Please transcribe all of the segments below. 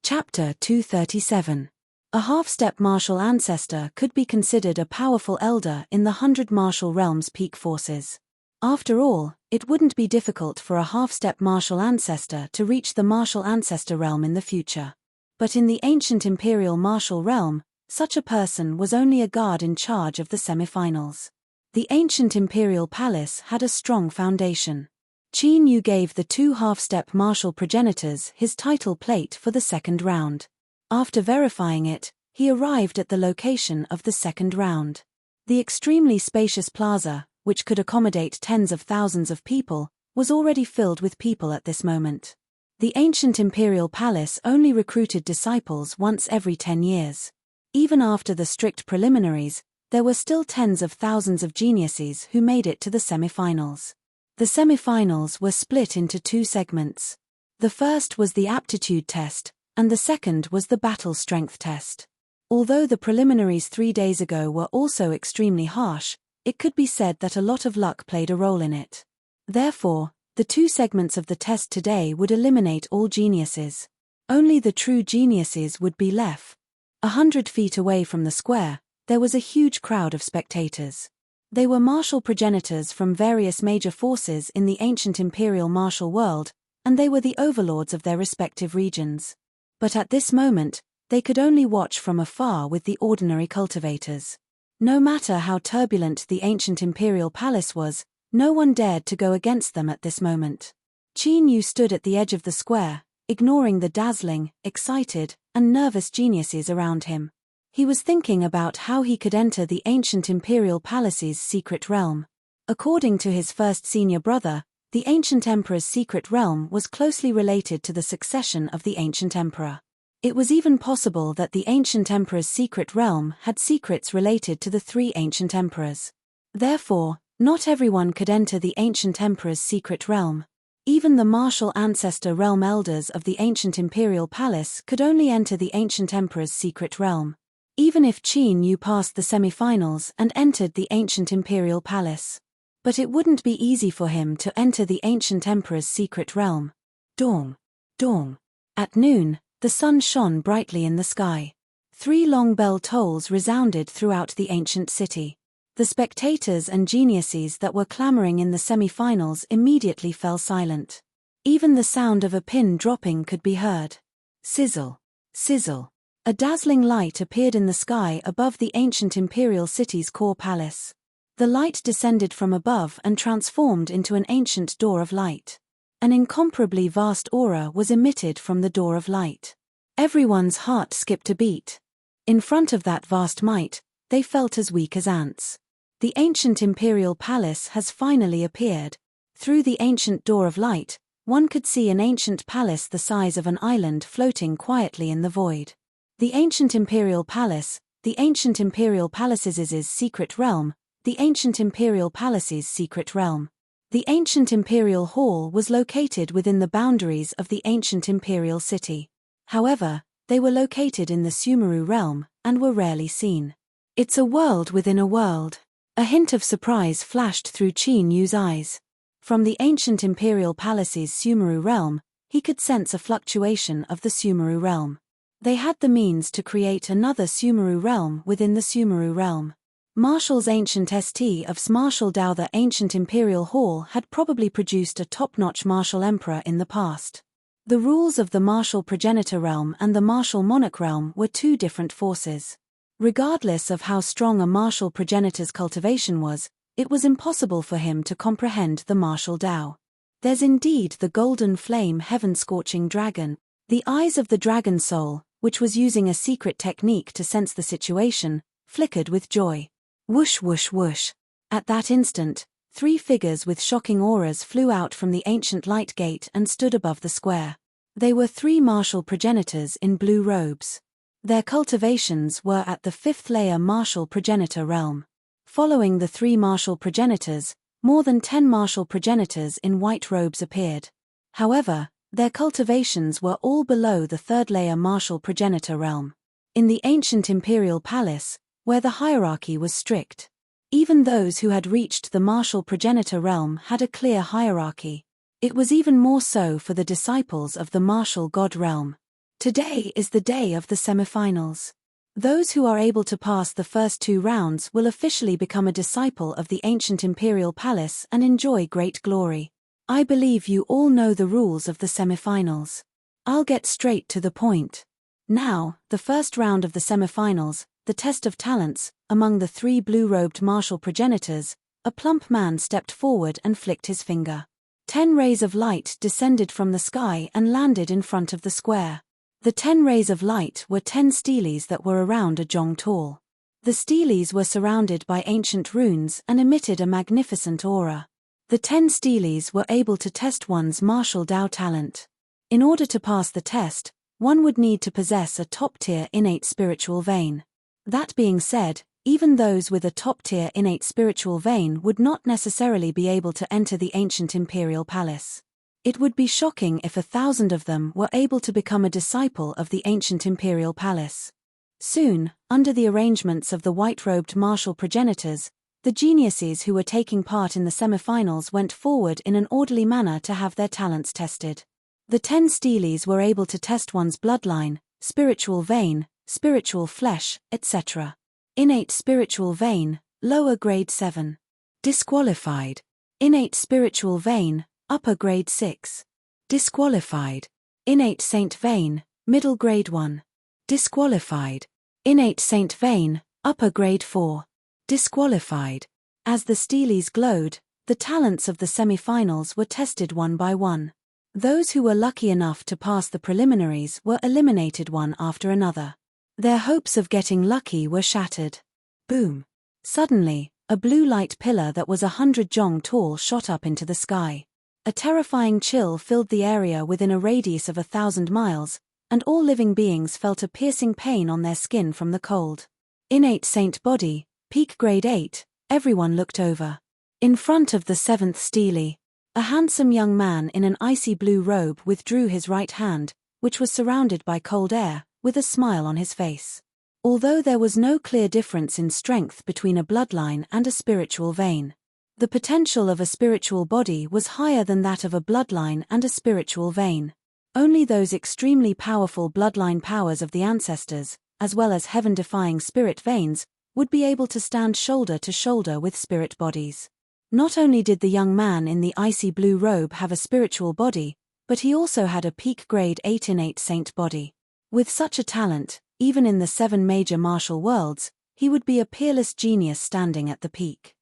Chapter 237. A half-step martial ancestor could be considered a powerful elder in the 100 martial realm's peak forces. After all, it wouldn't be difficult for a half-step martial ancestor to reach the martial ancestor realm in the future. But in the ancient imperial martial realm, such a person was only a guard in charge of the semifinals. The ancient imperial palace had a strong foundation. Qin Yu gave the two half-step martial progenitors his title plate for the second round. After verifying it, he arrived at the location of the second round. The extremely spacious plaza, which could accommodate tens of thousands of people, was already filled with people at this moment. The ancient imperial palace only recruited disciples once every 10 years. Even after the strict preliminaries, there were still tens of thousands of geniuses who made it to the semifinals. The semifinals were split into two segments. The first was the aptitude test, and the second was the battle strength test. Although the preliminaries 3 days ago were also extremely harsh, it could be said that a lot of luck played a role in it. Therefore, the two segments of the test today would eliminate all geniuses. Only the true geniuses would be left. 100 feet away from the square, there was a huge crowd of spectators. They were martial progenitors from various major forces in the ancient imperial martial world, and they were the overlords of their respective regions. But at this moment, they could only watch from afar with the ordinary cultivators. No matter how turbulent the ancient imperial palace was, no one dared to go against them at this moment. Qin Yu stood at the edge of the square, ignoring the dazzling, excited, and nervous geniuses around him. He was thinking about how he could enter the ancient imperial palace's secret realm. According to his first senior brother, the ancient emperor's secret realm was closely related to the succession of the ancient emperor. It was even possible that the ancient emperor's secret realm had secrets related to the 3 ancient emperors. Therefore, not everyone could enter the ancient emperor's secret realm. Even the martial ancestor realm elders of the ancient imperial palace could only enter the ancient emperor's secret realm. Even if Qin Yu passed the semifinals and entered the ancient imperial palace. But it wouldn't be easy for him to enter the ancient emperor's secret realm. Dawn. Dawn. At noon, the sun shone brightly in the sky. 3 long bell tolls resounded throughout the ancient city. The spectators and geniuses that were clamoring in the semifinals immediately fell silent. Even the sound of a pin dropping could be heard. Sizzle. Sizzle. A dazzling light appeared in the sky above the ancient imperial city's core palace. The light descended from above and transformed into an ancient door of light. An incomparably vast aura was emitted from the door of light. Everyone's heart skipped a beat. In front of that vast might, they felt as weak as ants. The ancient imperial palace has finally appeared. Through the ancient door of light, one could see an ancient palace the size of an island floating quietly in the void. The ancient imperial palace, the ancient imperial palace's secret realm, the ancient imperial palace's secret realm. The ancient imperial hall was located within the boundaries of the ancient imperial city. However, they were located in the Sumeru realm, and were rarely seen. It's a world within a world. A hint of surprise flashed through Qin Yu's eyes. From the ancient imperial palace's Sumeru realm, he could sense a fluctuation of the Sumeru realm. They had the means to create another Sumeru realm within the Sumeru realm. Martial's ancient St of Martial Dao. The ancient imperial hall had probably produced a top-notch martial emperor in the past. The rules of the martial progenitor realm and the martial monarch realm were 2 different forces. Regardless of how strong a martial progenitor's cultivation was, it was impossible for him to comprehend the martial Dao. There's indeed the golden flame heaven-scorching dragon, the eyes of the dragon soul, which was using a secret technique to sense the situation, flickered with joy. Whoosh whoosh whoosh. At that instant, 3 figures with shocking auras flew out from the ancient light gate and stood above the square. They were 3 martial progenitors in blue robes. Their cultivations were at the 5th layer martial progenitor realm. Following the 3 martial progenitors, more than 10 martial progenitors in white robes appeared. However, their cultivations were all below the 3rd layer martial progenitor realm. In the ancient imperial palace, where the hierarchy was strict, even those who had reached the martial progenitor realm had a clear hierarchy. It was even more so for the disciples of the martial god realm. Today is the day of the semifinals. Those who are able to pass the first 2 rounds will officially become a disciple of the ancient imperial palace and enjoy great glory. I believe you all know the rules of the semifinals. I'll get straight to the point. Now, the first round of the semifinals, the test of talents. Among the 3 blue-robed martial progenitors, a plump man stepped forward and flicked his finger. 10 rays of light descended from the sky and landed in front of the square. The 10 rays of light were 10 steles that were around a jong tall. The steles were surrounded by ancient runes and emitted a magnificent aura. The 10 steles were able to test one's martial Dao talent. In order to pass the test, one would need to possess a top-tier innate spiritual vein. That being said, even those with a top-tier innate spiritual vein would not necessarily be able to enter the ancient imperial palace. It would be shocking if 1,000 of them were able to become a disciple of the ancient imperial palace. Soon, under the arrangements of the white-robed martial progenitors, the geniuses who were taking part in the semifinals went forward in an orderly manner to have their talents tested. The 10 steles were able to test one's bloodline, spiritual vein, spiritual flesh, etc. Innate spiritual vein, lower grade 7. Disqualified. Innate spiritual vein, upper grade 6. Disqualified. Innate saint vein, middle grade 1. Disqualified. Innate saint vein, upper grade 4. Disqualified. As the steles glowed, the talents of the semi-finals were tested one by one. Those who were lucky enough to pass the preliminaries were eliminated one after another. Their hopes of getting lucky were shattered. Boom. Suddenly, a blue light pillar that was 100 jong tall shot up into the sky. A terrifying chill filled the area within a radius of 1,000 miles, and all living beings felt a piercing pain on their skin from the cold. Innate saint body, peak grade 8, everyone looked over. In front of the 7th stele, a handsome young man in an icy blue robe withdrew his right hand, which was surrounded by cold air, with a smile on his face. Although there was no clear difference in strength between a bloodline and a spiritual vein, the potential of a spiritual body was higher than that of a bloodline and a spiritual vein. Only those extremely powerful bloodline powers of the ancestors, as well as heaven-defying spirit veins, would be able to stand shoulder to shoulder with spirit bodies. Not only did the young man in the icy blue robe have a spiritual body, but he also had a peak grade 8 innate saint body. With such a talent, even in the 7 major martial worlds, he would be a peerless genius standing at the peak.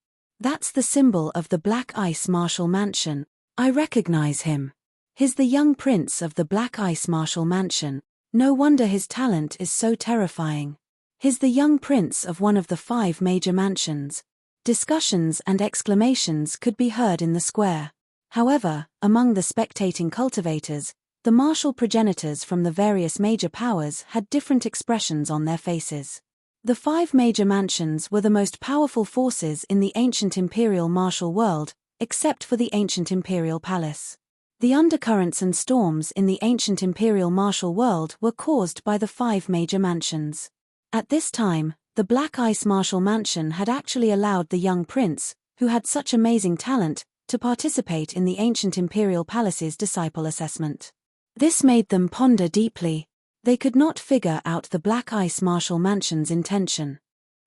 That's the symbol of the Black Ice Martial Mansion. I recognize him. He's the young prince of the Black Ice Martial Mansion. No wonder his talent is so terrifying. He's the young prince of one of the 5 major mansions. Discussions and exclamations could be heard in the square. However, among the spectating cultivators, the martial progenitors from the various major powers had different expressions on their faces. The 5 major mansions were the most powerful forces in the ancient imperial martial world, except for the ancient imperial palace. The undercurrents and storms in the ancient imperial martial world were caused by the 5 major mansions. At this time, the Black Ice Martial Mansion had actually allowed the young prince, who had such amazing talent, to participate in the ancient imperial palace's disciple assessment. This made them ponder deeply. They could not figure out the Black Ice Martial Mansion's intention.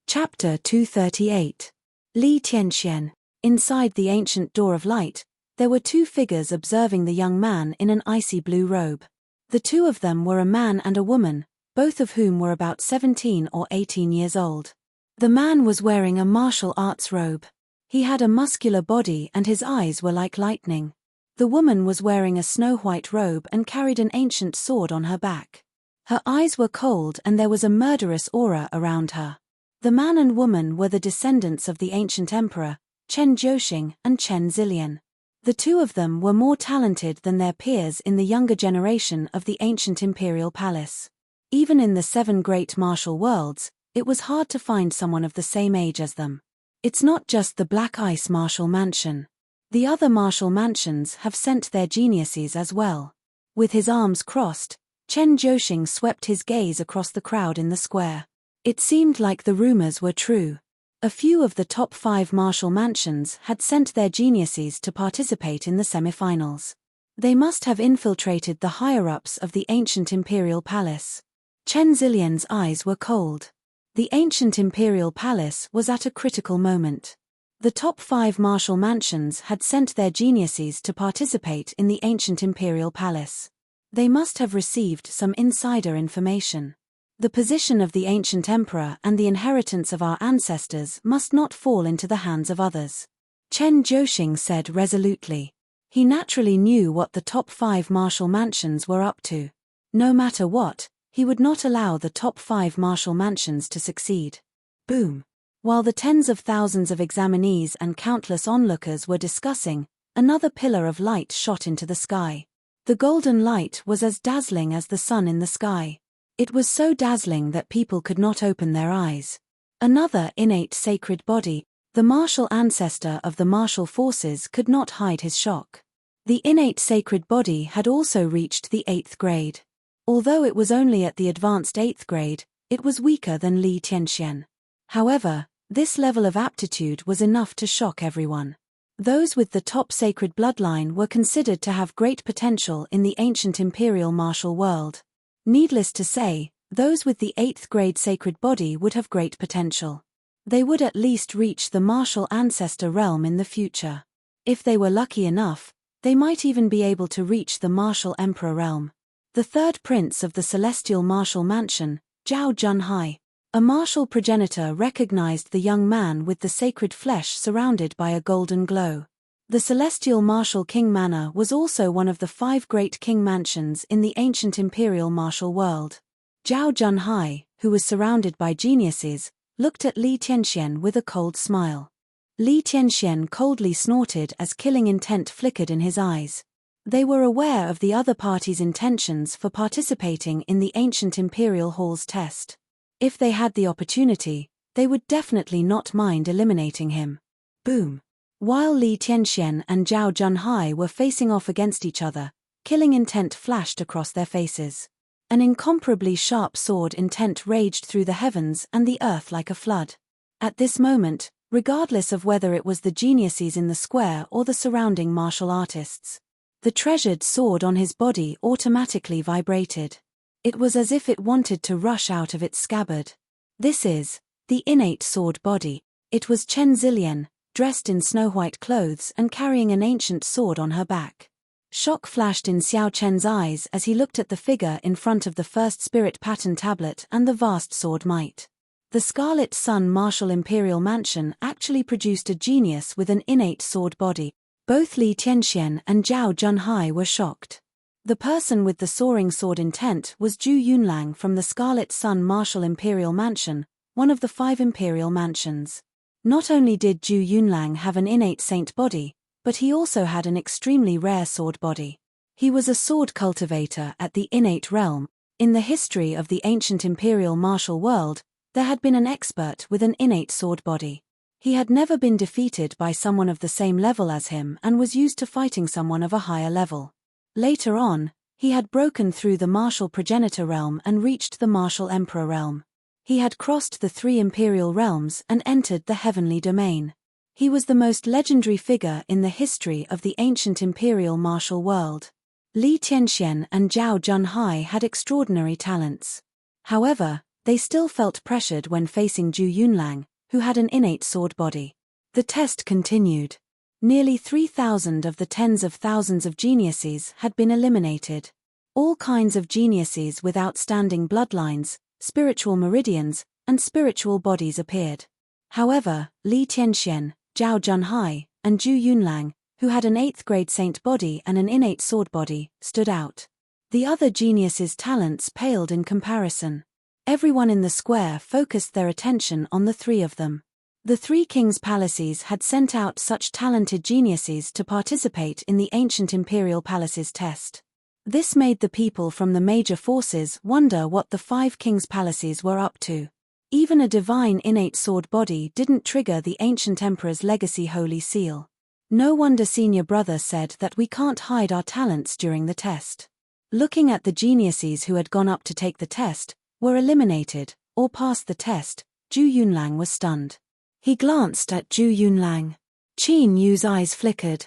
Chapter 238. Li Tianxian. Inside the ancient Door of Light, there were 2 figures observing the young man in an icy blue robe. The 2 of them were a man and a woman, both of whom were about 17 or 18 years old. The man was wearing a martial arts robe. He had a muscular body and his eyes were like lightning. The woman was wearing a snow-white robe and carried an ancient sword on her back. Her eyes were cold and there was a murderous aura around her. The man and woman were the descendants of the ancient emperor, Chen Jiuxing and Chen Zilian. The 2 of them were more talented than their peers in the younger generation of the ancient imperial palace. Even in the 7 great martial worlds, it was hard to find someone of the same age as them. It's not just the Black Ice Martial Mansion. The other martial mansions have sent their geniuses as well. With his arms crossed, Chen Jiuxing swept his gaze across the crowd in the square. It seemed like the rumors were true. A few of the top 5 martial mansions had sent their geniuses to participate in the semifinals. They must have infiltrated the higher-ups of the ancient imperial palace. Chen Zilian's eyes were cold. The ancient imperial palace was at a critical moment. The top 5 martial mansions had sent their geniuses to participate in the ancient imperial palace. They must have received some insider information. The position of the ancient emperor and the inheritance of our ancestors must not fall into the hands of others. Chen Zhouxing said resolutely. He naturally knew what the top 5 martial mansions were up to. No matter what, he would not allow the top 5 martial mansions to succeed. Boom. While the tens of thousands of examinees and countless onlookers were discussing, another pillar of light shot into the sky. The golden light was as dazzling as the sun in the sky. It was so dazzling that people could not open their eyes. Another innate sacred body, the martial ancestor of the martial forces, could not hide his shock. The innate sacred body had also reached the 8th grade. Although it was only at the advanced 8th grade, it was weaker than Li Tianxian. However, this level of aptitude was enough to shock everyone. Those with the top sacred bloodline were considered to have great potential in the ancient imperial martial world. Needless to say, those with the 8th grade sacred body would have great potential. They would at least reach the martial ancestor realm in the future. If they were lucky enough, they might even be able to reach the martial emperor realm. The 3rd prince of the celestial martial mansion, Zhao Junhai, a martial progenitor, recognized the young man with the sacred flesh surrounded by a golden glow. The celestial martial king manor was also one of the 5 great king mansions in the ancient imperial martial world. Zhao Junhai, who was surrounded by geniuses, looked at Li Tianxian with a cold smile. Li Tianxian coldly snorted as killing intent flickered in his eyes. They were aware of the other party's intentions for participating in the ancient imperial hall's test. If they had the opportunity, they would definitely not mind eliminating him. Boom. While Li Tianxian and Zhao Junhai were facing off against each other, killing intent flashed across their faces. An incomparably sharp sword intent raged through the heavens and the earth like a flood. At this moment, regardless of whether it was the geniuses in the square or the surrounding martial artists, the treasured sword on his body automatically vibrated. It was as if it wanted to rush out of its scabbard. This is the innate sword body. It was Chen Zilian, dressed in snow-white clothes and carrying an ancient sword on her back. Shock flashed in Xiao Chen's eyes as he looked at the figure in front of the first spirit pattern tablet and the vast sword might. The Scarlet Sun Martial Imperial Mansion actually produced a genius with an innate sword body. Both Li Tianxian and Zhao Junhai were shocked. The person with the soaring sword intent was Zhu Yunlang from the Scarlet Sun Martial Imperial Mansion, one of the 5 imperial mansions. Not only did Zhu Yunlang have an innate saint body, but he also had an extremely rare sword body. He was a sword cultivator at the innate realm. In the history of the ancient imperial martial world, there had been an expert with an innate sword body. He had never been defeated by someone of the same level as him and was used to fighting someone of a higher level. Later on, he had broken through the martial progenitor realm and reached the martial emperor realm. He had crossed the 3 imperial realms and entered the heavenly domain. He was the most legendary figure in the history of the ancient imperial martial world. Li Tianxian and Zhao Junhai had extraordinary talents. However, they still felt pressured when facing Zhu Yunlang, who had an innate sword body. The test continued. Nearly 3,000 of the tens of thousands of geniuses had been eliminated. All kinds of geniuses with outstanding bloodlines, spiritual meridians, and spiritual bodies appeared. However, Li Tianxian, Zhao Junhai, and Zhu Yunlang, who had an 8th grade saint body and an innate sword body, stood out. The other geniuses' talents paled in comparison. Everyone in the square focused their attention on the 3 of them. The 3 kings' palaces had sent out such talented geniuses to participate in the ancient imperial palaces test. This made the people from the major forces wonder what the 5 kings' palaces were up to. Even a divine innate sword body didn't trigger the ancient emperor's legacy holy seal. No wonder senior brother said that we can't hide our talents during the test. Looking at the geniuses who had gone up to take the test, were eliminated, or passed the test, Zhu Yunlang was stunned. He glanced at Zhu Yunlang. Qin Yu's eyes flickered.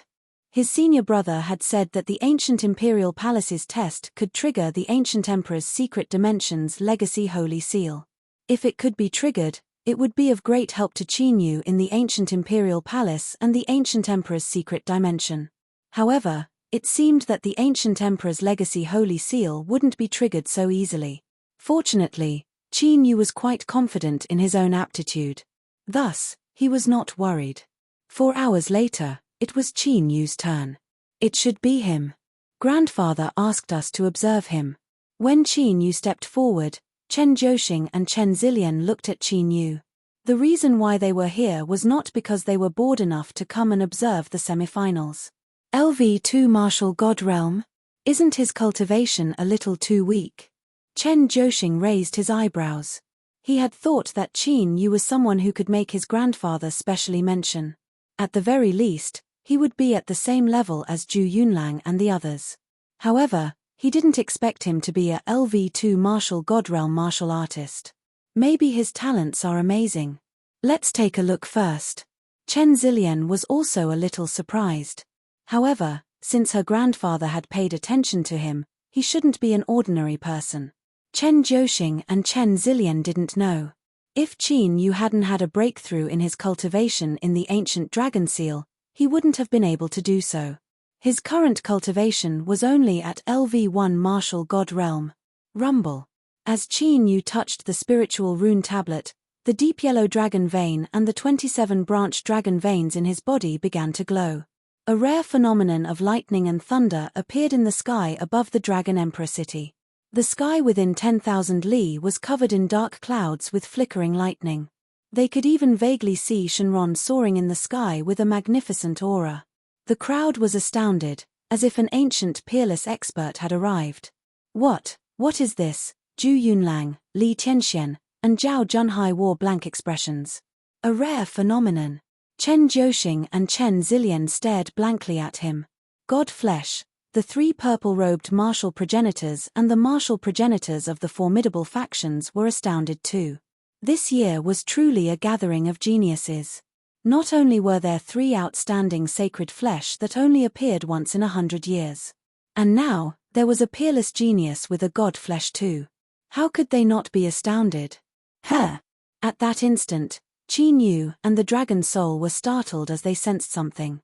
His senior brother had said that the ancient imperial palace's test could trigger the ancient emperor's secret dimension's legacy holy seal. If it could be triggered, it would be of great help to Qin Yu in the ancient imperial palace and the ancient emperor's secret dimension. However, it seemed that the ancient emperor's legacy holy seal wouldn't be triggered so easily. Fortunately, Qin Yu was quite confident in his own aptitude. Thus, he was not worried. 4 hours later, it was Qin Yu's turn. It should be him. Grandfather asked us to observe him. When Qin Yu stepped forward, Chen Jiuxing and Chen Zilian looked at Qin Yu. The reason why they were here was not because they were bored enough to come and observe the semifinals. LV2 Martial God Realm? Isn't his cultivation a little too weak? Chen Jiuxing raised his eyebrows. He had thought that Qin Yu was someone who could make his grandfather specially mention. At the very least, he would be at the same level as Zhu Yunlang and the others. However, he didn't expect him to be a LV2 Martial God Realm martial artist. Maybe his talents are amazing. Let's take a look first. Chen Zilian was also a little surprised. However, since her grandfather had paid attention to him, he shouldn't be an ordinary person. Chen Jiuxing and Chen Zilian didn't know. If Qin Yu hadn't had a breakthrough in his cultivation in the ancient dragon seal, he wouldn't have been able to do so. His current cultivation was only at LV1 Martial God Realm. Rumble. As Qin Yu touched the spiritual rune tablet, the deep yellow dragon vein and the 27 branched dragon veins in his body began to glow. A rare phenomenon of lightning and thunder appeared in the sky above the Dragon Emperor city. The sky within 10,000 li was covered in dark clouds with flickering lightning. They could even vaguely see Shenron soaring in the sky with a magnificent aura. The crowd was astounded, as if an ancient peerless expert had arrived. What is this? Zhu Yunlang, Li Tianxian, and Zhao Junhai wore blank expressions. A rare phenomenon. Chen Jiuxing and Chen Zilian stared blankly at him. God Flesh, the 3 purple-robed martial progenitors and the martial progenitors of the formidable factions were astounded too. This year was truly a gathering of geniuses. Not only were there 3 outstanding sacred flesh that only appeared once in 100 years. And now, there was a peerless genius with a god flesh too. How could they not be astounded? At that instant, Qin Yu and the Dragon Soul were startled as they sensed something.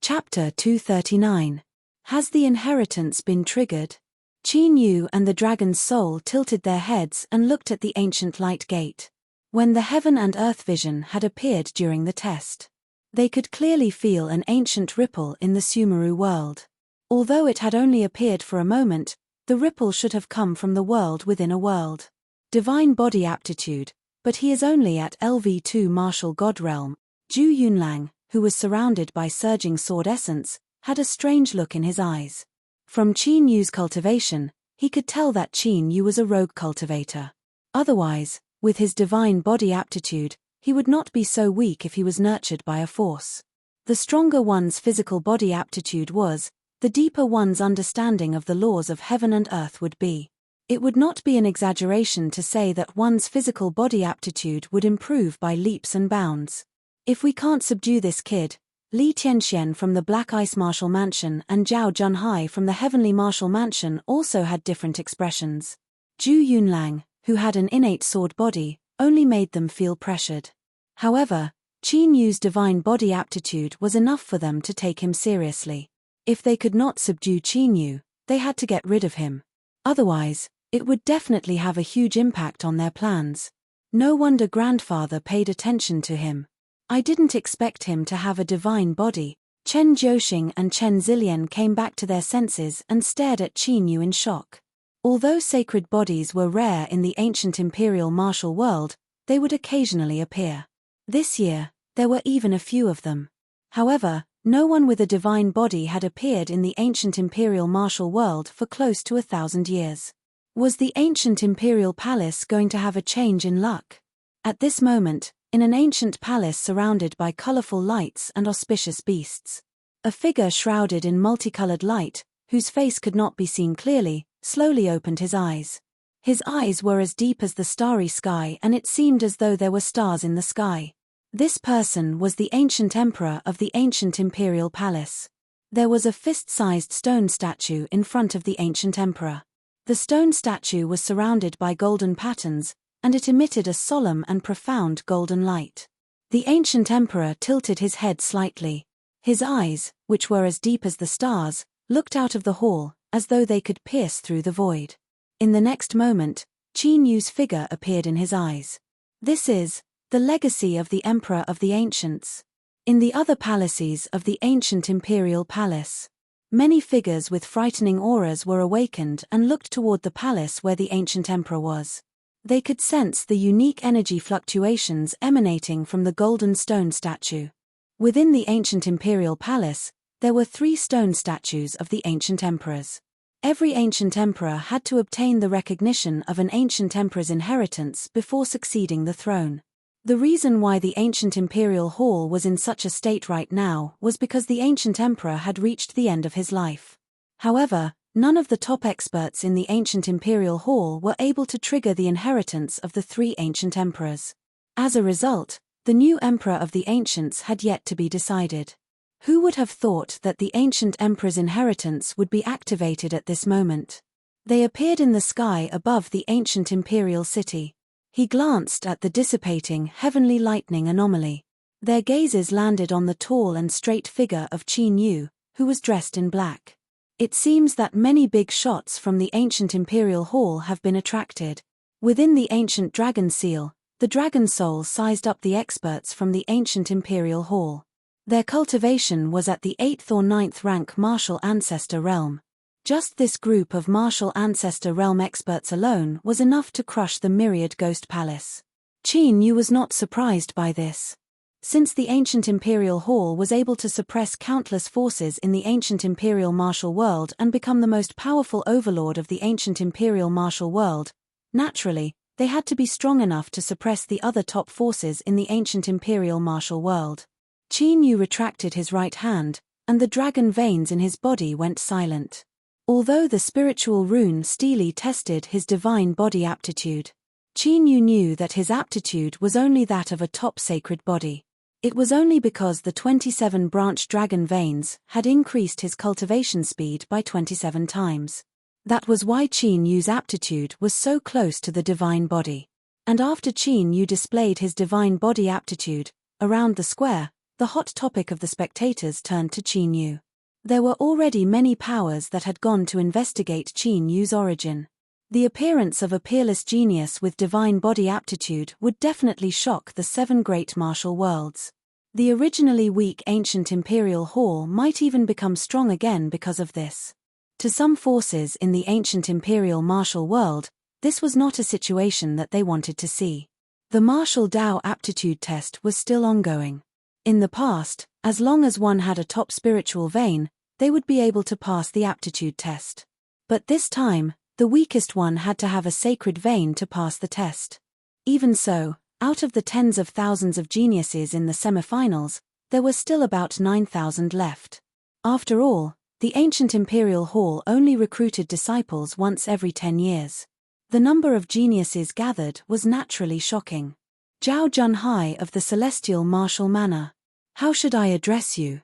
Chapter 239. Has the inheritance been triggered? Qin Yu and the Dragon's Soul tilted their heads and looked at the ancient light gate. When the heaven and earth vision had appeared during the test, they could clearly feel an ancient ripple in the Sumeru world. Although it had only appeared for a moment, the ripple should have come from the world within a world. Divine body aptitude, but he is only at LV2 Martial God Realm. Zhu Yunlang, who was surrounded by surging sword essence, had a strange look in his eyes. From Qin Yu's cultivation, he could tell that Qin Yu was a rogue cultivator. Otherwise, with his divine body aptitude, he would not be so weak if he was nurtured by a force. The stronger one's physical body aptitude was, the deeper one's understanding of the laws of heaven and earth would be. It would not be an exaggeration to say that one's physical body aptitude would improve by leaps and bounds. If we can't subdue this kid, Li Tianxian from the Black Ice Martial Mansion and Zhao Junhai from the Heavenly Martial Mansion also had different expressions. Zhu Yunlang, who had an innate sword body, only made them feel pressured. However, Qin Yu's divine body aptitude was enough for them to take him seriously. If they could not subdue Qin Yu, they had to get rid of him. Otherwise, it would definitely have a huge impact on their plans. No wonder grandfather paid attention to him. I didn't expect him to have a divine body. Chen Jiuxing and Chen Zilian came back to their senses and stared at Qin Yu in shock. Although sacred bodies were rare in the ancient imperial martial world, they would occasionally appear. This year, there were even a few of them. However, no one with a divine body had appeared in the ancient imperial martial world for close to 1,000 years. Was the ancient imperial palace going to have a change in luck? At this moment, in an ancient palace surrounded by colorful lights and auspicious beasts, a figure shrouded in multicolored light, whose face could not be seen clearly, slowly opened his eyes. His eyes were as deep as the starry sky, and it seemed as though there were stars in the sky. This person was the ancient emperor of the ancient imperial palace. There was a fist-sized stone statue in front of the ancient emperor. The stone statue was surrounded by golden patterns, and it emitted a solemn and profound golden light. The ancient emperor tilted his head slightly. His eyes, which were as deep as the stars, looked out of the hall, as though they could pierce through the void. In the next moment, Qin Yu's figure appeared in his eyes. This is the legacy of the Emperor of the Ancients. In the other palaces of the ancient imperial palace, many figures with frightening auras were awakened and looked toward the palace where the ancient emperor was. They could sense the unique energy fluctuations emanating from the golden stone statue. Within the ancient imperial palace, there were 3 stone statues of the ancient emperors. Every ancient emperor had to obtain the recognition of an ancient emperor's inheritance before succeeding the throne. The reason why the ancient imperial hall was in such a state right now was because the ancient emperor had reached the end of his life. However, none of the top experts in the ancient imperial hall were able to trigger the inheritance of the 3 ancient emperors. As a result, the new emperor of the ancients had yet to be decided. Who would have thought that the ancient emperor's inheritance would be activated at this moment? They appeared in the sky above the ancient imperial city. He glanced at the dissipating heavenly lightning anomaly. Their gazes landed on the tall and straight figure of Qin Yu, who was dressed in black. It seems that many big shots from the ancient imperial hall have been attracted. Within the ancient dragon seal, the dragon soul sized up the experts from the ancient imperial hall. Their cultivation was at the 8th or 9th rank martial ancestor realm. Just this group of martial ancestor realm experts alone was enough to crush the myriad ghost palace. Qin Yu was not surprised by this. Since the ancient imperial hall was able to suppress countless forces in the ancient imperial martial world and become the most powerful overlord of the ancient imperial martial world, naturally, they had to be strong enough to suppress the other top forces in the ancient imperial martial world. Qin Yu retracted his right hand, and the dragon veins in his body went silent. Although the spiritual rune Steely tested his divine body aptitude, Qin Yu knew that his aptitude was only that of a top sacred body. It was only because the 27 branch dragon veins had increased his cultivation speed by 27 times. That was why Qin Yu's aptitude was so close to the divine body. And after Qin Yu displayed his divine body aptitude, around the square, the hot topic of the spectators turned to Qin Yu. There were already many powers that had gone to investigate Qin Yu's origin. The appearance of a peerless genius with divine body aptitude would definitely shock the 7 great martial worlds. The originally weak ancient imperial hall might even become strong again because of this. To some forces in the ancient imperial martial world, this was not a situation that they wanted to see. The martial Dao aptitude test was still ongoing. In the past, as long as one had a top spiritual vein, they would be able to pass the aptitude test. But this time, the weakest one had to have a sacred vein to pass the test. Even so, out of the tens of thousands of geniuses in the semifinals, there were still about 9,000 left. After all, the ancient imperial hall only recruited disciples once every 10 years. The number of geniuses gathered was naturally shocking. Zhao Junhai of the celestial martial manner. How should I address you?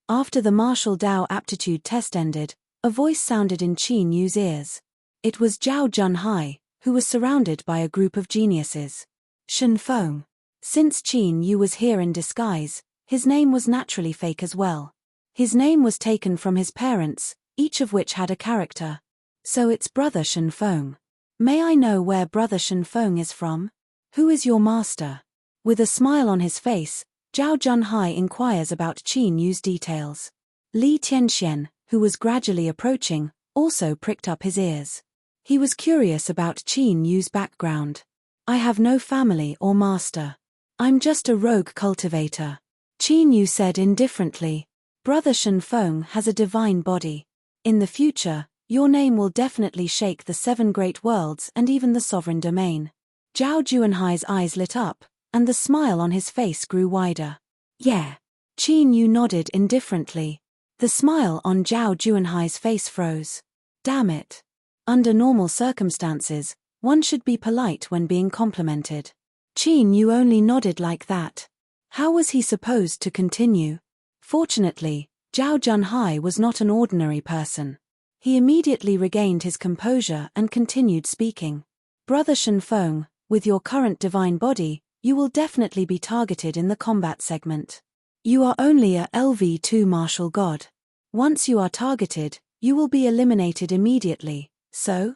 After the martial Dao aptitude test ended, a voice sounded in Qin Yu's ears. It was Zhao Junhai, who was surrounded by a group of geniuses. Shen Feng. Since Qin Yu was here in disguise, his name was naturally fake as well. His name was taken from his parents, each of which had a character. So it's Brother Shen Feng. May I know where Brother Shen Feng is from? Who is your master? With a smile on his face, Zhao Junhai inquires about Qin Yu's details. Li Tianxian, who was gradually approaching, also pricked up his ears. He was curious about Qin Yu's background. I have no family or master. I'm just a rogue cultivator. Qin Yu said indifferently. Brother Shen Feng has a divine body. In the future, your name will definitely shake the 7 great worlds and even the sovereign domain. Zhao Junhai's eyes lit up, and the smile on his face grew wider. Yeah. Qin Yu nodded indifferently. The smile on Zhao Junhai's face froze. Damn it. Under normal circumstances, one should be polite when being complimented. Qin Yu only nodded like that. How was he supposed to continue? Fortunately, Zhao Junhai was not an ordinary person. He immediately regained his composure and continued speaking. Brother Shenfeng, with your current divine body, you will definitely be targeted in the combat segment. You are only a LV2 martial god. Once you are targeted, you will be eliminated immediately, so,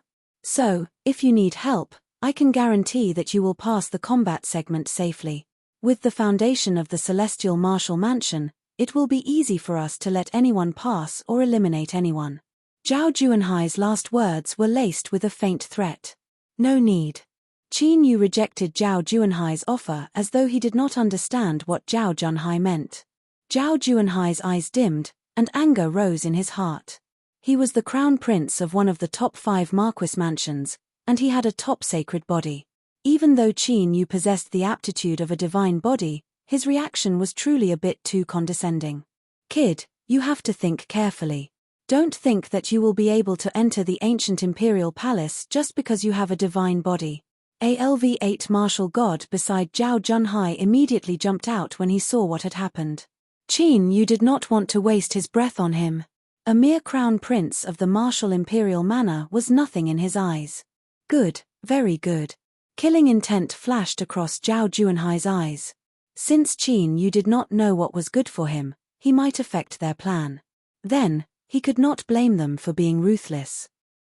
if you need help, I can guarantee that you will pass the combat segment safely. With the foundation of the Celestial Martial Mansion, it will be easy for us to let anyone pass or eliminate anyone. Zhao Junhai's last words were laced with a faint threat. No need. Qin Yu rejected Zhao Junhai's offer as though he did not understand what Zhao Junhai meant. Zhao Junhai's eyes dimmed, and anger rose in his heart. He was the crown prince of one of the top 5 Marquis mansions, and he had a top sacred body. Even though Qin Yu possessed the aptitude of a divine body, his reaction was truly a bit too condescending. Kid, you have to think carefully. Don't think that you will be able to enter the ancient imperial palace just because you have a divine body. A LV8 martial god beside Zhao Junhai immediately jumped out when he saw what had happened. Qin Yu did not want to waste his breath on him. A mere crown prince of the martial imperial manor was nothing in his eyes. Good, very good. Killing intent flashed across Zhao Junhai's eyes. Since Qin Yu did not know what was good for him, he might affect their plan. Then, he could not blame them for being ruthless.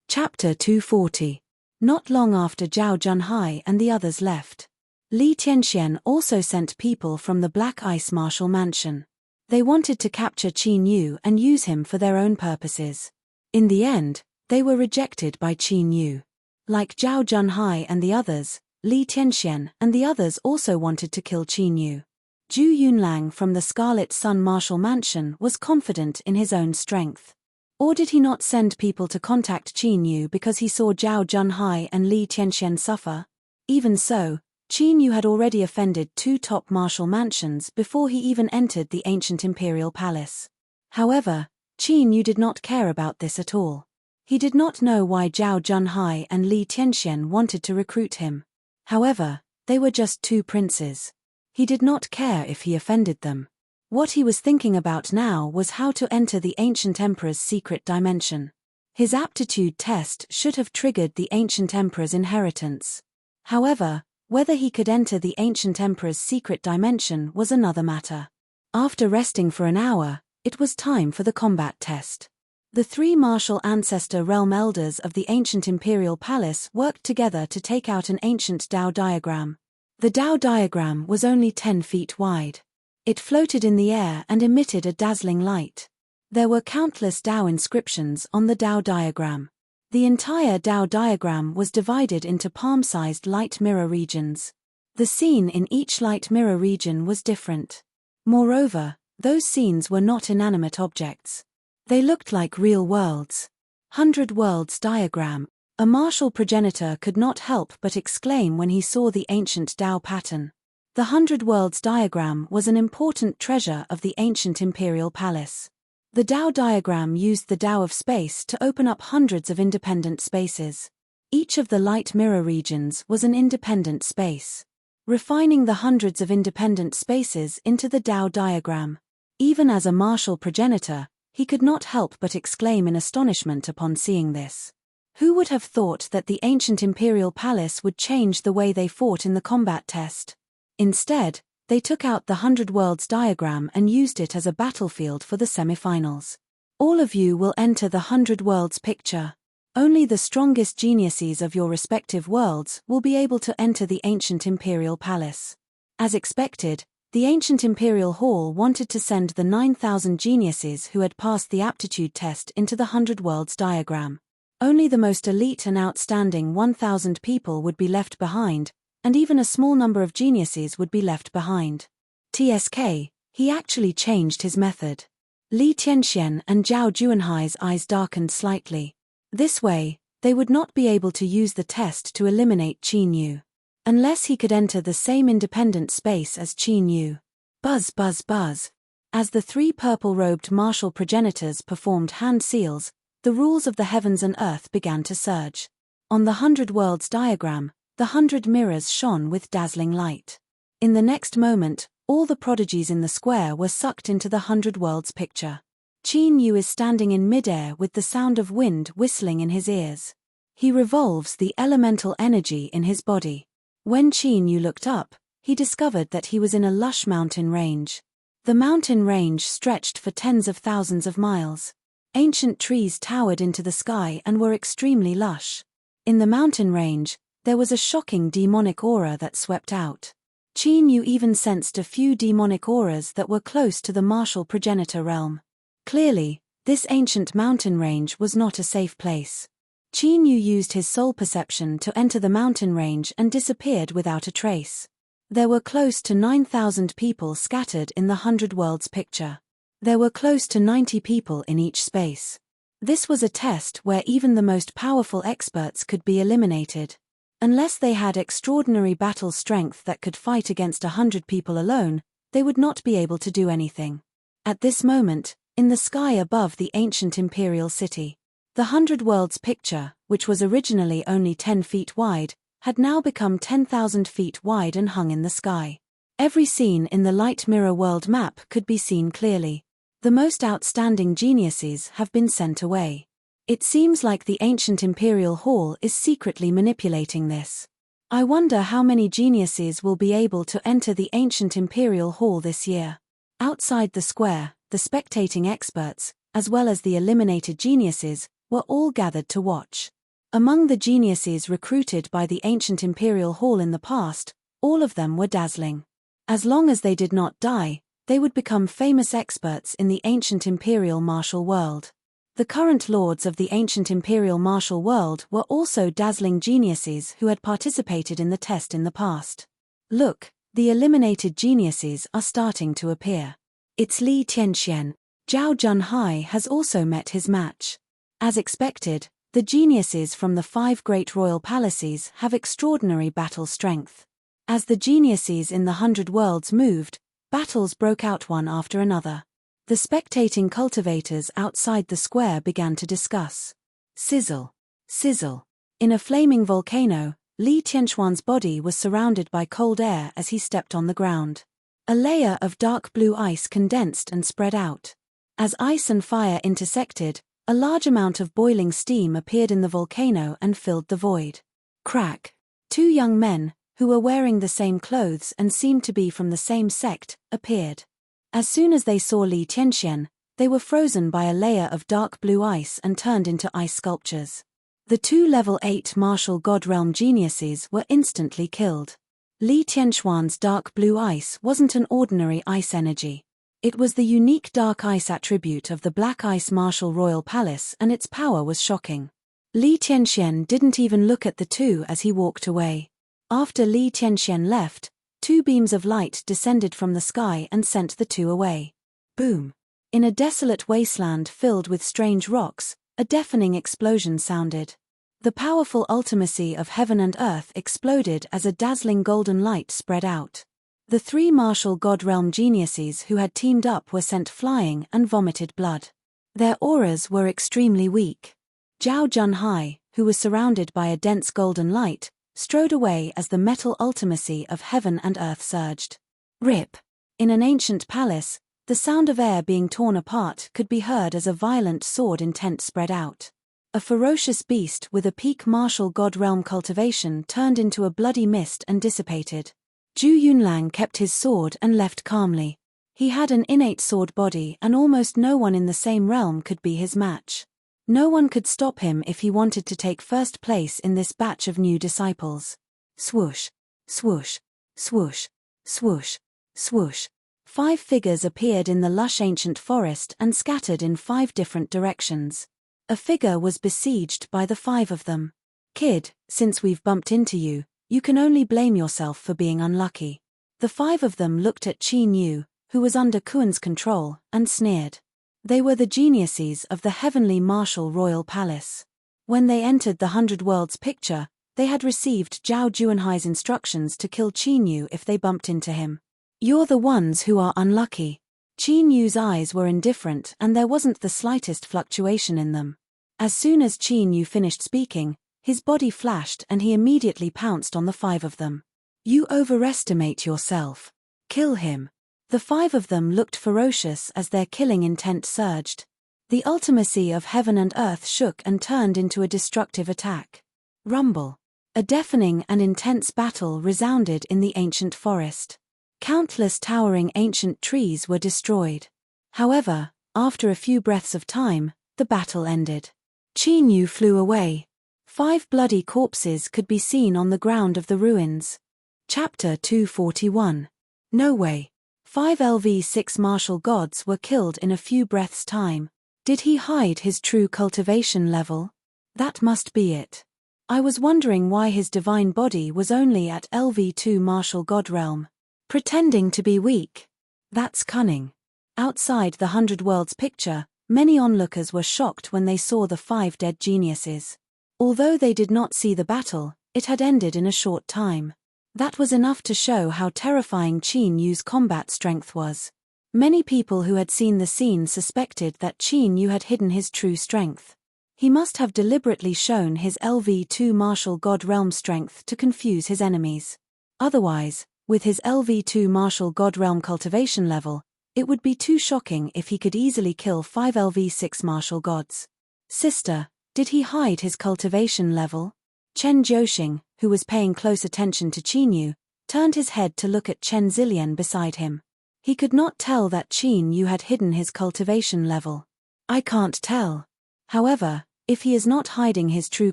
Chapter 240. Not long after Zhao Junhai and the others left, Li Tianxian also sent people from the Black Ice Martial Mansion. They wanted to capture Qin Yu and use him for their own purposes. In the end, they were rejected by Qin Yu. Like Zhao Junhai and the others, Li Tianxian and the others also wanted to kill Qin Yu. Zhu Yunlang from the Scarlet Sun Martial Mansion was confident in his own strength. Or did he not send people to contact Qin Yu because he saw Zhao Junhai and Li Tianxian suffer? Even so, Qin Yu had already offended 2 top martial mansions before he even entered the ancient imperial palace. However, Qin Yu did not care about this at all. He did not know why Zhao Junhai and Li Tianxian wanted to recruit him. However, they were just 2 princes. He did not care if he offended them. What he was thinking about now was how to enter the ancient emperor's secret dimension. His aptitude test should have triggered the ancient emperor's inheritance. However, whether he could enter the ancient emperor's secret dimension was another matter. After resting for an hour, it was time for the combat test. The 3 martial ancestor realm elders of the ancient imperial palace worked together to take out an ancient Tao diagram. The Tao diagram was only 10 feet wide. It floated in the air and emitted a dazzling light. There were countless Tao inscriptions on the Tao diagram. The entire Tao diagram was divided into palm-sized light mirror regions. The scene in each light mirror region was different. Moreover, those scenes were not inanimate objects. They looked like real worlds. 100 Worlds diagram. A martial progenitor could not help but exclaim when he saw the ancient Tao pattern. The 100 Worlds diagram was an important treasure of the ancient imperial palace. The Tao diagram used the Tao of space to open up hundreds of independent spaces. Each of the light mirror regions was an independent space, refining the hundreds of independent spaces into the Tao diagram. Even as a martial progenitor, he could not help but exclaim in astonishment upon seeing this. Who would have thought that the ancient imperial palace would change the way they fought in the combat test? Instead, they took out the 100 Worlds diagram and used it as a battlefield for the semifinals. All of you will enter the 100 Worlds picture. Only the strongest geniuses of your respective worlds will be able to enter the ancient imperial palace. As expected, the ancient imperial hall wanted to send the 9,000 geniuses who had passed the aptitude test into the 100 Worlds diagram. Only the most elite and outstanding 1,000 people would be left behind, and even a small number of geniuses would be left behind. TSK, he actually changed his method. Li Tianxian and Zhao Junhai's eyes darkened slightly. This way, they would not be able to use the test to eliminate Qin Yu. Unless he could enter the same independent space as Qin Yu. Buzz buzz buzz. As the 3 purple-robed martial progenitors performed hand seals, the rules of the heavens and earth began to surge. On the 100 Worlds diagram, the 100 mirrors shone with dazzling light. In the next moment, all the prodigies in the square were sucked into the 100 Worlds picture. Qin Yu is standing in midair with the sound of wind whistling in his ears. He revolves the elemental energy in his body. When Qin Yu looked up, he discovered that he was in a lush mountain range. The mountain range stretched for tens of thousands of miles. Ancient trees towered into the sky and were extremely lush. In the mountain range, there was a shocking demonic aura that swept out. Qin Yu even sensed a few demonic auras that were close to the martial progenitor realm. Clearly, this ancient mountain range was not a safe place. Qin Yu used his soul perception to enter the mountain range and disappeared without a trace. There were close to 9,000 people scattered in the 100 Worlds picture. There were close to 90 people in each space. This was a test where even the most powerful experts could be eliminated. Unless they had extraordinary battle strength that could fight against 100 people alone, they would not be able to do anything. At this moment, in the sky above the ancient imperial city, the 100 Worlds picture, which was originally only 10 feet wide, had now become 10,000 feet wide and hung in the sky. Every scene in the light mirror world map could be seen clearly. The most outstanding geniuses have been sent away. It seems like the ancient imperial hall is secretly manipulating this. I wonder how many geniuses will be able to enter the ancient imperial hall this year. Outside the square, the spectating experts, as well as the eliminated geniuses, were all gathered to watch. Among the geniuses recruited by the ancient imperial hall in the past, all of them were dazzling. As long as they did not die, they would become famous experts in the ancient imperial martial world. The current lords of the ancient imperial martial world were also dazzling geniuses who had participated in the test in the past. Look, the eliminated geniuses are starting to appear. It's Li Tianxian. Zhao Junhai has also met his match. As expected, the geniuses from the 5 great royal palaces have extraordinary battle strength. As the geniuses in the 100 Worlds moved, battles broke out one after another. The spectating cultivators outside the square began to discuss. Sizzle. Sizzle. In a flaming volcano, Li Tianxuan's body was surrounded by cold air as he stepped on the ground. A layer of dark blue ice condensed and spread out. As ice and fire intersected, a large amount of boiling steam appeared in the volcano and filled the void. Crack. 2 young men, who were wearing the same clothes and seemed to be from the same sect, appeared. As soon as they saw Li Tianxian, they were frozen by a layer of dark blue ice and turned into ice sculptures. The 2 level 8 martial god realm geniuses were instantly killed. Li Tianxuan's dark blue ice wasn't an ordinary ice energy. It was the unique dark ice attribute of the Black Ice Martial Royal Palace, and its power was shocking. Li Tianxian didn't even look at the 2 as he walked away. After Li Tianxian left, 2 beams of light descended from the sky and sent the 2 away. Boom! In a desolate wasteland filled with strange rocks, a deafening explosion sounded. The powerful ultimacy of heaven and earth exploded as a dazzling golden light spread out. The 3 martial god realm geniuses who had teamed up were sent flying and vomited blood. Their auras were extremely weak. Zhao Junhai, who was surrounded by a dense golden light, strode away as the metal ultimacy of heaven and earth surged. Rip! In an ancient palace, the sound of air being torn apart could be heard as a violent sword intent spread out. A ferocious beast with a peak martial god realm cultivation turned into a bloody mist and dissipated. Zhu Yunlang kept his sword and left calmly. He had an innate sword body and almost no one in the same realm could be his match. No one could stop him if he wanted to take first place in this batch of new disciples. Swoosh, swoosh, swoosh, swoosh, swoosh. 5 figures appeared in the lush ancient forest and scattered in 5 different directions. A figure was besieged by the 5 of them. Kid, since we've bumped into you, you can only blame yourself for being unlucky. The 5 of them looked at Qin Yu, who was under Kuan's control, and sneered. They were the geniuses of the heavenly martial royal palace. When they entered the 100 Worlds picture, they had received Zhao Junhai's instructions to kill Qin Yu if they bumped into him. You're the ones who are unlucky. Qin Yu's eyes were indifferent and there wasn't the slightest fluctuation in them. As soon as Qin Yu finished speaking, his body flashed and he immediately pounced on the 5 of them. You overestimate yourself. Kill him. The 5 of them looked ferocious as their killing intent surged. The ultimacy of heaven and earth shook and turned into a destructive attack. Rumble. A deafening and intense battle resounded in the ancient forest. Countless towering ancient trees were destroyed. However, after a few breaths of time, the battle ended. Qin Yu flew away. 5 bloody corpses could be seen on the ground of the ruins. Chapter 241. No way. 5 LV6 martial gods were killed in a few breaths' time. Did he hide his true cultivation level? That must be it. I was wondering why his divine body was only at LV2 martial god realm. Pretending to be weak. That's cunning. Outside the 100 Worlds picture, many onlookers were shocked when they saw the 5 dead geniuses. Although they did not see the battle, it had ended in a short time. That was enough to show how terrifying Qin Yu's combat strength was. Many people who had seen the scene suspected that Qin Yu had hidden his true strength. He must have deliberately shown his LV2 martial god realm strength to confuse his enemies. Otherwise, with his LV2 martial god realm cultivation level, it would be too shocking if he could easily kill 5 LV6 martial gods. Sister, did he hide his cultivation level? Chen Jiuxing, who was paying close attention to Qin Yu, turned his head to look at Chen Zilian beside him. He could not tell that Qin Yu had hidden his cultivation level. I can't tell. However, if he is not hiding his true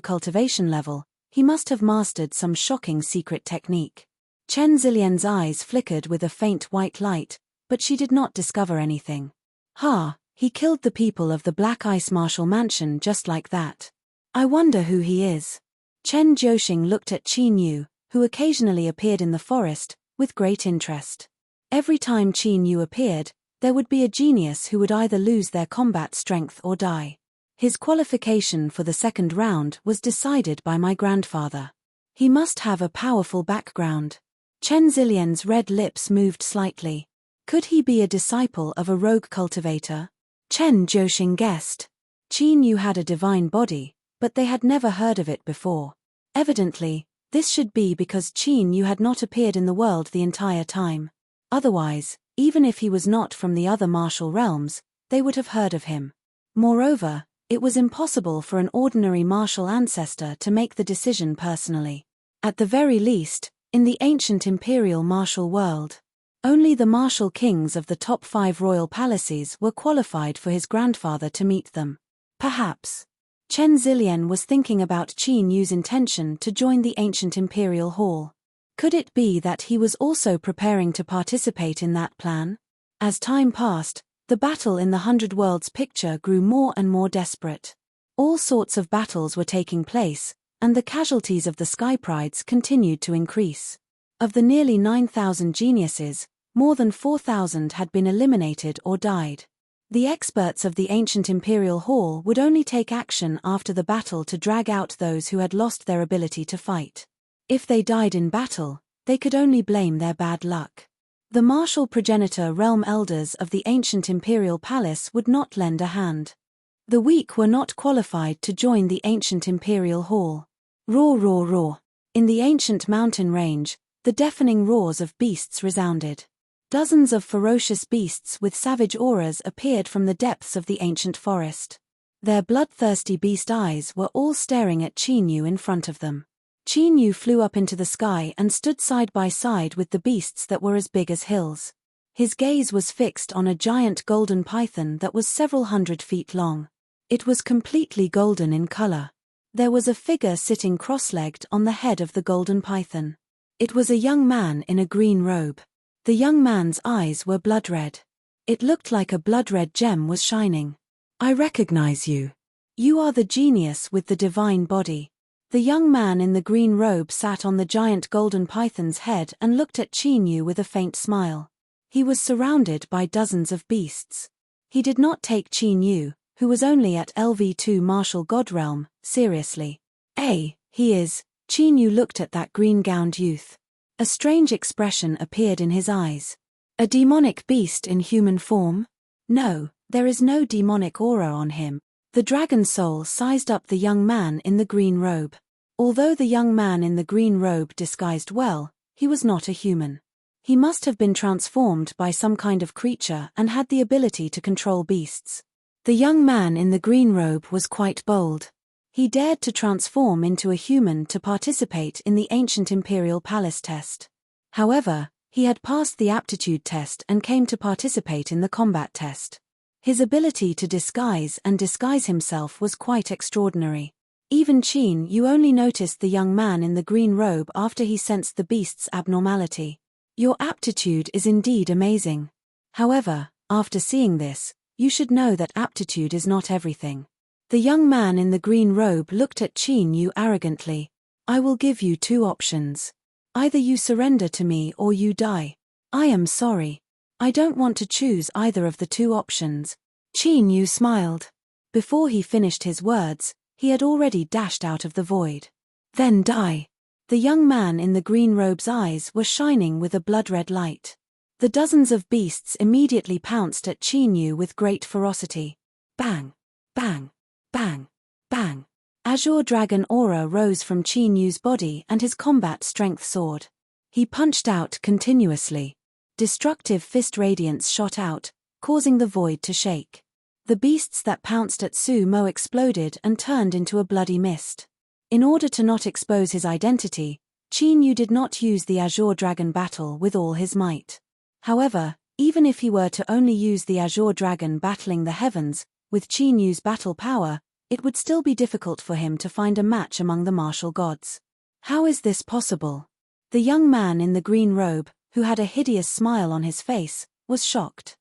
cultivation level, he must have mastered some shocking secret technique. Chen Zilian's eyes flickered with a faint white light, but she did not discover anything. He killed the people of the Black Ice Martial Mansion just like that. I wonder who he is. Chen Jiuxing looked at Qin Yu, who occasionally appeared in the forest, with great interest. Every time Qin Yu appeared, there would be a genius who would either lose their combat strength or die. His qualification for the second round was decided by my grandfather. He must have a powerful background. Chen Zilian's red lips moved slightly. Could he be a disciple of a rogue cultivator? Chen Jiuxing guessed. Qin Yu had a divine body, but they had never heard of it before. Evidently, this should be because Qin Yu had not appeared in the world the entire time. Otherwise, even if he was not from the other martial realms, they would have heard of him. Moreover, it was impossible for an ordinary martial ancestor to make the decision personally. At the very least, in the ancient imperial martial world, only the martial kings of the top 5 royal palaces were qualified for his grandfather to meet them. Perhaps. Chen Zilian was thinking about Qin Yu's intention to join the ancient imperial hall. Could it be that he was also preparing to participate in that plan? As time passed, the battle in the 100 Worlds picture grew more and more desperate. All sorts of battles were taking place, and the casualties of the Sky Prides continued to increase. Of the nearly 9,000 geniuses, more than 4,000 had been eliminated or died. The experts of the ancient Imperial Hall would only take action after the battle to drag out those who had lost their ability to fight. If they died in battle, they could only blame their bad luck. The martial progenitor realm elders of the ancient Imperial Palace would not lend a hand. The weak were not qualified to join the ancient Imperial Hall. Roar, roar, roar. In the ancient mountain range, the deafening roars of beasts resounded. Dozens of ferocious beasts with savage auras appeared from the depths of the ancient forest. Their bloodthirsty beast eyes were all staring at Qin Yu in front of them. Qin Yu flew up into the sky and stood side by side with the beasts that were as big as hills. His gaze was fixed on a giant golden python that was several hundred feet long. It was completely golden in color. There was a figure sitting cross-legged on the head of the golden python. It was a young man in a green robe. The young man's eyes were blood-red. It looked like a blood-red gem was shining. I recognize you. You are the genius with the divine body. The young man in the green robe sat on the giant golden python's head and looked at Qin Yu with a faint smile. He was surrounded by dozens of beasts. He did not take Qin Yu, who was only at LV2 martial god realm, seriously. He is. Qin Yu looked at that green-gowned youth. A strange expression appeared in his eyes. A demonic beast in human form? No, there is no demonic aura on him. The dragon soul sized up the young man in the green robe. Although the young man in the green robe disguised well, he was not a human. He must have been transformed by some kind of creature and had the ability to control beasts. The young man in the green robe was quite bold. He dared to transform into a human to participate in the ancient imperial palace test. However, he had passed the aptitude test and came to participate in the combat test. His ability to disguise himself was quite extraordinary. Even Qin Yu only noticed the young man in the green robe after he sensed the beast's abnormality. Your aptitude is indeed amazing. However, after seeing this, you should know that aptitude is not everything. The young man in the green robe looked at Qin Yu arrogantly. I will give you two options. Either you surrender to me or you die. I am sorry. I don't want to choose either of the two options. Qin Yu smiled. Before he finished his words, he had already dashed out of the void. Then die. The young man in the green robe's eyes were shining with a blood-red light. The dozens of beasts immediately pounced at Qin Yu with great ferocity. Bang! Bang! Bang! Bang! Azure dragon aura rose from Qin Yu's body and his combat strength soared. He punched out continuously. Destructive fist radiance shot out, causing the void to shake. The beasts that pounced at Su Mo exploded and turned into a bloody mist. In order to not expose his identity, Qin Yu did not use the Azure Dragon battle with all his might. However, even if he were to only use the Azure Dragon battling the heavens, with Qin Yu's battle power, it would still be difficult for him to find a match among the martial gods. How is this possible? The young man in the green robe, who had a hideous smile on his face, was shocked.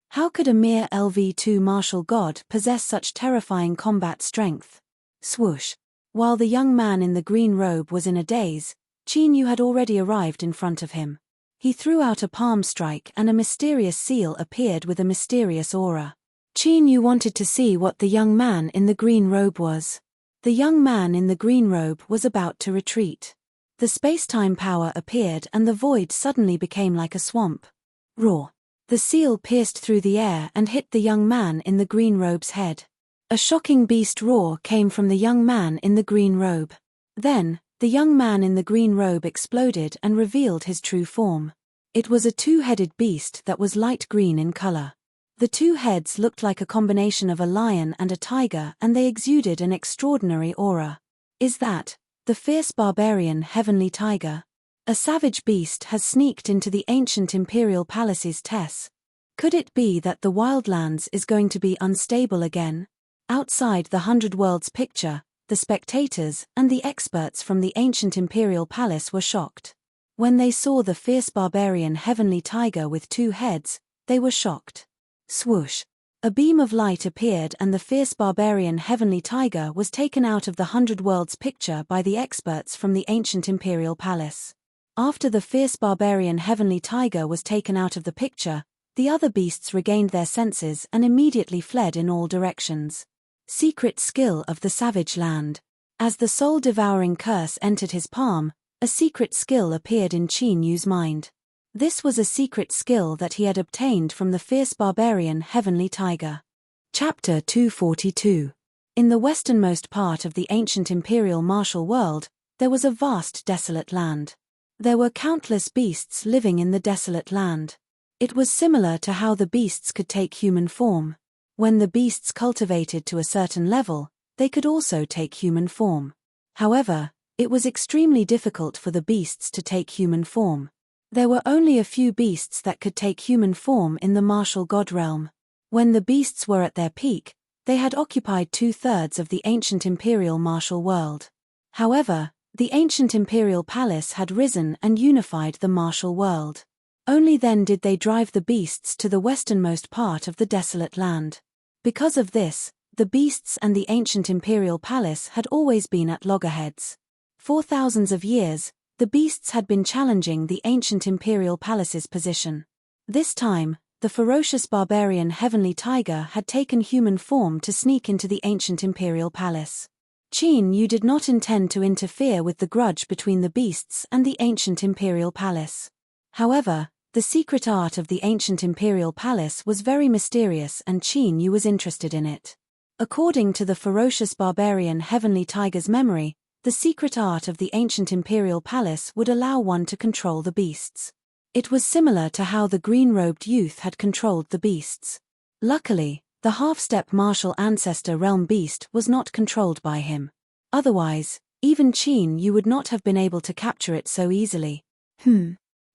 How could a mere LV2 martial god possess such terrifying combat strength? Swoosh! While the young man in the green robe was in a daze, Qin Yu had already arrived in front of him. He threw out a palm strike and a mysterious seal appeared with a mysterious aura. Qin Yu wanted to see what the young man in the green robe was. The young man in the green robe was about to retreat. The space-time power appeared and the void suddenly became like a swamp. Roar! The seal pierced through the air and hit the young man in the green robe's head. A shocking beast roar came from the young man in the green robe. Then, the young man in the green robe exploded and revealed his true form. It was a two-headed beast that was light green in color. The two heads looked like a combination of a lion and a tiger and they exuded an extraordinary aura. Is that the fierce barbarian heavenly tiger? A savage beast has sneaked into the ancient imperial palace's Tess. Could it be that the wildlands is going to be unstable again? Outside the 100 Worlds picture, the spectators and the experts from the ancient imperial palace were shocked. When they saw the fierce barbarian heavenly tiger with two heads, they were shocked. Swoosh! A beam of light appeared and the fierce barbarian heavenly tiger was taken out of the 100 Worlds picture by the experts from the ancient imperial palace. After the fierce barbarian heavenly tiger was taken out of the picture, the other beasts regained their senses and immediately fled in all directions. Secret skill of the savage land. As the soul-devouring curse entered his palm, a secret skill appeared in Qin Yu's mind. This was a secret skill that he had obtained from the fierce barbarian heavenly tiger. Chapter 242. In the westernmost part of the ancient imperial martial world, there was a vast desolate land. There were countless beasts living in the desolate land. It was similar to how the beasts could take human form. When the beasts cultivated to a certain level, they could also take human form. However, it was extremely difficult for the beasts to take human form. There were only a few beasts that could take human form in the martial god realm. When the beasts were at their peak, they had occupied 2/3 of the ancient imperial martial world. However, the ancient imperial palace had risen and unified the martial world. Only then did they drive the beasts to the westernmost part of the desolate land. Because of this, the beasts and the ancient imperial palace had always been at loggerheads. For thousands of years, the beasts had been challenging the ancient imperial palace's position. This time, the ferocious barbarian heavenly tiger had taken human form to sneak into the ancient imperial palace. Qin Yu did not intend to interfere with the grudge between the beasts and the ancient imperial palace. However, the secret art of the ancient imperial palace was very mysterious and Qin Yu was interested in it. According to the ferocious barbarian heavenly tiger's memory, the secret art of the ancient imperial palace would allow one to control the beasts. It was similar to how the green-robed youth had controlled the beasts. Luckily, The half-step martial ancestor realm beast was not controlled by him. Otherwise, even Qin Yu would not have been able to capture it so easily.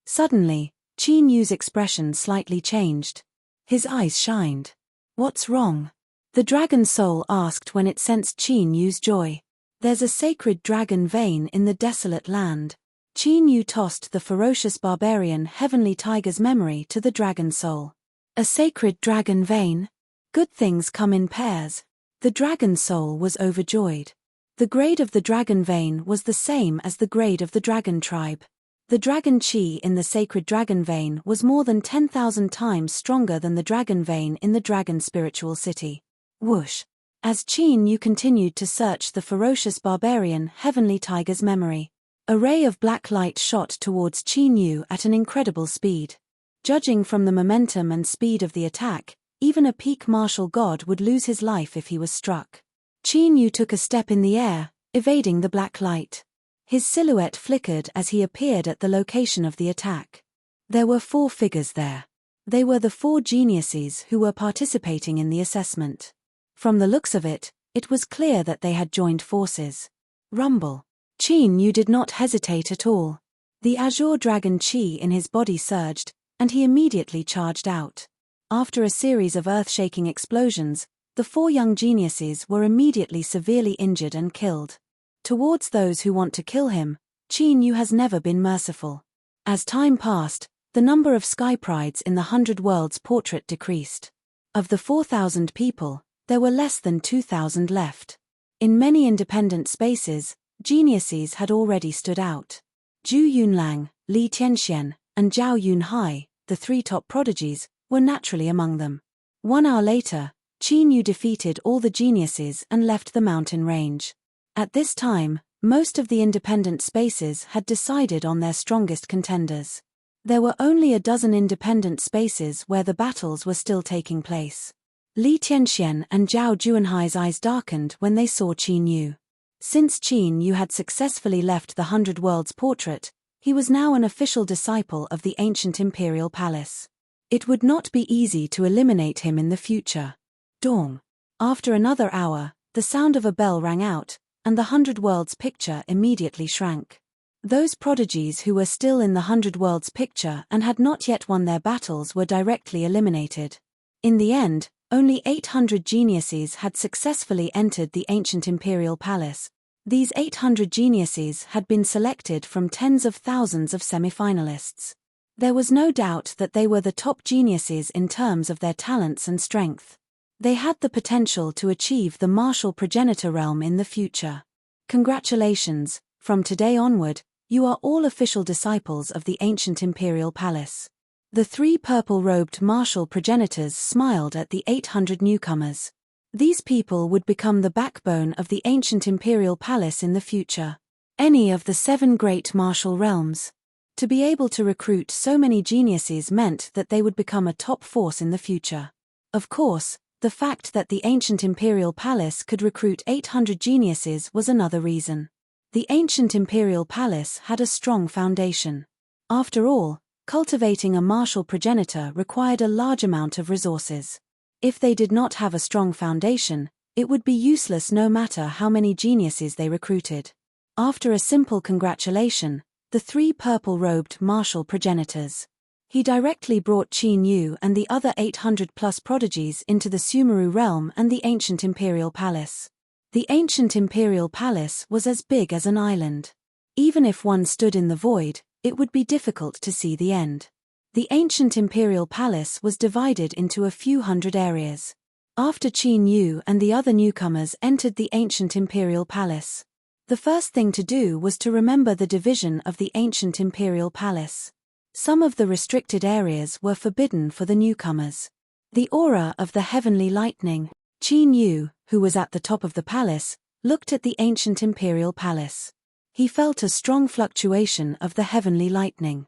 Suddenly, Qin Yu's expression slightly changed. His eyes shined. "What's wrong?" the dragon soul asked when it sensed Qin Yu's joy. "There's a sacred dragon vein in the desolate land." Qin Yu tossed the ferocious barbarian heavenly tiger's memory to the dragon soul. "A sacred dragon vein? Good things come in pairs." The dragon soul was overjoyed. The grade of the dragon vein was the same as the grade of the dragon tribe. The dragon chi in the sacred dragon vein was more than 10,000 times stronger than the dragon vein in the dragon spiritual city. Whoosh! As Qin Yu continued to search the ferocious barbarian heavenly tiger's memory, a ray of black light shot towards Qin Yu at an incredible speed. Judging from the momentum and speed of the attack, even a peak martial god would lose his life if he was struck. Qin Yu took a step in the air, evading the black light. His silhouette flickered as he appeared at the location of the attack. There were 4 figures there. They were the 4 geniuses who were participating in the assessment. From the looks of it, it was clear that they had joined forces. Rumble. Qin Yu did not hesitate at all. The azure dragon chi in his body surged, and he immediately charged out. After a series of earth-shaking explosions, the 4 young geniuses were immediately severely injured and killed. Towards those who want to kill him, Qin Yu has never been merciful. As time passed, the number of sky prides in the 100 Worlds portrait decreased. Of the 4,000 people, there were less than 2,000 left. In many independent spaces, geniuses had already stood out. Zhu Yunlang, Li Tianxian, and Zhao Yunhai, the 3 top prodigies, were naturally among them. 1 hour later, Qin Yu defeated all the geniuses and left the mountain range. At this time, most of the independent spaces had decided on their strongest contenders. There were only a dozen independent spaces where the battles were still taking place. Li Tianxian and Zhao Juanhai's eyes darkened when they saw Qin Yu. Since Qin Yu had successfully left the 100 Worlds portrait, he was now an official disciple of the ancient imperial palace. It would not be easy to eliminate him in the future. Dong. After another hour, the sound of a bell rang out, and the 100 Worlds picture immediately shrank. Those prodigies who were still in the 100 Worlds picture and had not yet won their battles were directly eliminated. In the end, only 800 geniuses had successfully entered the ancient imperial palace. These 800 geniuses had been selected from tens of thousands of semi-finalists. There was no doubt that they were the top geniuses in terms of their talents and strength. They had the potential to achieve the martial progenitor realm in the future. Congratulations, from today onward, you are all official disciples of the ancient imperial palace. The 3 purple-robed martial progenitors smiled at the 800 newcomers. These people would become the backbone of the ancient imperial palace in the future. Any of the 7 great martial realms. To be able to recruit so many geniuses meant that they would become a top force in the future. Of course, the fact that the ancient imperial palace could recruit 800 geniuses was another reason. The ancient imperial palace had a strong foundation. After all, cultivating a martial progenitor required a large amount of resources. If they did not have a strong foundation, it would be useless no matter how many geniuses they recruited. After a simple congratulation, the 3 purple-robed martial progenitors. He directly brought Qin Yu and the other 800-plus prodigies into the Sumeru realm and the ancient imperial palace. The ancient imperial palace was as big as an island. Even if one stood in the void, it would be difficult to see the end. The ancient imperial palace was divided into a few hundred areas. After Qin Yu and the other newcomers entered the ancient imperial palace, the first thing to do was to remember the division of the ancient imperial palace. Some of the restricted areas were forbidden for the newcomers. The aura of the heavenly lightning. Qin Yu, who was at the top of the palace, looked at the ancient imperial palace. He felt a strong fluctuation of the heavenly lightning.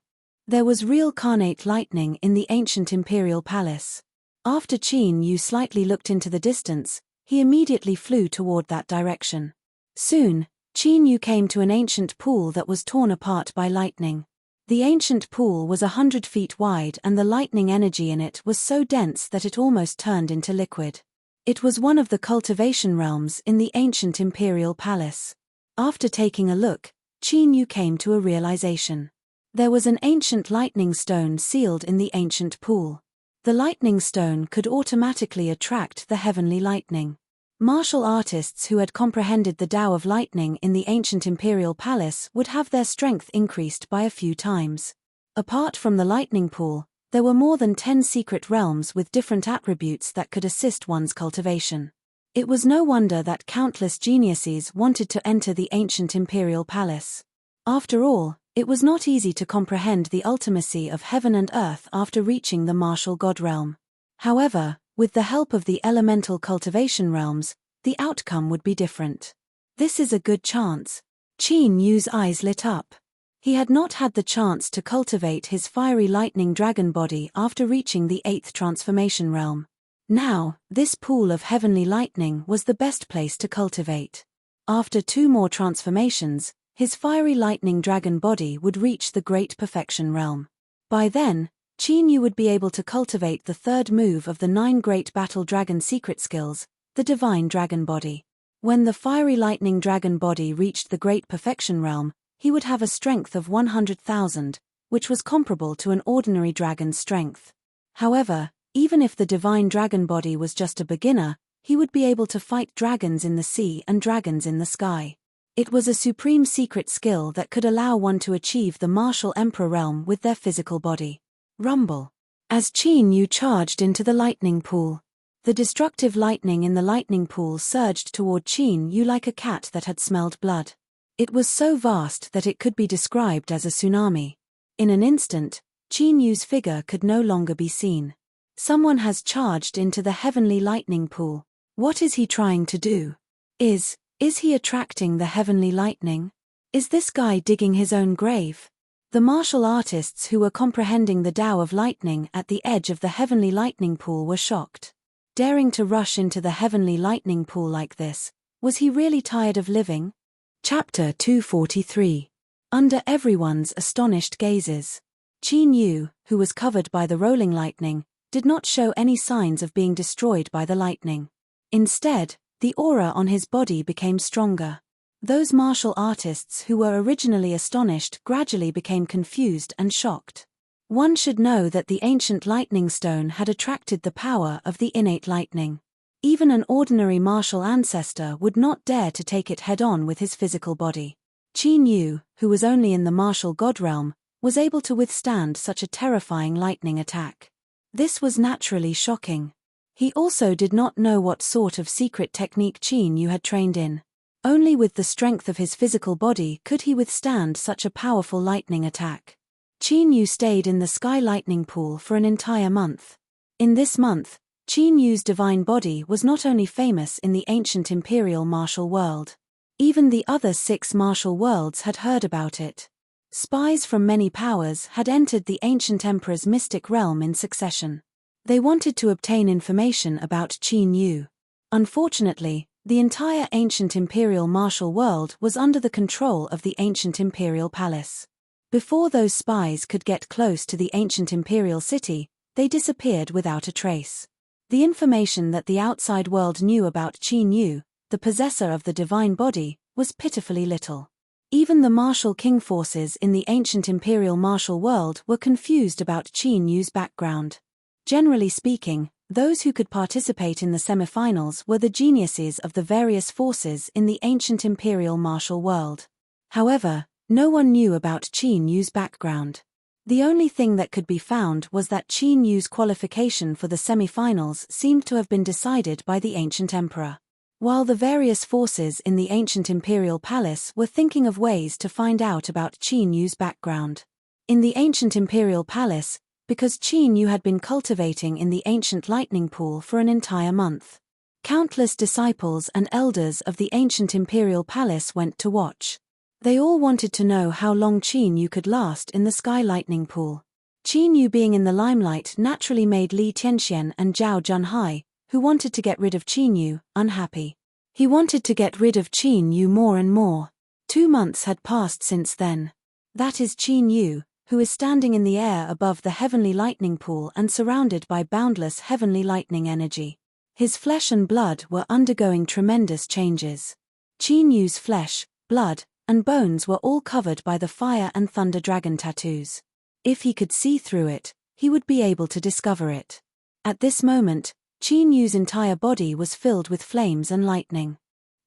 There was real carnate lightning in the ancient imperial palace. After Qin Yu slightly looked into the distance, he immediately flew toward that direction. Soon, Qin Yu came to an ancient pool that was torn apart by lightning. The ancient pool was 100 feet wide and the lightning energy in it was so dense that it almost turned into liquid. It was one of the cultivation realms in the ancient imperial palace. After taking a look, Qin Yu came to a realization. There was an ancient lightning stone sealed in the ancient pool. The lightning stone could automatically attract the heavenly lightning. Martial artists who had comprehended the Tao of lightning in the ancient imperial palace would have their strength increased by a few times. Apart from the lightning pool, there were more than 10 secret realms with different attributes that could assist one's cultivation. It was no wonder that countless geniuses wanted to enter the ancient imperial palace. After all, it was not easy to comprehend the ultimacy of heaven and earth after reaching the martial god realm. However, with the help of the elemental cultivation realms, the outcome would be different. This is a good chance. Qin Yu's eyes lit up. He had not had the chance to cultivate his fiery lightning dragon body after reaching the 8th transformation realm. Now, this pool of heavenly lightning was the best place to cultivate. After 2 more transformations, his fiery lightning dragon body would reach the Great Perfection realm. By then, Qin Yu would be able to cultivate the 3rd move of the 9 Great Battle Dragon secret skills, the Divine Dragon Body. When the fiery lightning dragon body reached the Great Perfection realm, he would have a strength of 100,000, which was comparable to an ordinary dragon's strength. However, even if the divine dragon body was just a beginner, he would be able to fight dragons in the sea and dragons in the sky. It was a supreme secret skill that could allow one to achieve the martial emperor realm with their physical body. Rumble. As Qin Yu charged into the lightning pool, the destructive lightning in the lightning pool surged toward Qin Yu like a cat that had smelled blood. It was so vast that it could be described as a tsunami. In an instant, Qin Yu's figure could no longer be seen. Someone has charged into the heavenly lightning pool. What is he trying to do? Is he attracting the heavenly lightning? Is this guy digging his own grave? The martial artists who were comprehending the Tao of lightning at the edge of the heavenly lightning pool were shocked. Daring to rush into the heavenly lightning pool like this, was he really tired of living? Chapter 243. Under everyone's astonished gazes. Qin Yu, who was covered by the rolling lightning, did not show any signs of being destroyed by the lightning. Instead, the aura on his body became stronger. Those martial artists who were originally astonished gradually became confused and shocked. One should know that the ancient lightning stone had attracted the power of the innate lightning. Even an ordinary martial ancestor would not dare to take it head-on with his physical body. Qin Yu, who was only in the martial god realm, was able to withstand such a terrifying lightning attack. This was naturally shocking. He also did not know what sort of secret technique Qin Yu had trained in. Only with the strength of his physical body could he withstand such a powerful lightning attack. Qin Yu stayed in the sky lightning pool for an entire month. In this month, Qin Yu's divine body was not only famous in the ancient imperial martial world. Even the other 6 martial worlds had heard about it. Spies from many powers had entered the ancient emperor's mystic realm in succession. They wanted to obtain information about Qin Yu. Unfortunately, the entire ancient imperial martial world was under the control of the ancient imperial palace. Before those spies could get close to the ancient imperial city, they disappeared without a trace. The information that the outside world knew about Qin Yu, the possessor of the divine body, was pitifully little. Even the martial king forces in the ancient imperial martial world were confused about Qin Yu's background. Generally speaking, those who could participate in the semifinals were the geniuses of the various forces in the ancient imperial martial world. However, no one knew about Qin Yu's background. The only thing that could be found was that Qin Yu's qualification for the semi-finals seemed to have been decided by the ancient emperor. While the various forces in the ancient imperial palace were thinking of ways to find out about Qin Yu's background. In the ancient imperial palace, because Qin Yu had been cultivating in the ancient lightning pool for an entire month, countless disciples and elders of the ancient imperial palace went to watch. They all wanted to know how long Qin Yu could last in the sky lightning pool. Qin Yu being in the limelight naturally made Li Tianxian and Zhao Junhai, who wanted to get rid of Qin Yu, unhappy. He wanted to get rid of Qin Yu more and more. 2 months had passed since then. That is Qin Yu, who is standing in the air above the heavenly lightning pool and surrounded by boundless heavenly lightning energy. His flesh and blood were undergoing tremendous changes. Qin Yu's flesh, blood, and bones were all covered by the fire and thunder dragon tattoos. If he could see through it, he would be able to discover it. At this moment, Qin Yu's entire body was filled with flames and lightning.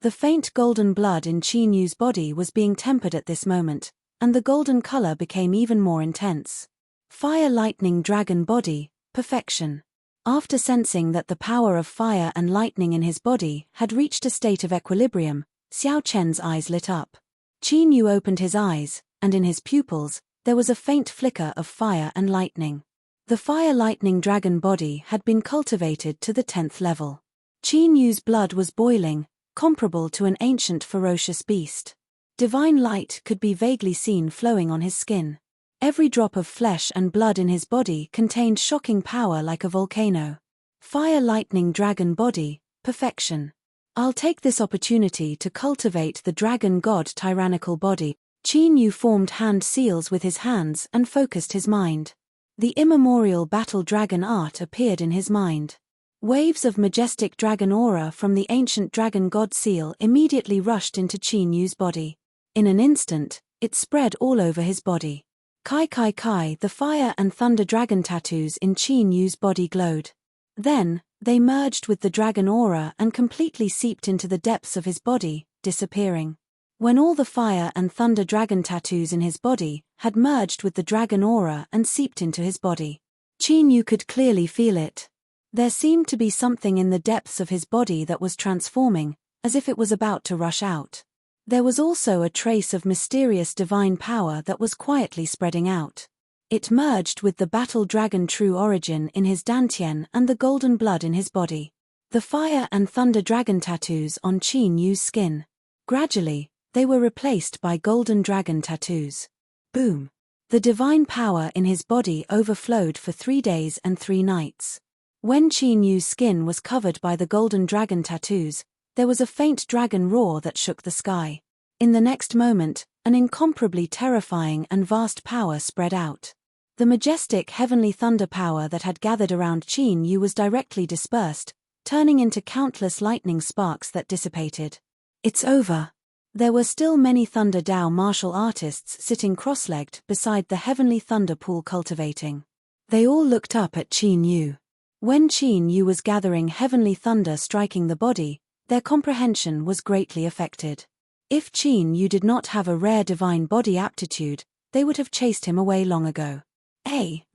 The faint golden blood in Qin Yu's body was being tempered at this moment, and the golden color became even more intense. Fire lightning dragon body, perfection. After sensing that the power of fire and lightning in his body had reached a state of equilibrium, Xiao Chen's eyes lit up. Qin Yu opened his eyes, and in his pupils, there was a faint flicker of fire and lightning. The fire lightning dragon body had been cultivated to the 10th level. Qin Yu's blood was boiling, comparable to an ancient ferocious beast. Divine light could be vaguely seen flowing on his skin. Every drop of flesh and blood in his body contained shocking power like a volcano. Fire lightning dragon body, perfection. I'll take this opportunity to cultivate the dragon god tyrannical body. Qin Yu formed hand seals with his hands and focused his mind. The immemorial battle dragon art appeared in his mind. Waves of majestic dragon aura from the ancient dragon god seal immediately rushed into Qin Yu's body. In an instant, it spread all over his body. Kai, the fire and thunder dragon tattoos in Qin Yu's body glowed. Then, they merged with the dragon aura and completely seeped into the depths of his body, disappearing. When all the fire and thunder dragon tattoos in his body had merged with the dragon aura and seeped into his body, Qin Yu could clearly feel it. There seemed to be something in the depths of his body that was transforming, as if it was about to rush out. There was also a trace of mysterious divine power that was quietly spreading out. It merged with the battle dragon true origin in his dantian and the golden blood in his body. The fire and thunder dragon tattoos on Qin Yu's skin. Gradually, they were replaced by golden dragon tattoos. Boom! The divine power in his body overflowed for 3 days and 3 nights. When Qin Yu's skin was covered by the golden dragon tattoos, there was a faint dragon roar that shook the sky. In the next moment, an incomparably terrifying and vast power spread out. The majestic heavenly thunder power that had gathered around Qin Yu was directly dispersed, turning into countless lightning sparks that dissipated. It's over. There were still many Thunder Dao martial artists sitting cross-legged beside the heavenly thunder pool cultivating. They all looked up at Qin Yu. When Qin Yu was gathering heavenly thunder striking the body, their comprehension was greatly affected. If Qin Yu did not have a rare divine body aptitude, they would have chased him away long ago.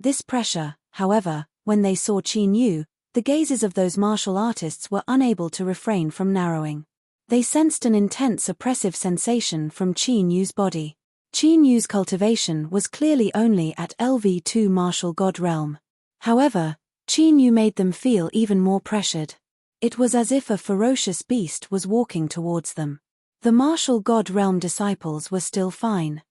This pressure, however, when they saw Qin Yu, the gazes of those martial artists were unable to refrain from narrowing. They sensed an intense oppressive sensation from Qin Yu's body. Qin Yu's cultivation was clearly only at LV2 martial god realm. However, Qin Yu made them feel even more pressured. It was as if a ferocious beast was walking towards them. The martial god realm disciples were still fine.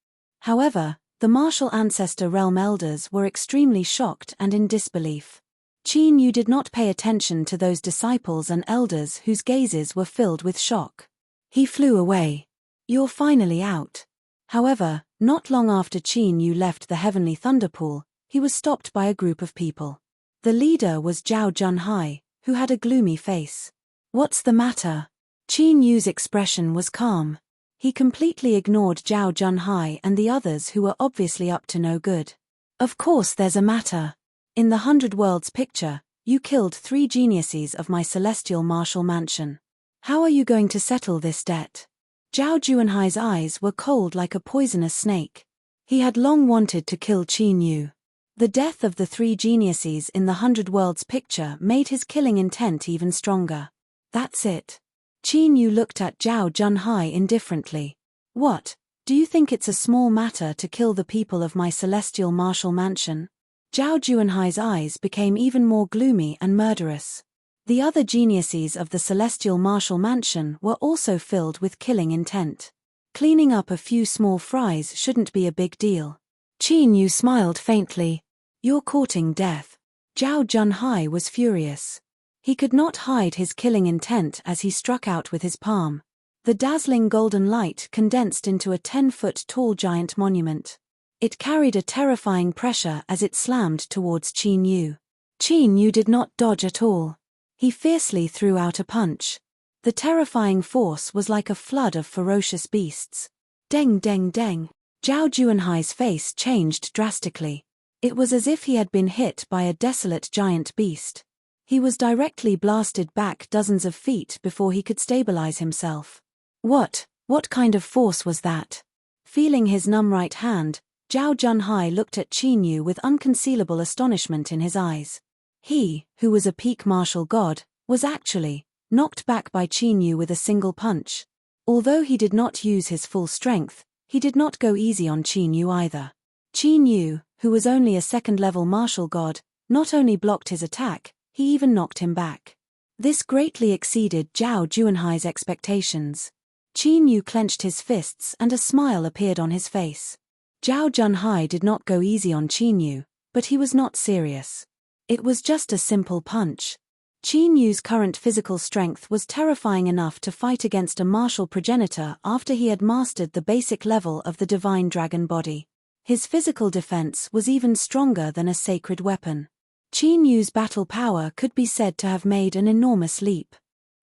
However, the martial ancestor realm elders were extremely shocked and in disbelief. Qin Yu did not pay attention to those disciples and elders whose gazes were filled with shock. He flew away. You're finally out. However, not long after Qin Yu left the heavenly thunder pool, he was stopped by a group of people. The leader was Zhao Junhai, who had a gloomy face. What's the matter? Qin Yu's expression was calm. He completely ignored Zhao Junhai and the others who were obviously up to no good. Of course there's a matter. In the 100 Worlds picture, you killed 3 geniuses of my celestial martial mansion. How are you going to settle this debt? Zhao Junhai's eyes were cold like a poisonous snake. He had long wanted to kill Qin Yu. The death of the 3 geniuses in the 100 Worlds picture made his killing intent even stronger. That's it. Qin Yu looked at Zhao Junhai indifferently. What, do you think it's a small matter to kill the people of my celestial martial mansion? Zhao Junhai's eyes became even more gloomy and murderous. The other geniuses of the celestial martial mansion were also filled with killing intent. Cleaning up a few small fries shouldn't be a big deal. Qin Yu smiled faintly. You're courting death. Zhao Junhai was furious. He could not hide his killing intent as he struck out with his palm. The dazzling golden light condensed into a 10-foot-tall giant monument. It carried a terrifying pressure as it slammed towards Qin Yu. Qin Yu did not dodge at all. He fiercely threw out a punch. The terrifying force was like a flood of ferocious beasts. Deng deng deng. Zhao Juanhai's face changed drastically. It was as if he had been hit by a desolate giant beast. He was directly blasted back dozens of feet before he could stabilize himself. What kind of force was that? Feeling his numb right hand, Zhao Junhai looked at Qin Yu with unconcealable astonishment in his eyes. He, who was a peak martial god, was actually knocked back by Qin Yu with a single punch. Although he did not use his full strength, he did not go easy on Qin Yu either. Qin Yu, who was only a second-level martial god, not only blocked his attack, he even knocked him back. This greatly exceeded Zhao Juanhai's expectations. Qin Yu clenched his fists and a smile appeared on his face. Zhao Junhai did not go easy on Qin Yu, but he was not serious. It was just a simple punch. Qin Yu's current physical strength was terrifying enough to fight against a martial progenitor after he had mastered the basic level of the divine dragon body. His physical defense was even stronger than a sacred weapon. Qin Yu's battle power could be said to have made an enormous leap.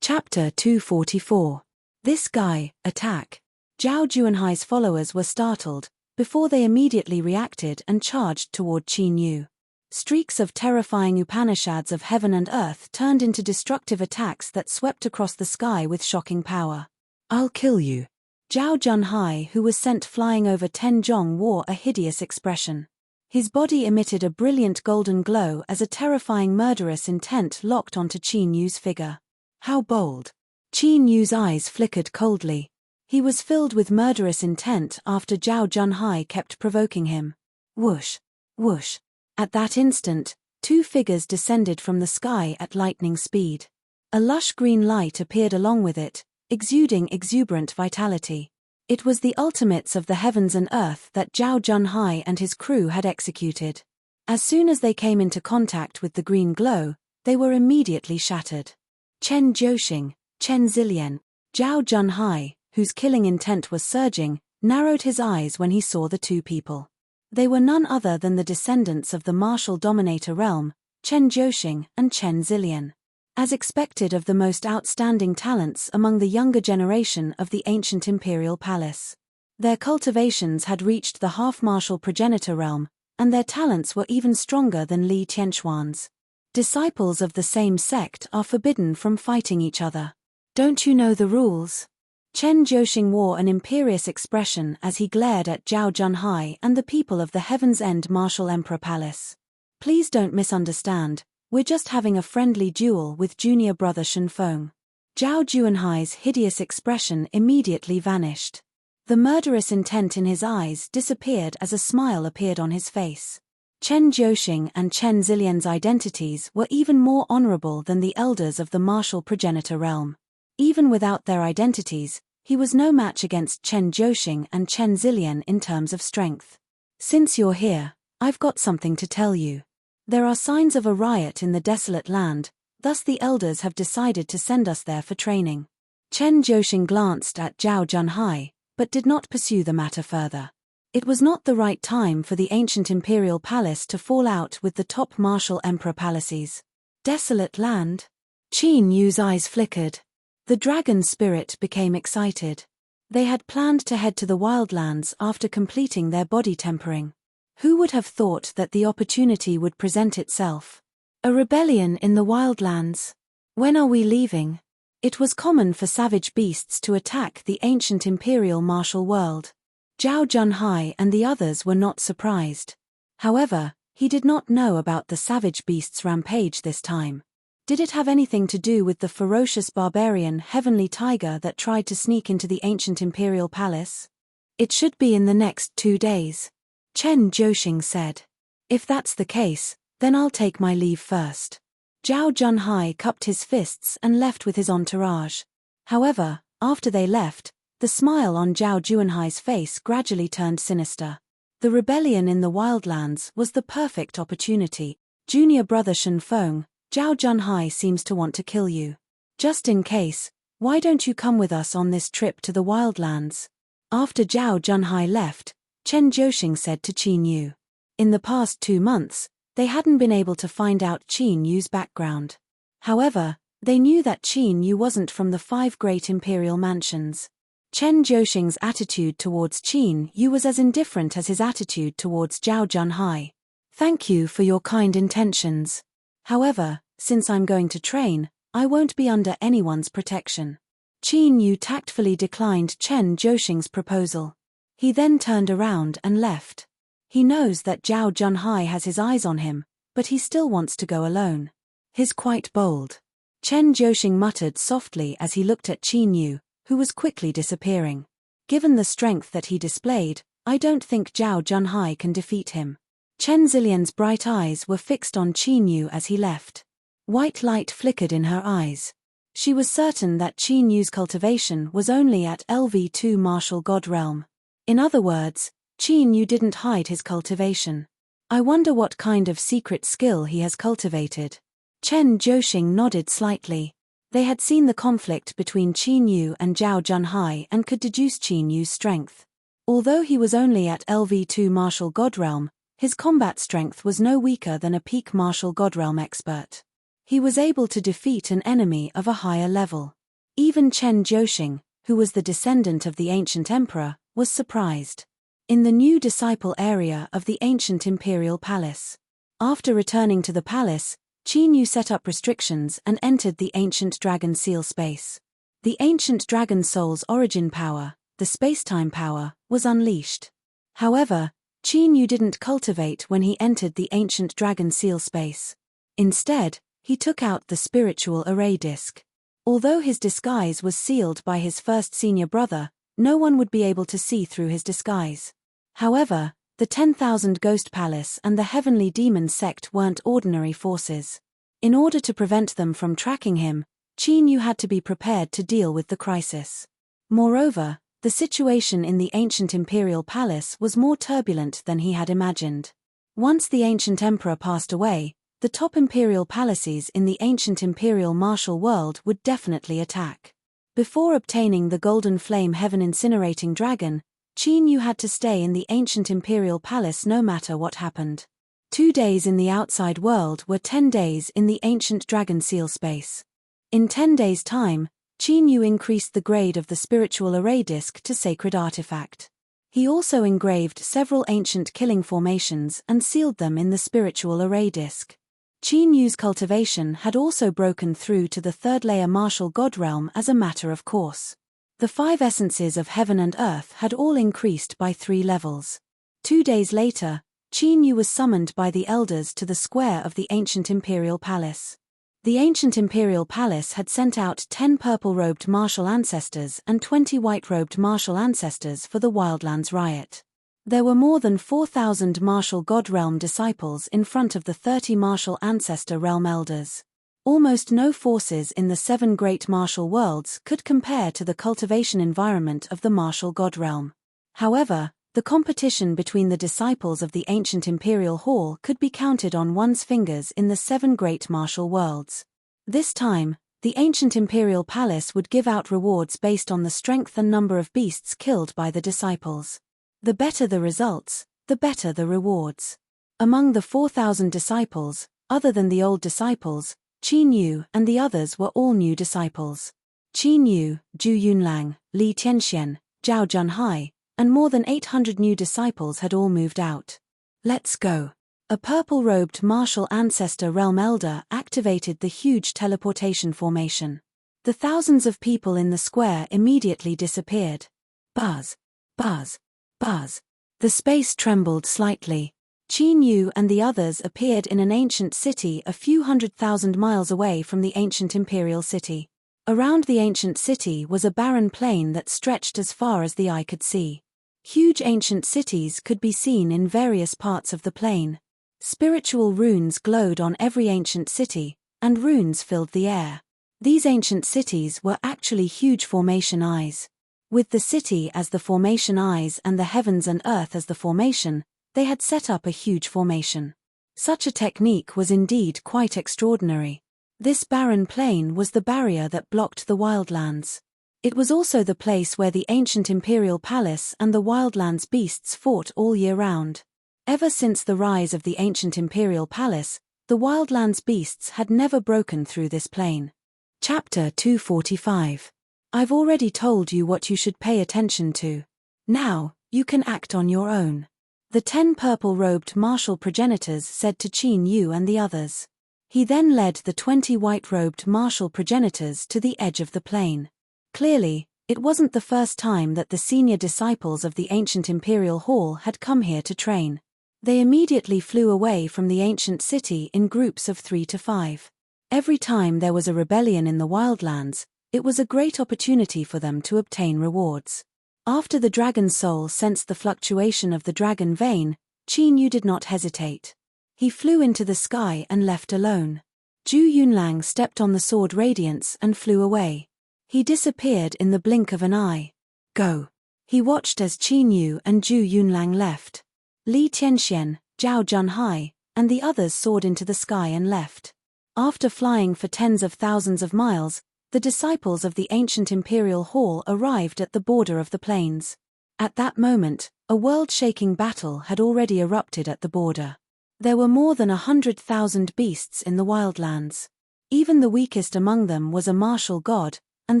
Chapter 244. This guy, attack. Zhao Juanhai's followers were startled, before they immediately reacted and charged toward Qin Yu. Streaks of terrifying Upanishads of heaven and earth turned into destructive attacks that swept across the sky with shocking power. I'll kill you. Zhao Junhai, who was sent flying over Tenjong, wore a hideous expression. His body emitted a brilliant golden glow as a terrifying murderous intent locked onto Qin Yu's figure. How bold. Qin Yu's eyes flickered coldly. He was filled with murderous intent after Zhao Junhai kept provoking him. Whoosh. Whoosh. At that instant, two figures descended from the sky at lightning speed. A lush green light appeared along with it, exuding exuberant vitality. It was the ultimates of the heavens and earth that Zhao Junhai and his crew had executed. As soon as they came into contact with the green glow, they were immediately shattered. Chen Jiuxing, Chen Zilian. Zhao Junhai, whose killing intent was surging, narrowed his eyes when he saw the two people. They were none other than the descendants of the martial dominator realm, Chen Jiuxing and Chen Zilian. As expected of the most outstanding talents among the younger generation of the ancient imperial palace. Their cultivations had reached the half-martial progenitor realm, and their talents were even stronger than Li Tianxuan's. Disciples of the same sect are forbidden from fighting each other. Don't you know the rules? Chen Jiuxing wore an imperious expression as he glared at Zhao Junhai and the people of the Heaven's End Martial Emperor Palace. Please don't misunderstand, we're just having a friendly duel with junior brother Shenfeng. Zhao Juanhai's hideous expression immediately vanished. The murderous intent in his eyes disappeared as a smile appeared on his face. Chen Jiuxing and Chen Zilian's identities were even more honorable than the elders of the martial progenitor realm. Even without their identities, he was no match against Chen Jiuxing and Chen Zilian in terms of strength. Since you're here, I've got something to tell you. There are signs of a riot in the desolate land, thus the elders have decided to send us there for training. Chen Jiuxing glanced at Zhao Junhai, but did not pursue the matter further. It was not the right time for the ancient imperial palace to fall out with the top martial emperor palaces. Desolate land? Qin Yu's eyes flickered. The dragon spirit became excited. They had planned to head to the wildlands after completing their body tempering. Who would have thought that the opportunity would present itself? A rebellion in the wildlands. When are we leaving? It was common for savage beasts to attack the ancient imperial martial world. Zhao Junhai and the others were not surprised. However, he did not know about the savage beasts' rampage this time. Did it have anything to do with the ferocious barbarian heavenly tiger that tried to sneak into the ancient imperial palace? It should be in the next 2 days. Chen Jiuxing said. If that's the case, then I'll take my leave first. Zhao Junhai cupped his fists and left with his entourage. However, after they left, the smile on Zhao Juanhai's face gradually turned sinister. The rebellion in the wildlands was the perfect opportunity. Junior brother Shenfeng, Zhao Junhai seems to want to kill you. Just in case, why don't you come with us on this trip to the wildlands? After Zhao Junhai left, Chen Jiuxing said to Qin Yu. In the past 2 months, they hadn't been able to find out Qin Yu's background. However, they knew that Qin Yu wasn't from the 5 great imperial mansions. Chen Zhouxing's attitude towards Qin Yu was as indifferent as his attitude towards Zhao Junhai. Thank you for your kind intentions. However, since I'm going to train, I won't be under anyone's protection. Qin Yu tactfully declined Chen Zhouxing's proposal. He then turned around and left. He knows that Zhao Junhai has his eyes on him, but he still wants to go alone. He's quite bold. Chen Zhouxing muttered softly as he looked at Qin Yu, who was quickly disappearing. Given the strength that he displayed, I don't think Zhao Junhai can defeat him. Chen Zilian's bright eyes were fixed on Qin Yu as he left. White light flickered in her eyes. She was certain that Qin Yu's cultivation was only at LV2 martial god realm. In other words, Qin Yu didn't hide his cultivation. I wonder what kind of secret skill he has cultivated. Chen Zhouxing nodded slightly. They had seen the conflict between Qin Yu and Zhao Junhai and could deduce Qin Yu's strength. Although he was only at LV2 martial god realm, his combat strength was no weaker than a peak martial god realm expert. He was able to defeat an enemy of a higher level. Even Chen Zhouxing, who was the descendant of the ancient emperor, was surprised. In the new disciple area of the ancient imperial palace. After returning to the palace, Qin Yu set up restrictions and entered the ancient dragon seal space. The ancient dragon soul's origin power, the spacetime power, was unleashed. However, Qin Yu didn't cultivate when he entered the ancient dragon seal space. Instead, he took out the spiritual array disc. Although his disguise was sealed by his first senior brother, no one would be able to see through his disguise. However, the 10,000 Ghost Palace and the Heavenly Demon Sect weren't ordinary forces. In order to prevent them from tracking him, Qin Yu had to be prepared to deal with the crisis. Moreover, the situation in the ancient imperial palace was more turbulent than he had imagined. Once the ancient emperor passed away, the top imperial palaces in the ancient imperial martial world would definitely attack. Before obtaining the golden flame heaven incinerating dragon, Qin Yu had to stay in the ancient imperial palace no matter what happened. 2 days in the outside world were 10 days in the ancient dragon seal space. In 10 days' time, Qin Yu increased the grade of the spiritual array disc to sacred artifact. He also engraved several ancient killing formations and sealed them in the spiritual array disc. Qin Yu's cultivation had also broken through to the 3rd layer martial god realm as a matter of course. The 5 essences of heaven and earth had all increased by 3 levels. 2 days later, Qin Yu was summoned by the elders to the square of the ancient imperial palace. The ancient imperial palace had sent out 10 purple-robed martial ancestors and 20 white-robed martial ancestors for the Wildlands riot. There were more than 4,000 martial god realm disciples in front of the 30 martial ancestor realm elders. Almost no forces in the 7 great martial worlds could compare to the cultivation environment of the martial god realm. However, the competition between the disciples of the ancient imperial hall could be counted on one's fingers in the 7 great martial worlds. This time, the ancient imperial palace would give out rewards based on the strength and number of beasts killed by the disciples. The better the results, the better the rewards. Among the 4,000 disciples, other than the old disciples, Qin Yu and the others were all new disciples. Qin Yu, Zhu Yunlang, Li Tianxian, Zhao Junhai, and more than 800 new disciples had all moved out. Let's go. A purple-robed martial ancestor realm elder activated the huge teleportation formation. The thousands of people in the square immediately disappeared. Buzz, buzz, buzz. The space trembled slightly. Qin Yu and the others appeared in an ancient city a few 100,000 miles away from the ancient imperial city. Around the ancient city was a barren plain that stretched as far as the eye could see. Huge ancient cities could be seen in various parts of the plain. Spiritual runes glowed on every ancient city, and runes filled the air. These ancient cities were actually huge formation eyes. With the city as the formation eyes and the heavens and earth as the formation, they had set up a huge formation. Such a technique was indeed quite extraordinary. This barren plain was the barrier that blocked the wildlands. It was also the place where the ancient imperial palace and the wildlands beasts fought all year round. Ever since the rise of the ancient imperial palace, The wildlands beasts had never broken through this plain. Chapter 245. I've already told you what you should pay attention to. Now, you can act on your own. The 10 purple-robed martial progenitors said to Qin Yu and the others. He then led the 20 white-robed martial progenitors to the edge of the plain. Clearly, it wasn't the first time that the senior disciples of the ancient imperial hall had come here to train. They immediately flew away from the ancient city in groups of 3 to 5. Every time there was a rebellion in the wildlands, it was a great opportunity for them to obtain rewards. After the dragon's soul sensed the fluctuation of the dragon vein, Qin Yu did not hesitate. He flew into the sky and left alone. Zhu Yunlang stepped on the sword radiance and flew away. He disappeared in the blink of an eye. Go. He watched as Qin Yu and Zhu Yunlang left. Li Tianxian, Zhao Junhai, and the others soared into the sky and left. After flying for tens of thousands of miles, the disciples of the ancient imperial hall arrived at the border of the plains. At that moment, a world-shaking battle had already erupted at the border. There were more than 100,000 beasts in the wildlands. Even the weakest among them was a martial god, and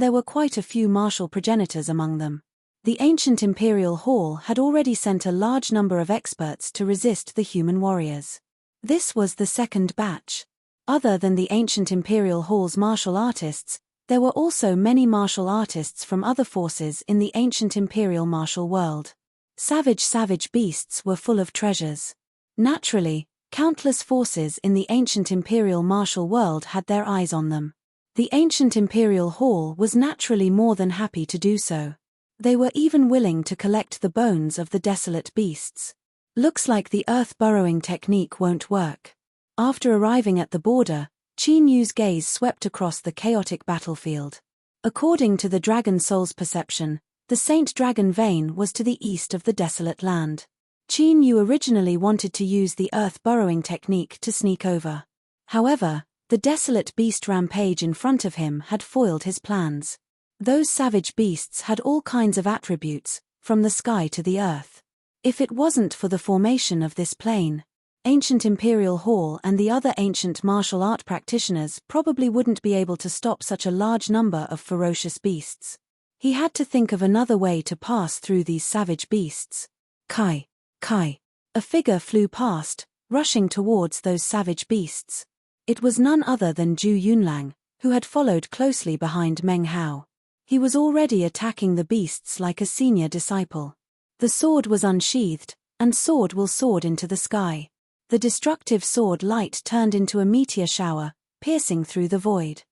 there were quite a few martial progenitors among them. The ancient imperial hall had already sent a large number of experts to resist the human warriors. This was the second batch. Other than the ancient imperial hall's martial artists, there were also many martial artists from other forces in the ancient imperial martial world. Savage beasts were full of treasures. Naturally, countless forces in the ancient imperial martial world had their eyes on them. The ancient imperial hall was naturally more than happy to do so. They were even willing to collect the bones of the desolate beasts. Looks like the earth-burrowing technique won't work. After arriving at the border, Qin Yu's gaze swept across the chaotic battlefield. According to the dragon soul's perception, the Saint Dragon Vein was to the east of the desolate land. Qin Yu originally wanted to use the earth-burrowing technique to sneak over. However, the desolate beast rampage in front of him had foiled his plans. Those savage beasts had all kinds of attributes, from the sky to the earth. If it wasn't for the formation of this plain, ancient imperial hall and the other ancient martial art practitioners probably wouldn't be able to stop such a large number of ferocious beasts. He had to think of another way to pass through these savage beasts. Kai. A figure flew past, rushing towards those savage beasts. It was none other than Zhu Yunlang, who had followed closely behind Meng Hao. He was already attacking the beasts like a senior disciple. The sword was unsheathed, and sword will soared into the sky. The destructive sword light turned into a meteor shower, piercing through the void.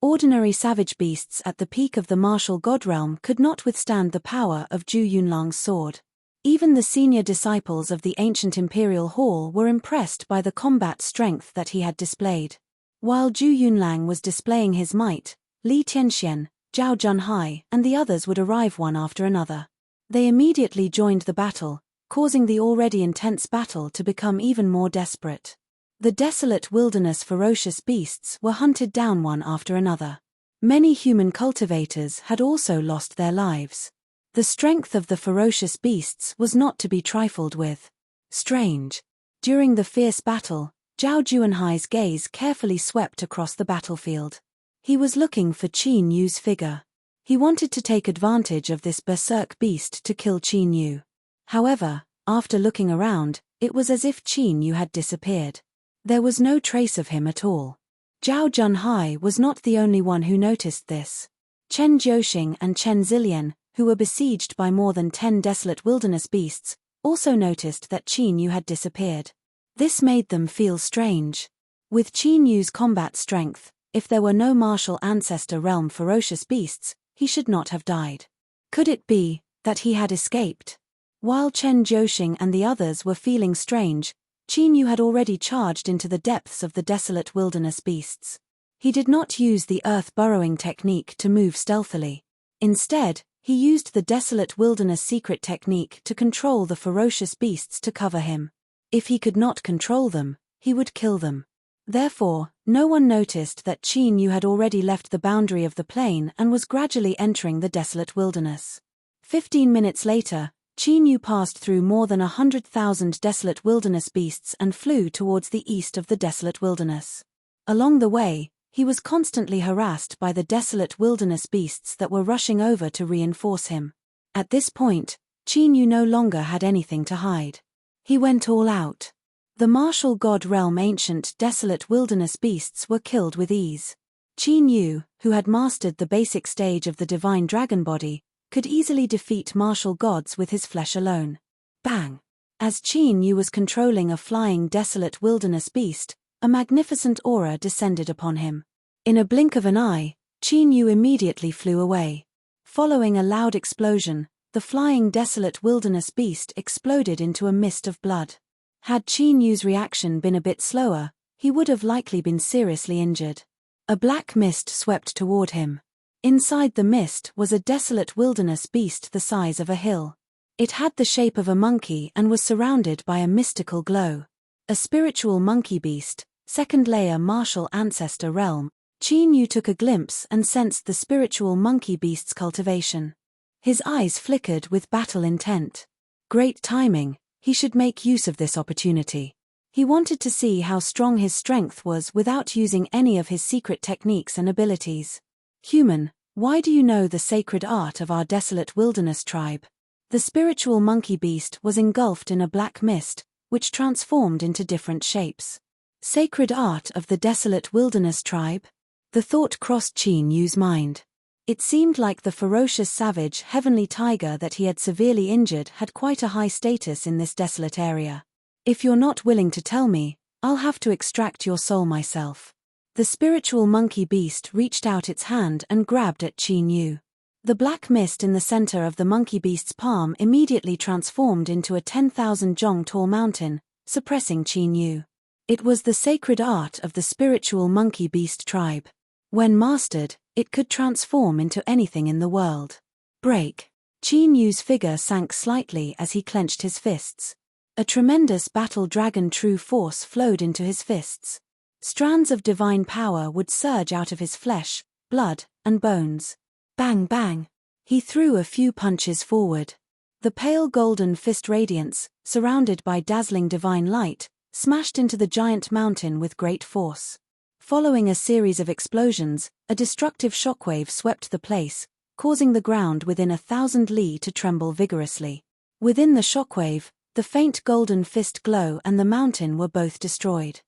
Ordinary savage beasts at the peak of the martial god realm could not withstand the power of Zhu Yunlang's sword. Even the senior disciples of the ancient imperial hall were impressed by the combat strength that he had displayed. While Zhu Yunlang was displaying his might, Li Tianxian, Zhao Junhai, and the others would arrive one after another. They immediately joined the battle, causing the already intense battle to become even more desperate. The desolate wilderness ferocious beasts were hunted down one after another. Many human cultivators had also lost their lives. The strength of the ferocious beasts was not to be trifled with. Strange. During the fierce battle, Zhao Junhai's gaze carefully swept across the battlefield. He was looking for Qin Yu's figure. He wanted to take advantage of this berserk beast to kill Qin Yu. However, after looking around, it was as if Qin Yu had disappeared. There was no trace of him at all. Zhao Junhai was not the only one who noticed this. Chen Jiuxing and Chen Zilian, who were besieged by more than 10 desolate wilderness beasts, also noticed that Qin Yu had disappeared. This made them feel strange. With Qin Yu's combat strength, if there were no martial ancestor realm ferocious beasts, he should not have died. Could it be that he had escaped? While Chen Jiuxing and the others were feeling strange, Qin Yu had already charged into the depths of the desolate wilderness beasts. He did not use the earth-burrowing technique to move stealthily. Instead, he used the desolate wilderness secret technique to control the ferocious beasts to cover him. If he could not control them, he would kill them. Therefore, no one noticed that Qin Yu had already left the boundary of the plain and was gradually entering the desolate wilderness. 15 minutes later, Qin Yu passed through more than 100,000 desolate wilderness beasts and flew towards the east of the desolate wilderness. Along the way, he was constantly harassed by the desolate wilderness beasts that were rushing over to reinforce him. At this point, Qin Yu no longer had anything to hide. He went all out. The martial god realm ancient desolate wilderness beasts were killed with ease. Qin Yu, who had mastered the basic stage of the divine dragon body, could easily defeat martial gods with his flesh alone. Bang! As Qin Yu was controlling a flying desolate wilderness beast, a magnificent aura descended upon him. In a blink of an eye, Qin Yu immediately flew away. Following a loud explosion, the flying desolate wilderness beast exploded into a mist of blood. Had Qin Yu's reaction been a bit slower, he would have likely been seriously injured. A black mist swept toward him. Inside the mist was a desolate wilderness beast the size of a hill. It had the shape of a monkey and was surrounded by a mystical glow. A spiritual monkey beast, second-layer martial ancestor realm. Qin Yu took a glimpse and sensed the spiritual monkey beast's cultivation. His eyes flickered with battle intent. Great timing, he should make use of this opportunity. He wanted to see how strong his strength was without using any of his secret techniques and abilities. Human, why do you know the sacred art of our desolate wilderness tribe? The spiritual monkey beast was engulfed in a black mist, which transformed into different shapes. Sacred art of the desolate wilderness tribe? The thought crossed Qin Yu's mind. It seemed like the ferocious savage heavenly tiger that he had severely injured had quite a high status in this desolate area. If you're not willing to tell me, I'll have to extract your soul myself. The spiritual monkey beast reached out its hand and grabbed at Qin Yu. The black mist in the center of the monkey beast's palm immediately transformed into a 10,000 zhong tall mountain, suppressing Qin Yu. It was the sacred art of the spiritual monkey beast tribe. When mastered, it could transform into anything in the world. Break. Qin Yu's figure sank slightly as he clenched his fists. A tremendous battle dragon true force flowed into his fists. Strands of divine power would surge out of his flesh, blood, and bones. Bang bang. He threw a few punches forward. The pale golden fist radiance, surrounded by dazzling divine light, smashed into the giant mountain with great force. Following a series of explosions, a destructive shockwave swept the place, causing the ground within 1,000 li to tremble vigorously. Within the shockwave, the faint golden fist glow and the mountain were both destroyed.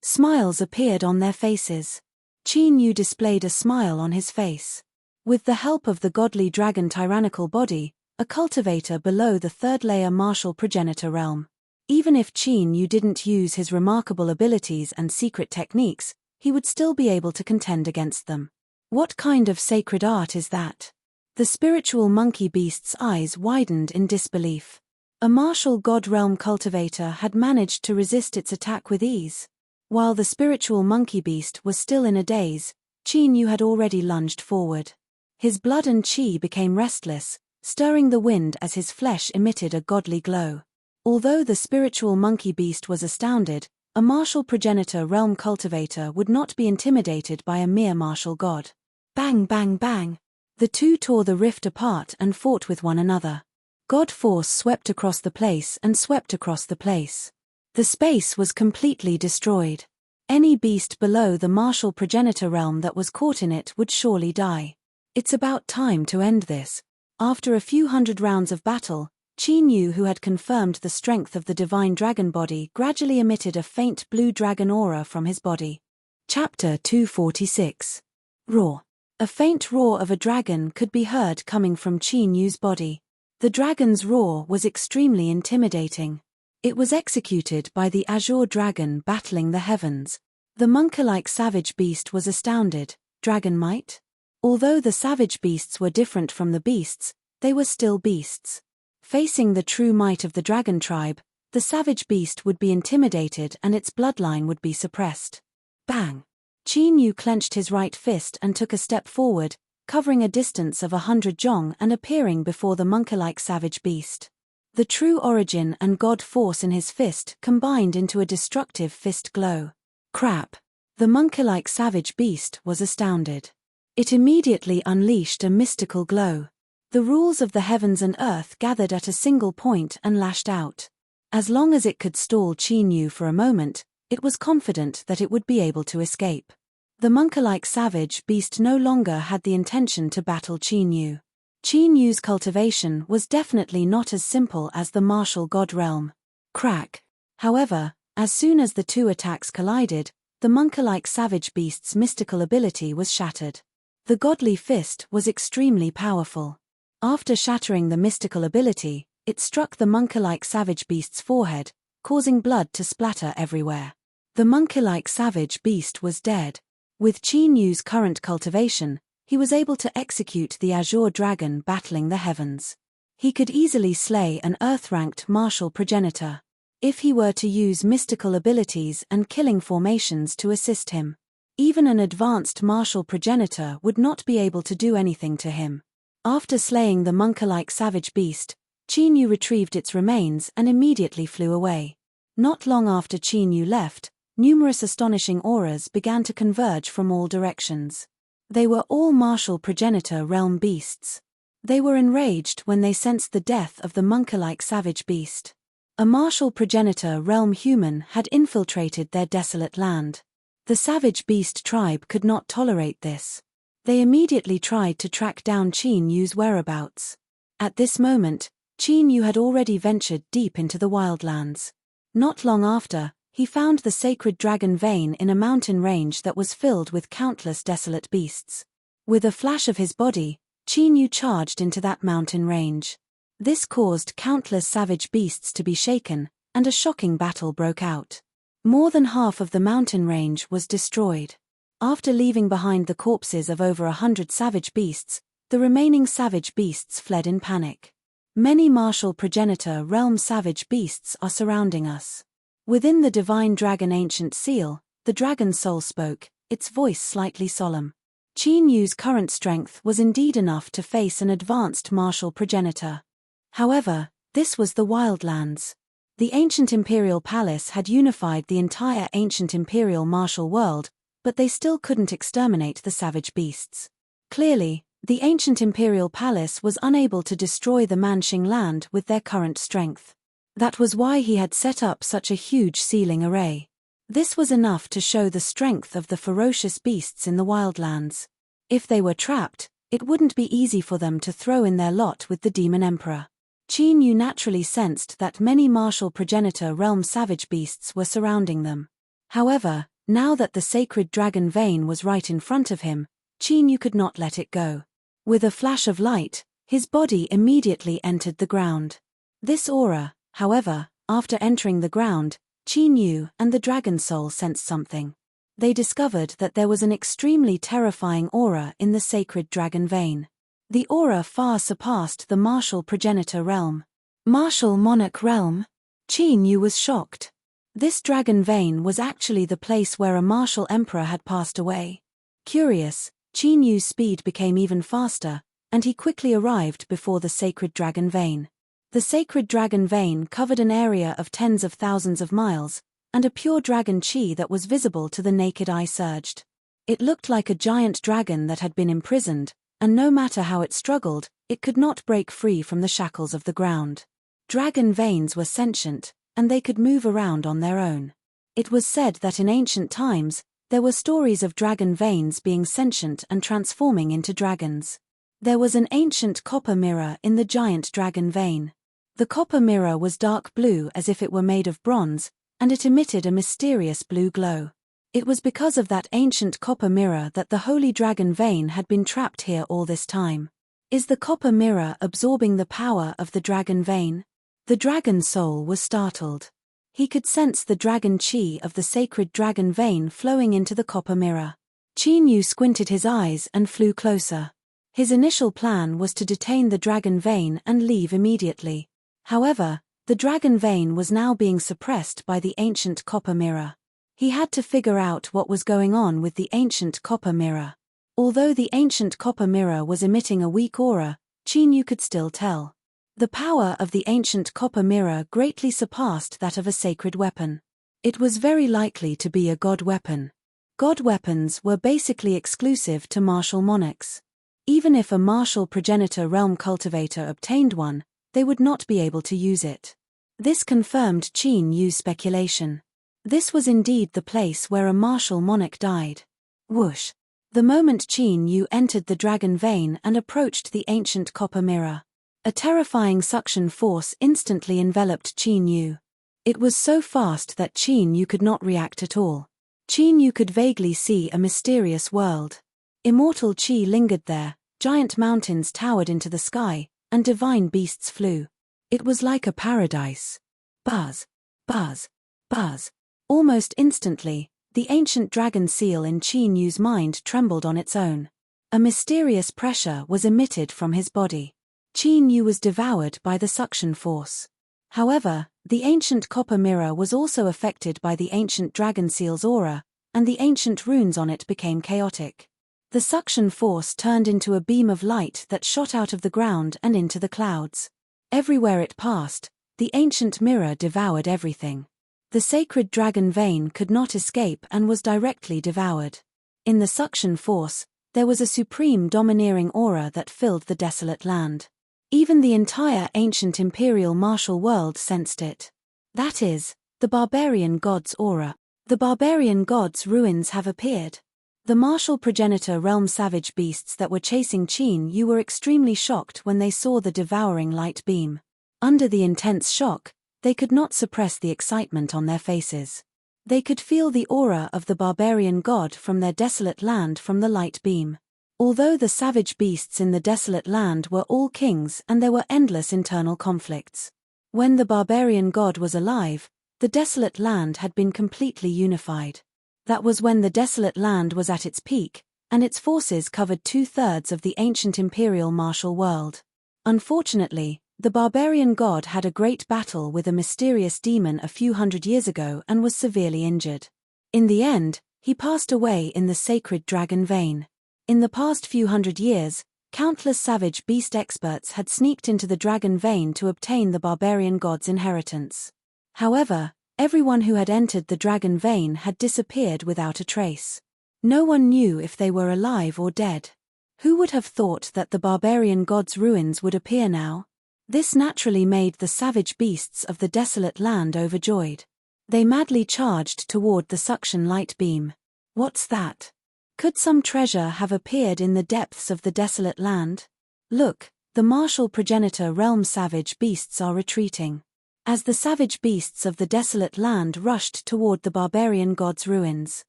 Smiles appeared on their faces. Qin Yu displayed a smile on his face. With the help of the godly dragon tyrannical body, a cultivator below the third-layer martial progenitor realm. Even if Qin Yu didn't use his remarkable abilities and secret techniques, he would still be able to contend against them. What kind of sacred art is that? The spiritual monkey beast's eyes widened in disbelief. A martial god realm cultivator had managed to resist its attack with ease. While the spiritual monkey beast was still in a daze, Qin Yu had already lunged forward. His blood and qi became restless, stirring the wind as his flesh emitted a godly glow. Although the spiritual monkey beast was astounded, a martial progenitor realm cultivator would not be intimidated by a mere martial god. Bang bang bang. The two tore the rift apart and fought with one another. God force swept across the place and swept across the place. The space was completely destroyed. Any beast below the martial progenitor realm that was caught in it would surely die. It's about time to end this. After a few hundred rounds of battle, Qin Yu, who had confirmed the strength of the divine dragon body, gradually emitted a faint blue dragon aura from his body. Chapter 246. Roar. A faint roar of a dragon could be heard coming from Qin Yu's body. The dragon's roar was extremely intimidating. It was executed by the azure dragon battling the heavens. The monk-like savage beast was astounded. Dragon might? Although the savage beasts were different from the beasts, they were still beasts. Facing the true might of the dragon tribe, the savage beast would be intimidated and its bloodline would be suppressed. Bang! Qin Yu clenched his right fist and took a step forward, covering a distance of 100 zhong and appearing before the monk-like savage beast. The true origin and god force in his fist combined into a destructive fist glow. Crap! The monk-like savage beast was astounded. It immediately unleashed a mystical glow. The rules of the heavens and earth gathered at a single point and lashed out. As long as it could stall Qin Yu for a moment, it was confident that it would be able to escape. The monk-like savage beast no longer had the intention to battle Qin Yu. Qin Yu's cultivation was definitely not as simple as the martial god realm. Crack. However, as soon as the two attacks collided, the monk-like savage beast's mystical ability was shattered. The godly fist was extremely powerful. After shattering the mystical ability, it struck the monk-like savage beast's forehead, causing blood to splatter everywhere. The monk-like savage beast was dead. With Qin Yu's current cultivation, he was able to execute the azure dragon battling the heavens. He could easily slay an earth-ranked martial progenitor, if he were to use mystical abilities and killing formations to assist him. Even an advanced martial progenitor would not be able to do anything to him. After slaying the monk-like savage beast, Qin Yu retrieved its remains and immediately flew away. Not long after Qin Yu left, numerous astonishing auras began to converge from all directions. They were all martial progenitor realm beasts. They were enraged when they sensed the death of the monk-like savage beast. A martial progenitor realm human had infiltrated their desolate land. The savage beast tribe could not tolerate this. They immediately tried to track down Qin Yu's whereabouts. At this moment, Qin Yu had already ventured deep into the wildlands. Not long after, he found the sacred dragon vein in a mountain range that was filled with countless desolate beasts. With a flash of his body, Qin Yu charged into that mountain range. This caused countless savage beasts to be shaken, and a shocking battle broke out. More than half of the mountain range was destroyed. After leaving behind the corpses of over 100 savage beasts, the remaining savage beasts fled in panic. Many martial progenitor realm savage beasts are surrounding us. Within the divine dragon ancient seal, the dragon soul spoke, its voice slightly solemn. Qin Yu's current strength was indeed enough to face an advanced martial progenitor. However, this was the wildlands. The ancient imperial palace had unified the entire ancient imperial martial world, but they still couldn't exterminate the savage beasts. Clearly, the ancient imperial palace was unable to destroy the Manxing land with their current strength. That was why he had set up such a huge sealing array. This was enough to show the strength of the ferocious beasts in the wildlands. If they were trapped, it wouldn't be easy for them to throw in their lot with the demon emperor. Qin Yu naturally sensed that many martial progenitor realm savage beasts were surrounding them. However, now that the sacred dragon vein was right in front of him, Qin Yu could not let it go. With a flash of light, his body immediately entered the ground. This aura, however, after entering the ground, Qin Yu and the dragon soul sensed something. They discovered that there was an extremely terrifying aura in the sacred dragon vein. The aura far surpassed the martial progenitor realm. Martial monarch realm? Qin Yu was shocked. This dragon vein was actually the place where a martial emperor had passed away. Curious, Qin Yu's speed became even faster, and he quickly arrived before the sacred dragon vein. The sacred dragon vein covered an area of tens of thousands of miles, and a pure dragon qi that was visible to the naked eye surged. It looked like a giant dragon that had been imprisoned, and no matter how it struggled, it could not break free from the shackles of the ground. Dragon veins were sentient, and they could move around on their own. It was said that in ancient times, there were stories of dragon veins being sentient and transforming into dragons. There was an ancient copper mirror in the giant dragon vein. The copper mirror was dark blue as if it were made of bronze, and it emitted a mysterious blue glow. It was because of that ancient copper mirror that the holy dragon vein had been trapped here all this time. Is the copper mirror absorbing the power of the dragon vein? The dragon soul was startled. He could sense the dragon qi of the sacred dragon vein flowing into the copper mirror. Qin Yu squinted his eyes and flew closer. His initial plan was to detain the dragon vein and leave immediately. However, the dragon vein was now being suppressed by the ancient copper mirror. He had to figure out what was going on with the ancient copper mirror. Although the ancient copper mirror was emitting a weak aura, Qin Yu could still tell. The power of the ancient copper mirror greatly surpassed that of a sacred weapon. It was very likely to be a god weapon. God weapons were basically exclusive to martial monarchs. Even if a martial progenitor realm cultivator obtained one, they would not be able to use it. This confirmed Qin Yu's speculation. This was indeed the place where a martial monarch died. Whoosh! The moment Qin Yu entered the dragon vein and approached the ancient copper mirror, a terrifying suction force instantly enveloped Qin Yu. It was so fast that Qin Yu could not react at all. Qin Yu could vaguely see a mysterious world. Immortal qi lingered there, giant mountains towered into the sky, and divine beasts flew. It was like a paradise. Buzz, buzz, buzz. Almost instantly, the ancient dragon seal in Qin Yu's mind trembled on its own. A mysterious pressure was emitted from his body. Qin Yu was devoured by the suction force. However, the ancient copper mirror was also affected by the ancient dragon seal's aura, and the ancient runes on it became chaotic. The suction force turned into a beam of light that shot out of the ground and into the clouds. Everywhere it passed, the ancient mirror devoured everything. The sacred dragon vein could not escape and was directly devoured. In the suction force, there was a supreme domineering aura that filled the desolate land. Even the entire ancient imperial martial world sensed it. That is, the barbarian god's aura. The barbarian god's ruins have appeared. The martial progenitor realm savage beasts that were chasing Qin Yu were extremely shocked when they saw the devouring light beam. Under the intense shock, they could not suppress the excitement on their faces. They could feel the aura of the barbarian god from their desolate land from the light beam. Although the savage beasts in the desolate land were all kings and there were endless internal conflicts. When the barbarian god was alive, the desolate land had been completely unified. That was when the desolate land was at its peak, and its forces covered 2/3 of the ancient imperial martial world. Unfortunately, the barbarian god had a great battle with a mysterious demon a few hundred years ago and was severely injured. In the end, he passed away in the sacred dragon vein. In the past few hundred years, countless savage beast experts had sneaked into the dragon vein to obtain the barbarian god's inheritance. However, everyone who had entered the dragon vein had disappeared without a trace. No one knew if they were alive or dead. Who would have thought that the barbarian god's ruins would appear now? This naturally made the savage beasts of the desolate land overjoyed. They madly charged toward the suction light beam. What's that? Could some treasure have appeared in the depths of the desolate land? Look, the martial progenitor realm savage beasts are retreating. As the savage beasts of the desolate land rushed toward the barbarian god's ruins.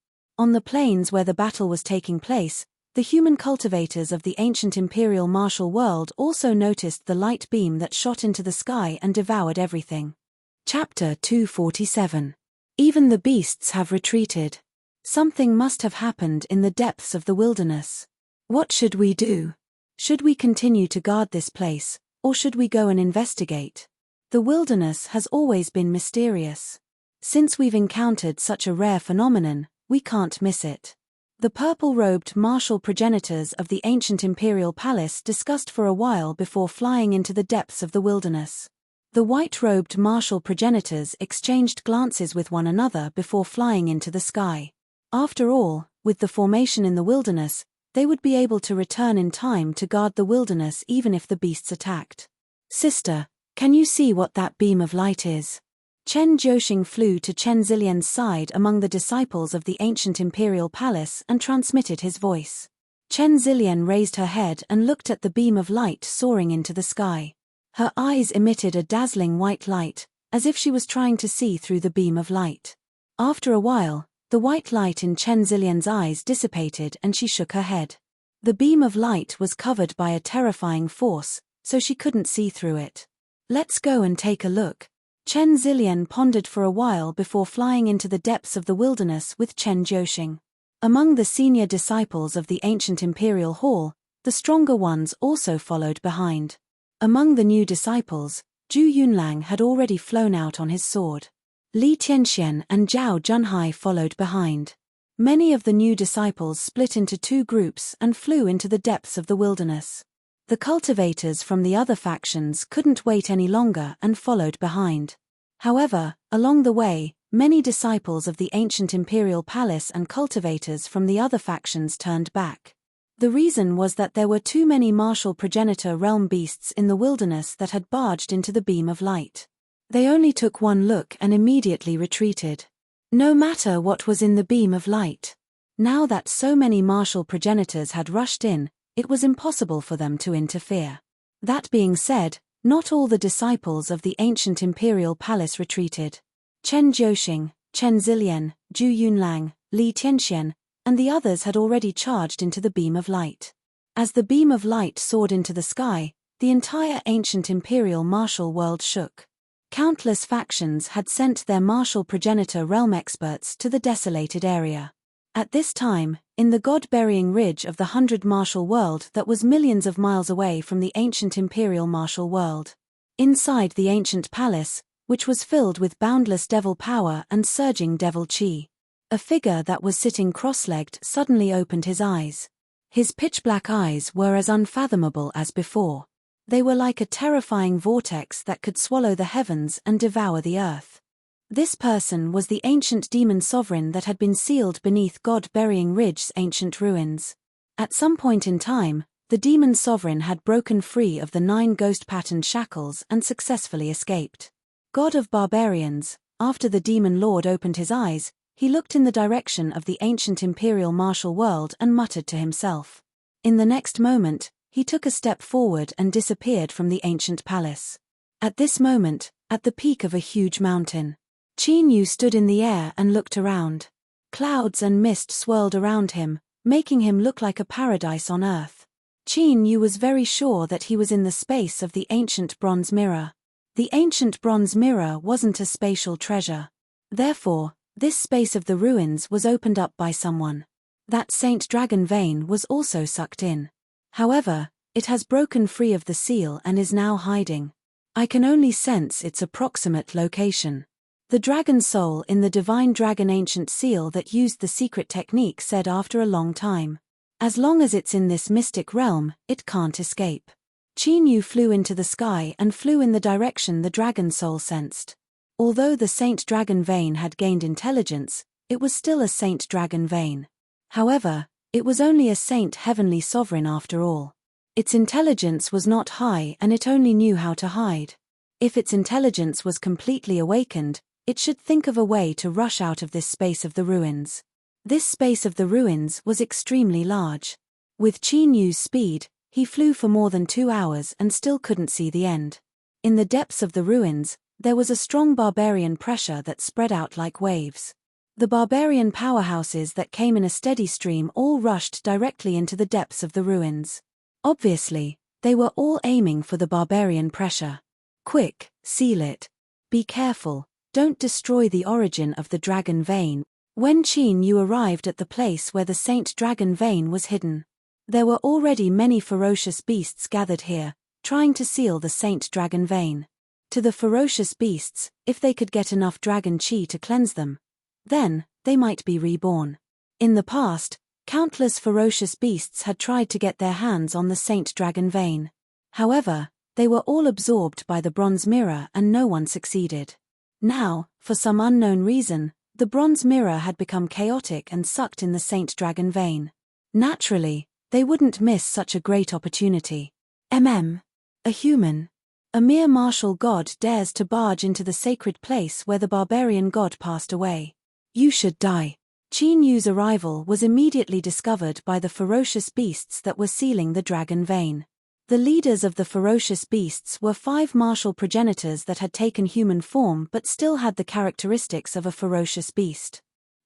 On the plains where the battle was taking place, the human cultivators of the ancient imperial martial world also noticed the light beam that shot into the sky and devoured everything. Chapter 247. Even the beasts have retreated. Something must have happened in the depths of the wilderness. What should we do? Should we continue to guard this place, or should we go and investigate? The wilderness has always been mysterious. Since we've encountered such a rare phenomenon, we can't miss it. The purple-robed martial progenitors of the ancient imperial palace discussed for a while before flying into the depths of the wilderness. The white-robed martial progenitors exchanged glances with one another before flying into the sky. After all, with the formation in the wilderness, they would be able to return in time to guard the wilderness even if the beasts attacked. Sister, can you see what that beam of light is? Chen Jiuxing flew to Chen Zilian's side among the disciples of the ancient imperial palace and transmitted his voice. Chen Zilian raised her head and looked at the beam of light soaring into the sky. Her eyes emitted a dazzling white light, as if she was trying to see through the beam of light. After a while, the white light in Chen Zilian's eyes dissipated and she shook her head. The beam of light was covered by a terrifying force, so she couldn't see through it. Let's go and take a look. Chen Zilian pondered for a while before flying into the depths of the wilderness with Chen Jiuxing. Among the senior disciples of the ancient imperial hall, the stronger ones also followed behind. Among the new disciples, Zhu Yunlang had already flown out on his sword. Li Tianxian and Zhao Junhai followed behind. Many of the new disciples split into two groups and flew into the depths of the wilderness. The cultivators from the other factions couldn't wait any longer and followed behind. However, along the way, many disciples of the ancient imperial palace and cultivators from the other factions turned back. The reason was that there were too many martial progenitor realm beasts in the wilderness that had barged into the beam of light. They only took one look and immediately retreated. No matter what was in the beam of light. Now that so many martial progenitors had rushed in, it was impossible for them to interfere. That being said, not all the disciples of the ancient imperial palace retreated. Chen Jiuxing, Chen Zilian, Zhu Yunlang, Li Tianxian, and the others had already charged into the beam of light. As the beam of light soared into the sky, the entire ancient imperial martial world shook. Countless factions had sent their martial progenitor realm experts to the desolated area. At this time, in the god-burying ridge of the 100 martial world that was millions of miles away from the ancient imperial martial world. Inside the ancient palace, which was filled with boundless devil power and surging devil chi. A figure that was sitting cross-legged suddenly opened his eyes. His pitch-black eyes were as unfathomable as before. They were like a terrifying vortex that could swallow the heavens and devour the earth. This person was the ancient demon sovereign that had been sealed beneath God-burying Ridge's ancient ruins. At some point in time, the demon sovereign had broken free of the 9 ghost-patterned shackles and successfully escaped. God of barbarians, after the demon lord opened his eyes, he looked in the direction of the ancient imperial martial world and muttered to himself. In the next moment, he took a step forward and disappeared from the ancient palace. At this moment, at the peak of a huge mountain, Qin Yu stood in the air and looked around. Clouds and mist swirled around him, making him look like a paradise on earth. Qin Yu was very sure that he was in the space of the ancient bronze mirror. The ancient bronze mirror wasn't a spatial treasure. Therefore, this space of the ruins was opened up by someone. That Saint Dragon vein was also sucked in. However, it has broken free of the seal and is now hiding. I can only sense its approximate location. The dragon soul in the divine dragon ancient seal that used the secret technique said after a long time. As long as it's in this mystic realm, it can't escape. Qin Yu flew into the sky and flew in the direction the dragon soul sensed. Although the Saint Dragon vein had gained intelligence, it was still a Saint Dragon vein. However, it was only a Saint Heavenly Sovereign after all. Its intelligence was not high and it only knew how to hide. If its intelligence was completely awakened, it should think of a way to rush out of this space of the ruins. This space of the ruins was extremely large. With Qin Yu's speed, he flew for more than 2 hours and still couldn't see the end. In the depths of the ruins, there was a strong barbarian pressure that spread out like waves. The barbarian powerhouses that came in a steady stream all rushed directly into the depths of the ruins. Obviously, they were all aiming for the barbarian pressure. Quick, seal it. Be careful, don't destroy the origin of the dragon vein. When Qin Yu arrived at the place where the Saint Dragon vein was hidden, there were already many ferocious beasts gathered here, trying to seal the Saint Dragon vein. To the ferocious beasts, if they could get enough dragon chi to cleanse them, then, they might be reborn. In the past, countless ferocious beasts had tried to get their hands on the Saint Dragon vein. However, they were all absorbed by the bronze mirror and no one succeeded. Now, for some unknown reason, the bronze mirror had become chaotic and sucked in the Saint Dragon vein. Naturally, they wouldn't miss such a great opportunity. A human. A mere martial god dares to barge into the sacred place where the barbarian god passed away. You should die. Qin Yu's arrival was immediately discovered by the ferocious beasts that were sealing the dragon vein. The leaders of the ferocious beasts were 5 martial progenitors that had taken human form but still had the characteristics of a ferocious beast.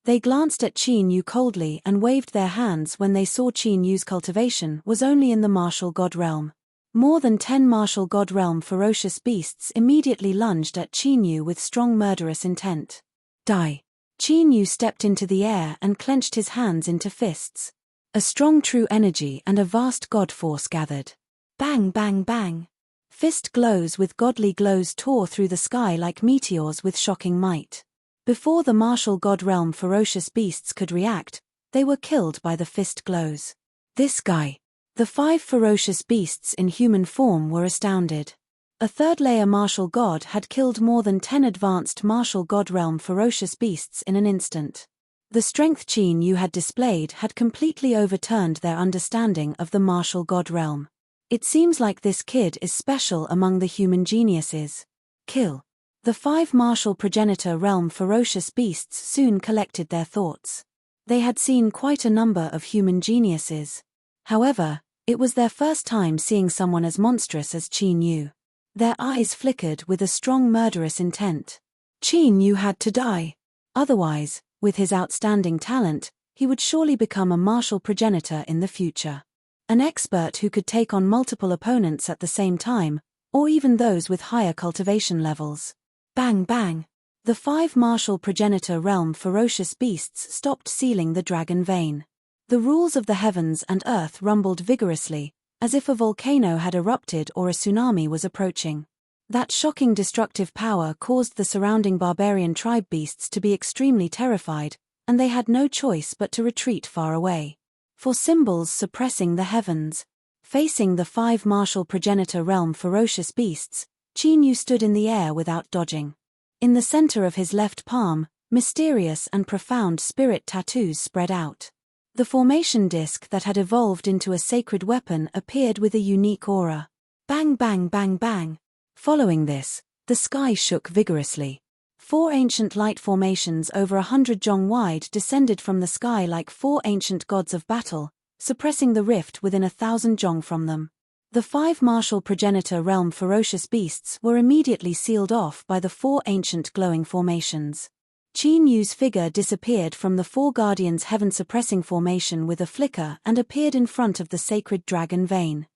They glanced at Qin Yu coldly and waved their hands when they saw Qin Yu's cultivation was only in the martial god realm. More than 10 martial god realm ferocious beasts immediately lunged at Qin Yu with strong murderous intent. Die. Qin Yu stepped into the air and clenched his hands into fists. A strong true energy and a vast god force gathered. Bang bang bang. Fist glows with godly glows tore through the sky like meteors with shocking might. Before the martial god realm ferocious beasts could react, they were killed by the fist glows. This guy. The 5 ferocious beasts in human form were astounded. A 3rd-layer martial god had killed more than 10 advanced martial god realm ferocious beasts in an instant. The strength Qin Yu had displayed had completely overturned their understanding of the martial god realm. It seems like this kid is special among the human geniuses. Kill. The 5 martial progenitor realm ferocious beasts soon collected their thoughts. They had seen quite a number of human geniuses. However, it was their first time seeing someone as monstrous as Qin Yu. Their eyes flickered with a strong murderous intent. Qin Yu had to die. Otherwise, with his outstanding talent, he would surely become a martial progenitor in the future. An expert who could take on multiple opponents at the same time, or even those with higher cultivation levels. Bang bang! The 5 martial progenitor realm ferocious beasts stopped sealing the dragon vein. The rules of the heavens and earth rumbled vigorously, as if a volcano had erupted or a tsunami was approaching. That shocking destructive power caused the surrounding barbarian tribe beasts to be extremely terrified, and they had no choice but to retreat far away. For symbols suppressing the heavens. Facing the 5 martial progenitor realm ferocious beasts, Qin Yu stood in the air without dodging. In the center of his left palm, mysterious and profound spirit tattoos spread out. The formation disc that had evolved into a sacred weapon appeared with a unique aura. Bang bang bang bang! Following this, the sky shook vigorously. 4 ancient light formations over 100 jong wide descended from the sky like 4 ancient gods of battle, suppressing the rift within 1,000 jong from them. The 5 martial progenitor realm ferocious beasts were immediately sealed off by the 4 ancient glowing formations. Qin Yu's figure disappeared from the 4 guardians heaven-suppressing formation with a flicker and appeared in front of the sacred dragon vein.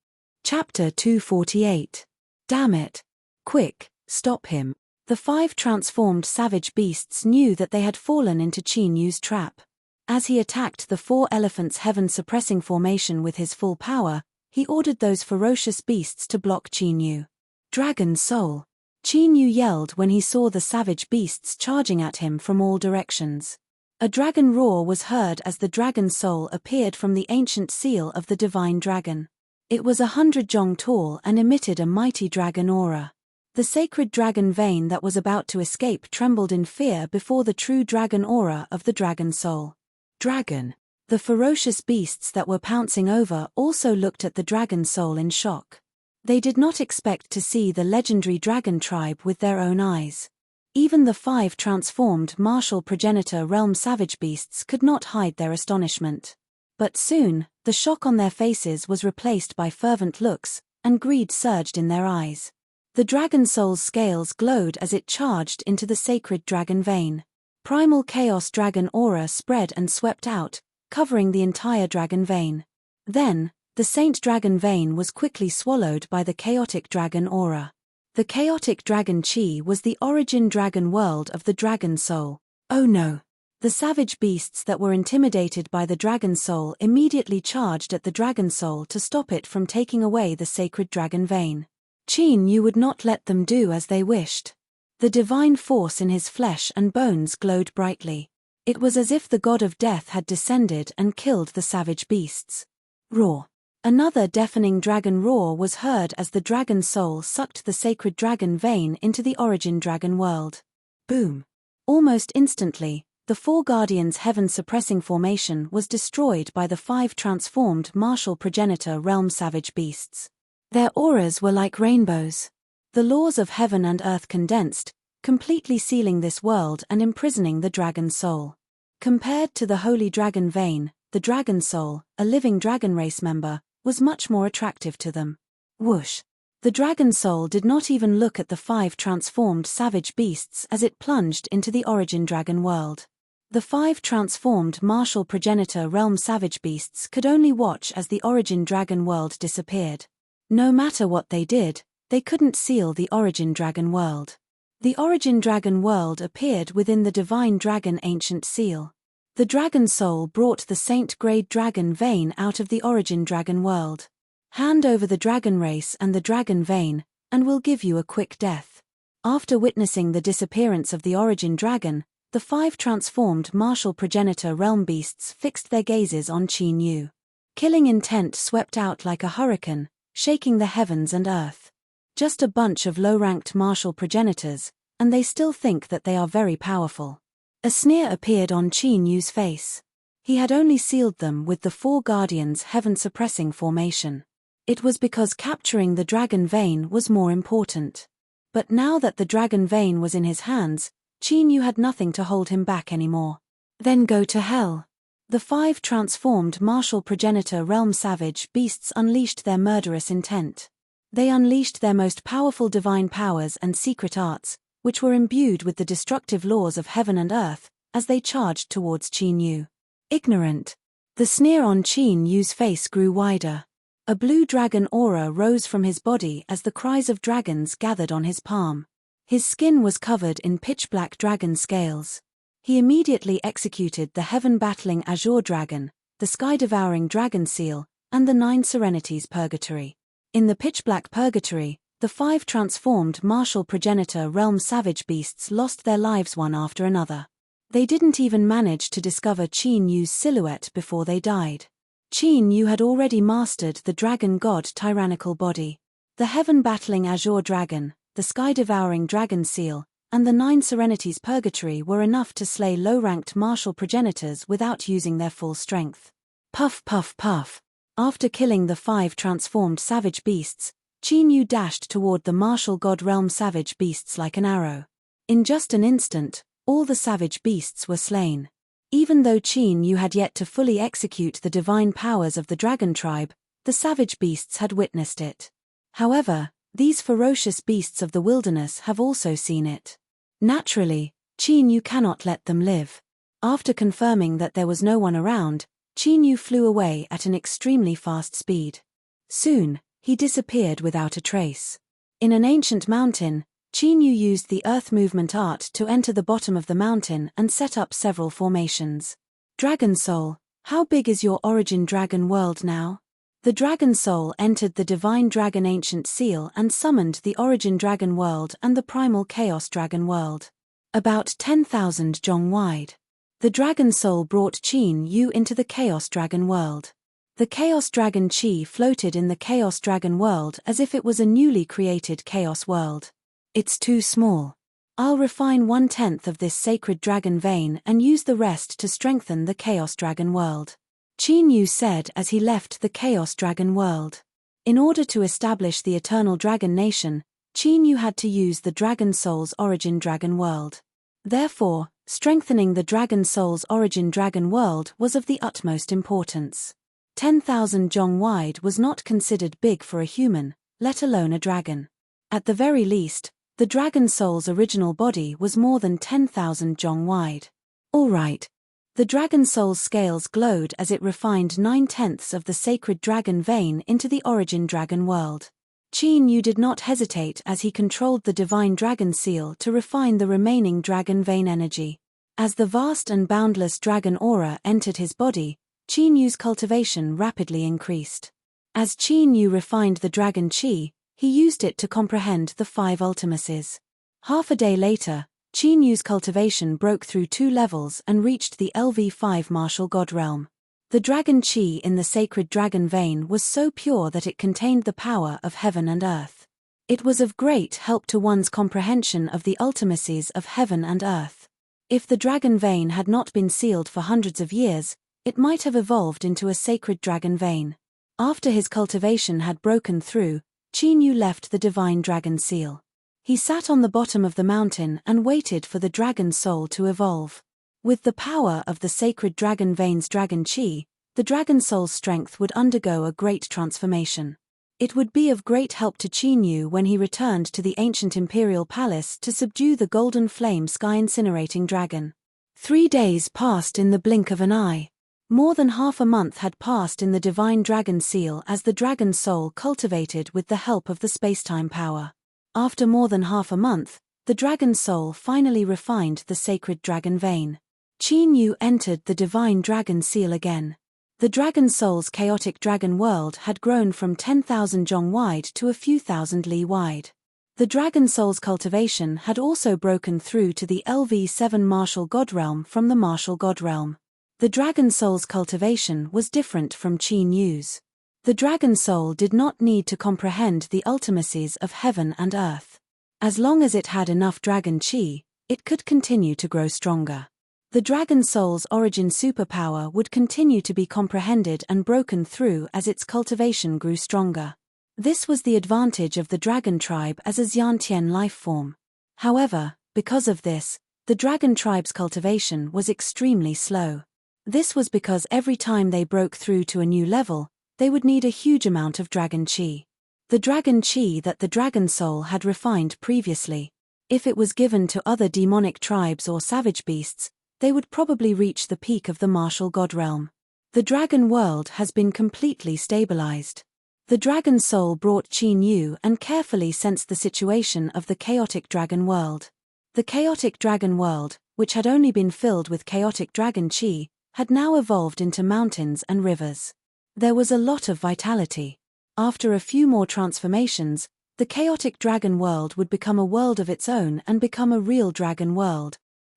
Chapter 248. Damn it! Quick, stop him. The 5 transformed savage beasts knew that they had fallen into Qin Yu's trap. As he attacked the 4 elephants heaven-suppressing formation with his full power, he ordered those ferocious beasts to block Qin Yu. Dragon Soul! Qin Yu yelled when he saw the savage beasts charging at him from all directions. A dragon roar was heard as the dragon soul appeared from the ancient seal of the divine dragon. It was 100 jong tall and emitted a mighty dragon aura. The sacred dragon vein that was about to escape trembled in fear before the true dragon aura of the dragon soul. Dragon! The ferocious beasts that were pouncing over also looked at the dragon soul in shock. They did not expect to see the legendary dragon tribe with their own eyes. Even the 5 transformed martial progenitor realm savage beasts could not hide their astonishment. But soon, the shock on their faces was replaced by fervent looks, and greed surged in their eyes. The dragon soul's scales glowed as it charged into the sacred dragon vein. Primal chaos dragon aura spread and swept out, covering the entire dragon vein. Then, the saint dragon vein was quickly swallowed by the chaotic dragon aura. The chaotic dragon chi was the origin dragon world of the dragon soul. Oh no! The savage beasts that were intimidated by the dragon soul immediately charged at the dragon soul to stop it from taking away the sacred dragon vein. Qin Yu would not let them do as they wished. The divine force in his flesh and bones glowed brightly. It was as if the god of death had descended and killed the savage beasts. Roar! Another deafening dragon roar was heard as the dragon soul sucked the sacred dragon vein into the origin dragon world. Boom! Almost instantly, the 4 guardians heaven-suppressing formation was destroyed by the 5 transformed martial progenitor realm savage beasts. Their auras were like rainbows. The laws of heaven and earth condensed, completely sealing this world and imprisoning the dragon soul. Compared to the holy dragon vein, the dragon soul, a living dragon race member, was much more attractive to them. Whoosh! The dragon soul did not even look at the 5 transformed savage beasts as it plunged into the origin dragon world. The 5 transformed martial progenitor realm savage beasts could only watch as the origin dragon world disappeared. No matter what they did, they couldn't seal the origin dragon world. The origin dragon world appeared within the divine dragon ancient seal. The dragon soul brought the saint-grade dragon vein out of the origin dragon world. Hand over the dragon race and the dragon vein, and we'll give you a quick death. After witnessing the disappearance of the origin dragon, the 5 transformed martial progenitor realm beasts fixed their gazes on Qin Yu. Killing intent swept out like a hurricane, shaking the heavens and earth. Just a bunch of low-ranked martial progenitors, and they still think that they are very powerful. A sneer appeared on Qin Yu's face. He had only sealed them with the four guardians' heaven-suppressing formation. It was because capturing the dragon vein was more important. But now that the dragon vein was in his hands, Qin Yu had nothing to hold him back anymore. Then go to hell. The 5 transformed martial progenitor realm savage beasts unleashed their murderous intent. They unleashed their most powerful divine powers and secret arts, which were imbued with the destructive laws of heaven and earth, as they charged towards Qin Yu. Ignorant. The sneer on Qin Yu's face grew wider. A blue dragon aura rose from his body as the cries of dragons gathered on his palm. His skin was covered in pitch-black dragon scales. He immediately executed the heaven-battling azure dragon, the sky-devouring dragon seal, and the 9 serenities purgatory. In the pitch-black purgatory, the 5 transformed martial progenitor realm savage beasts lost their lives one after another. They didn't even manage to discover Qin Yu's silhouette before they died. Qin Yu had already mastered the dragon god tyrannical body. The heaven-battling azure dragon, the sky-devouring dragon seal, and the 9 serenities purgatory were enough to slay low-ranked martial progenitors without using their full strength. Puff puff puff. After killing the 5 transformed savage beasts, Qin Yu dashed toward the martial god realm savage beasts like an arrow. In just an instant, all the savage beasts were slain. Even though Qin Yu had yet to fully execute the divine powers of the dragon tribe, the savage beasts had witnessed it. However, these ferocious beasts of the wilderness have also seen it. Naturally, Qin Yu cannot let them live. After confirming that there was no one around, Qin Yu flew away at an extremely fast speed. Soon, he disappeared without a trace. In an ancient mountain, Qin Yu used the earth movement art to enter the bottom of the mountain and set up several formations. Dragon Soul, how big is your origin dragon world now? The Dragon Soul entered the Divine Dragon Ancient Seal and summoned the Origin Dragon World and the Primal Chaos Dragon World. About 10,000 zhong wide. The Dragon Soul brought Qin Yu into the Chaos Dragon World. The Chaos Dragon Qi floated in the Chaos Dragon World as if it was a newly created Chaos World. It's too small. I'll refine 1/10 of this sacred dragon vein and use the rest to strengthen the Chaos Dragon World. Qin Yu said as he left the Chaos Dragon World. In order to establish the Eternal Dragon Nation, Qin Yu had to use the Dragon Soul's Origin Dragon World. Therefore, strengthening the Dragon Soul's Origin Dragon World was of the utmost importance. 10,000 zhong wide was not considered big for a human, let alone a dragon. At the very least, the Dragon Soul's original body was more than 10,000 zhong wide. All right. The Dragon Soul's scales glowed as it refined 9/10 of the sacred dragon vein into the Origin Dragon World. Qin Yu did not hesitate as he controlled the Divine Dragon Seal to refine the remaining dragon vein energy. As the vast and boundless dragon aura entered his body, Qin Yu's cultivation rapidly increased. As Qin Yu refined the dragon qi, he used it to comprehend the 5 ultimacies. Half a day later, Qin Yu's cultivation broke through 2 levels and reached the LV5 martial god realm. The dragon qi in the sacred dragon vein was so pure that it contained the power of heaven and earth. It was of great help to one's comprehension of the ultimacies of heaven and earth. If the dragon vein had not been sealed for hundreds of years, it might have evolved into a sacred dragon vein. After his cultivation had broken through, Qin Yu left the divine dragon seal. He sat on the bottom of the mountain and waited for the dragon soul to evolve. With the power of the sacred dragon vein's dragon qi, the dragon soul's strength would undergo a great transformation. It would be of great help to Qin Yu when he returned to the ancient imperial palace to subdue the golden flame sky-incinerating dragon. 3 days passed in the blink of an eye. More than half a month had passed in the divine dragon seal as the dragon soul cultivated with the help of the spacetime power. After more than half a month, the dragon soul finally refined the sacred dragon vein. Qin Yu entered the divine dragon seal again. The dragon soul's chaotic dragon world had grown from 10,000 zhong wide to a few thousand li wide. The dragon soul's cultivation had also broken through to the LV7 martial god realm from the martial god realm. The dragon soul's cultivation was different from Qin Yu's. The dragon soul did not need to comprehend the ultimacies of heaven and earth. As long as it had enough dragon qi, it could continue to grow stronger. The Dragon Soul's origin superpower would continue to be comprehended and broken through as its cultivation grew stronger. This was the advantage of the Dragon Tribe as a Xiantian life form. However, because of this, the Dragon Tribe's cultivation was extremely slow. This was because every time they broke through to a new level, they would need a huge amount of Dragon Chi. The Dragon Chi that the Dragon Soul had refined previously. If it was given to other demonic tribes or savage beasts, they would probably reach the peak of the martial god realm. The Dragon World has been completely stabilized. The Dragon Soul brought Qin Yu and carefully sensed the situation of the chaotic Dragon World. The chaotic Dragon World, which had only been filled with chaotic Dragon Chi, had now evolved into mountains and rivers. There was a lot of vitality. After a few more transformations, the chaotic Dragon World would become a world of its own and become a real Dragon World.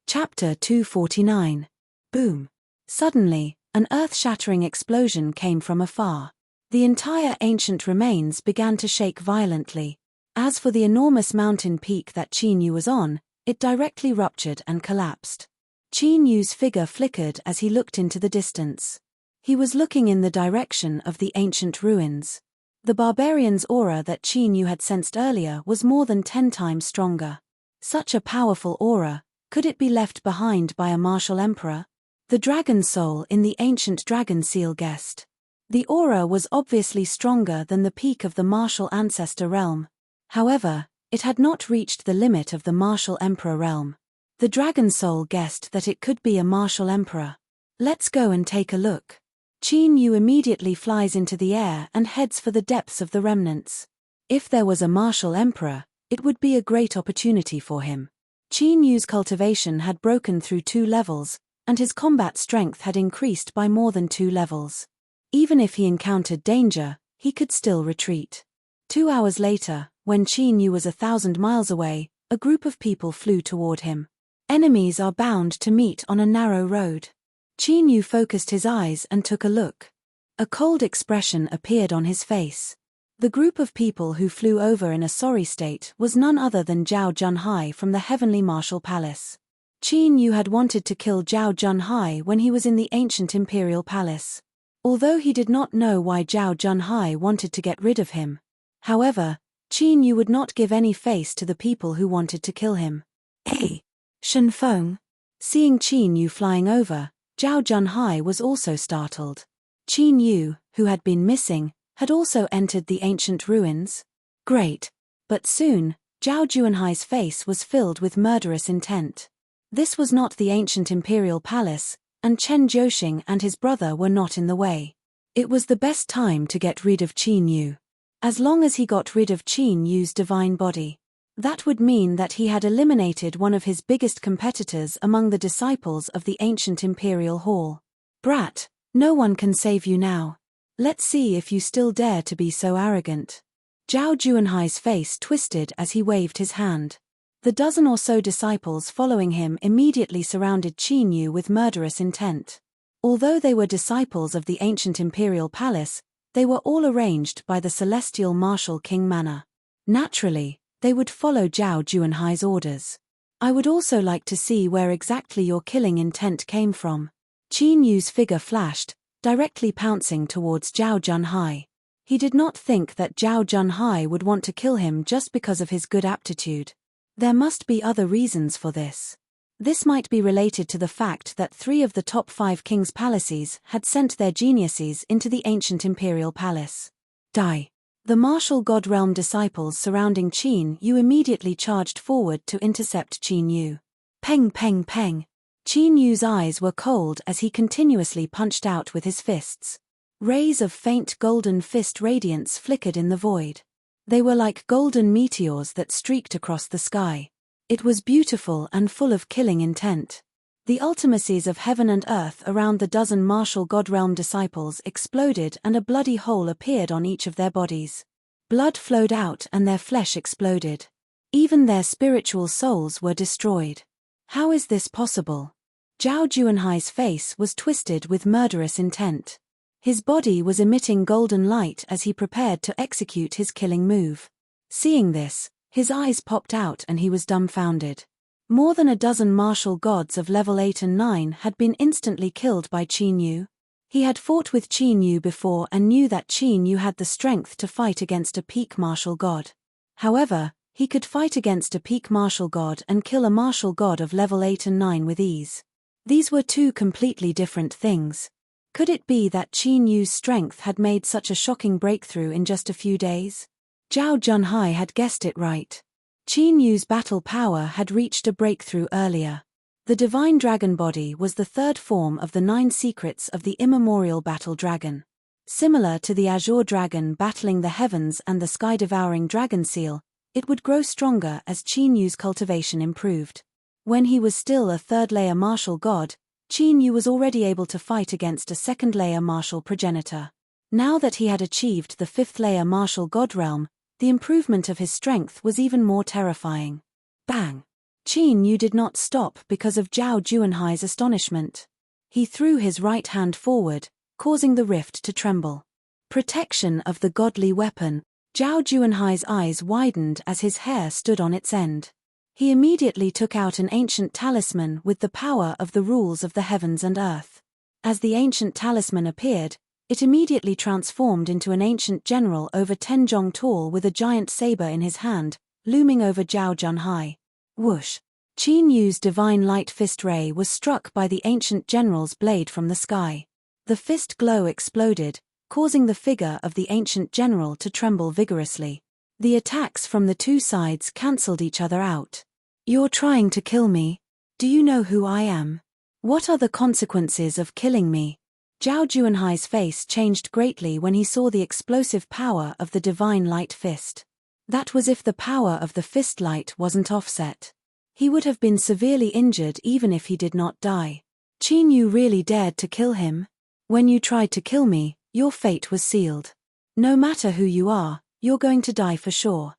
Chapter 249. Boom. Suddenly, an earth-shattering explosion came from afar. The entire ancient remains began to shake violently. As for the enormous mountain peak that Qin Yu was on, it directly ruptured and collapsed. Qin Yu's figure flickered as he looked into the distance. He was looking in the direction of the ancient ruins. The barbarian's aura that Qin Yu had sensed earlier was more than 10 times stronger. Such a powerful aura, could it be left behind by a martial emperor? The Dragon Soul in the ancient Dragon Seal guessed. The aura was obviously stronger than the peak of the martial ancestor realm. However, it had not reached the limit of the martial emperor realm. The Dragon Soul guessed that it could be a martial emperor. Let's go and take a look. Qin Yu immediately flies into the air and heads for the depths of the remnants. If there was a martial emperor, it would be a great opportunity for him. Qin Yu's cultivation had broken through 2 levels, and his combat strength had increased by more than 2 levels. Even if he encountered danger, he could still retreat. 2 hours later, when Qin Yu was 1,000 miles away, a group of people flew toward him. Enemies are bound to meet on a narrow road. Qin Yu focused his eyes and took a look. A cold expression appeared on his face. The group of people who flew over in a sorry state was none other than Zhao Junhai from the Heavenly Martial Palace. Qin Yu had wanted to kill Zhao Junhai when he was in the ancient Imperial Palace. Although he did not know why Zhao Junhai wanted to get rid of him. However, Qin Yu would not give any face to the people who wanted to kill him. Hey! Shenfeng. Seeing Qin Yu flying over, Zhao Junhai was also startled. Qin Yu, who had been missing, had also entered the ancient ruins. Great. But soon, Zhao Junhai's face was filled with murderous intent. This was not the ancient imperial palace, and Chen Jiuxing and his brother were not in the way. It was the best time to get rid of Qin Yu. As long as he got rid of Qin Yu's divine body, that would mean that he had eliminated one of his biggest competitors among the disciples of the ancient imperial hall. Brat, no one can save you now. Let's see if you still dare to be so arrogant. Zhao Junhai's face twisted as he waved his hand. The dozen or so disciples following him immediately surrounded Qin Yu with murderous intent. Although they were disciples of the ancient imperial palace, they were all arranged by the celestial martial king manner. Naturally, they would follow Zhao Junhai's orders. I would also like to see where exactly your killing intent came from. Qin Yu's figure flashed, directly pouncing towards Zhao Junhai. He did not think that Zhao Junhai would want to kill him just because of his good aptitude. There must be other reasons for this. This might be related to the fact that 3 of the top 5 kings' palaces had sent their geniuses into the ancient imperial palace. Die. The martial god realm disciples surrounding Qin Yu immediately charged forward to intercept Qin Yu. Peng peng peng. Qin Yu's eyes were cold as he continuously punched out with his fists. Rays of faint golden fist radiance flickered in the void. They were like golden meteors that streaked across the sky. It was beautiful and full of killing intent. The ultimacies of heaven and earth around the dozen martial god realm disciples exploded and a bloody hole appeared on each of their bodies. Blood flowed out and their flesh exploded. Even their spiritual souls were destroyed. How is this possible? Zhao Junhai's face was twisted with murderous intent. His body was emitting golden light as he prepared to execute his killing move. Seeing this, his eyes popped out and he was dumbfounded. More than a dozen martial gods of level 8 and 9 had been instantly killed by Qin Yu. He had fought with Qin Yu before and knew that Qin Yu had the strength to fight against a peak martial god. However, he could fight against a peak martial god and kill a martial god of level 8 and 9 with ease. These were two completely different things. Could it be that Qin Yu's strength had made such a shocking breakthrough in just a few days? Zhao Junhai had guessed it right. Qin Yu's battle power had reached a breakthrough earlier. The divine dragon body was the third form of the 9 secrets of the immemorial battle dragon. Similar to the azure dragon battling the heavens and the sky-devouring dragon seal, it would grow stronger as Qin Yu's cultivation improved. When he was still a third-layer martial god, Qin Yu was already able to fight against a second-layer martial progenitor. Now that he had achieved the 5th-layer martial god realm, the improvement of his strength was even more terrifying. Bang! Qin Yu did not stop because of Zhao Junhai's astonishment. He threw his right hand forward, causing the rift to tremble. Protection of the godly weapon. Zhao Junhai's eyes widened as his hair stood on its end. He immediately took out an ancient talisman with the power of the rules of the heavens and earth. As the ancient talisman appeared, it immediately transformed into an ancient general over 10 jong tall with a giant saber in his hand, looming over Zhao Junhai. Whoosh! Qin Yu's divine light fist ray was struck by the ancient general's blade from the sky. The fist glow exploded, causing the figure of the ancient general to tremble vigorously. The attacks from the two sides cancelled each other out. You're trying to kill me? Do you know who I am? What are the consequences of killing me? Zhao Junhai's face changed greatly when he saw the explosive power of the divine light fist. That was if the power of the fist light wasn't offset. He would have been severely injured even if he did not die. Qin Yu really dared to kill him? When you tried to kill me, your fate was sealed. No matter who you are, you're going to die for sure.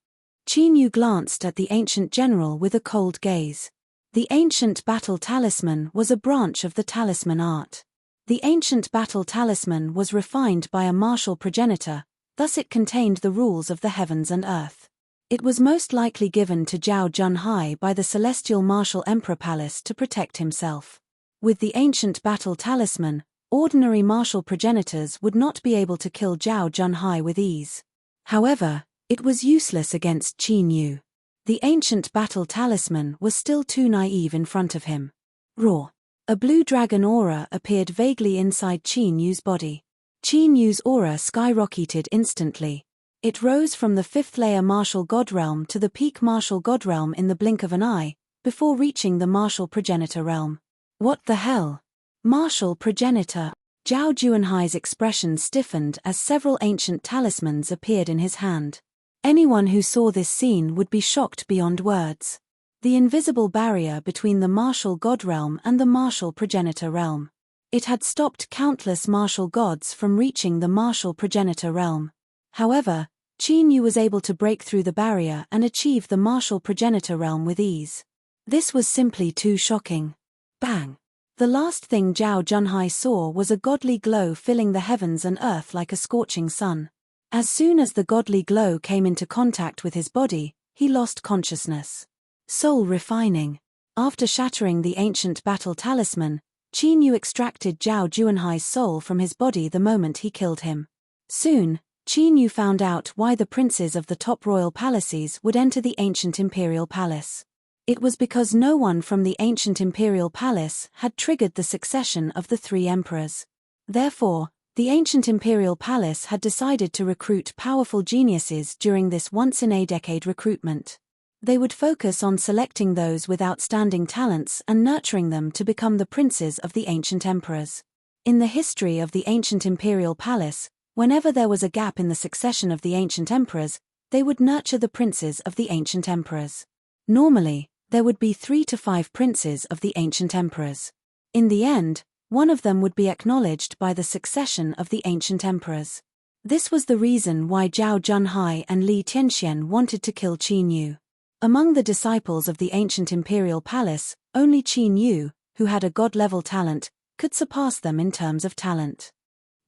Qin Yu glanced at the ancient general with a cold gaze. The ancient battle talisman was a branch of the talisman art. The ancient battle talisman was refined by a martial progenitor, thus it contained the rules of the heavens and earth. It was most likely given to Zhao Junhai by the celestial martial emperor palace to protect himself. With the ancient battle talisman, ordinary martial progenitors would not be able to kill Zhao Junhai with ease. However, it was useless against Qin Yu. The ancient battle talisman was still too naive in front of him. Roar! A blue dragon aura appeared vaguely inside Qin Yu's body. Qin Yu's aura skyrocketed instantly. It rose from the 5th-layer martial god realm to the peak martial god realm in the blink of an eye, before reaching the martial progenitor realm. What the hell? Martial progenitor. Zhao Junhai's expression stiffened as several ancient talismans appeared in his hand. Anyone who saw this scene would be shocked beyond words. The invisible barrier between the martial god realm and the martial progenitor realm. It had stopped countless martial gods from reaching the martial progenitor realm. However, Qin Yu was able to break through the barrier and achieve the martial progenitor realm with ease. This was simply too shocking. Bang! The last thing Zhao Junhai saw was a godly glow filling the heavens and earth like a scorching sun. As soon as the godly glow came into contact with his body, he lost consciousness. Soul refining. After shattering the ancient battle talisman, Qin Yu extracted Zhao Junhai's soul from his body the moment he killed him. Soon, Qin Yu found out why the princes of the top royal palaces would enter the ancient imperial palace. It was because no one from the ancient imperial palace had triggered the succession of the 3 emperors. Therefore, the ancient imperial palace had decided to recruit powerful geniuses during this once-in-a-decade recruitment. They would focus on selecting those with outstanding talents and nurturing them to become the princes of the ancient emperors. In the history of the ancient imperial palace, whenever there was a gap in the succession of the ancient emperors, they would nurture the princes of the ancient emperors. Normally, there would be 3 to 5 princes of the ancient emperors. In the end, one of them would be acknowledged by the succession of the ancient emperors. This was the reason why Zhao Junhai and Li Tianxian wanted to kill Qin Yu. Among the disciples of the ancient imperial palace, only Qin Yu, who had a god-level talent, could surpass them in terms of talent.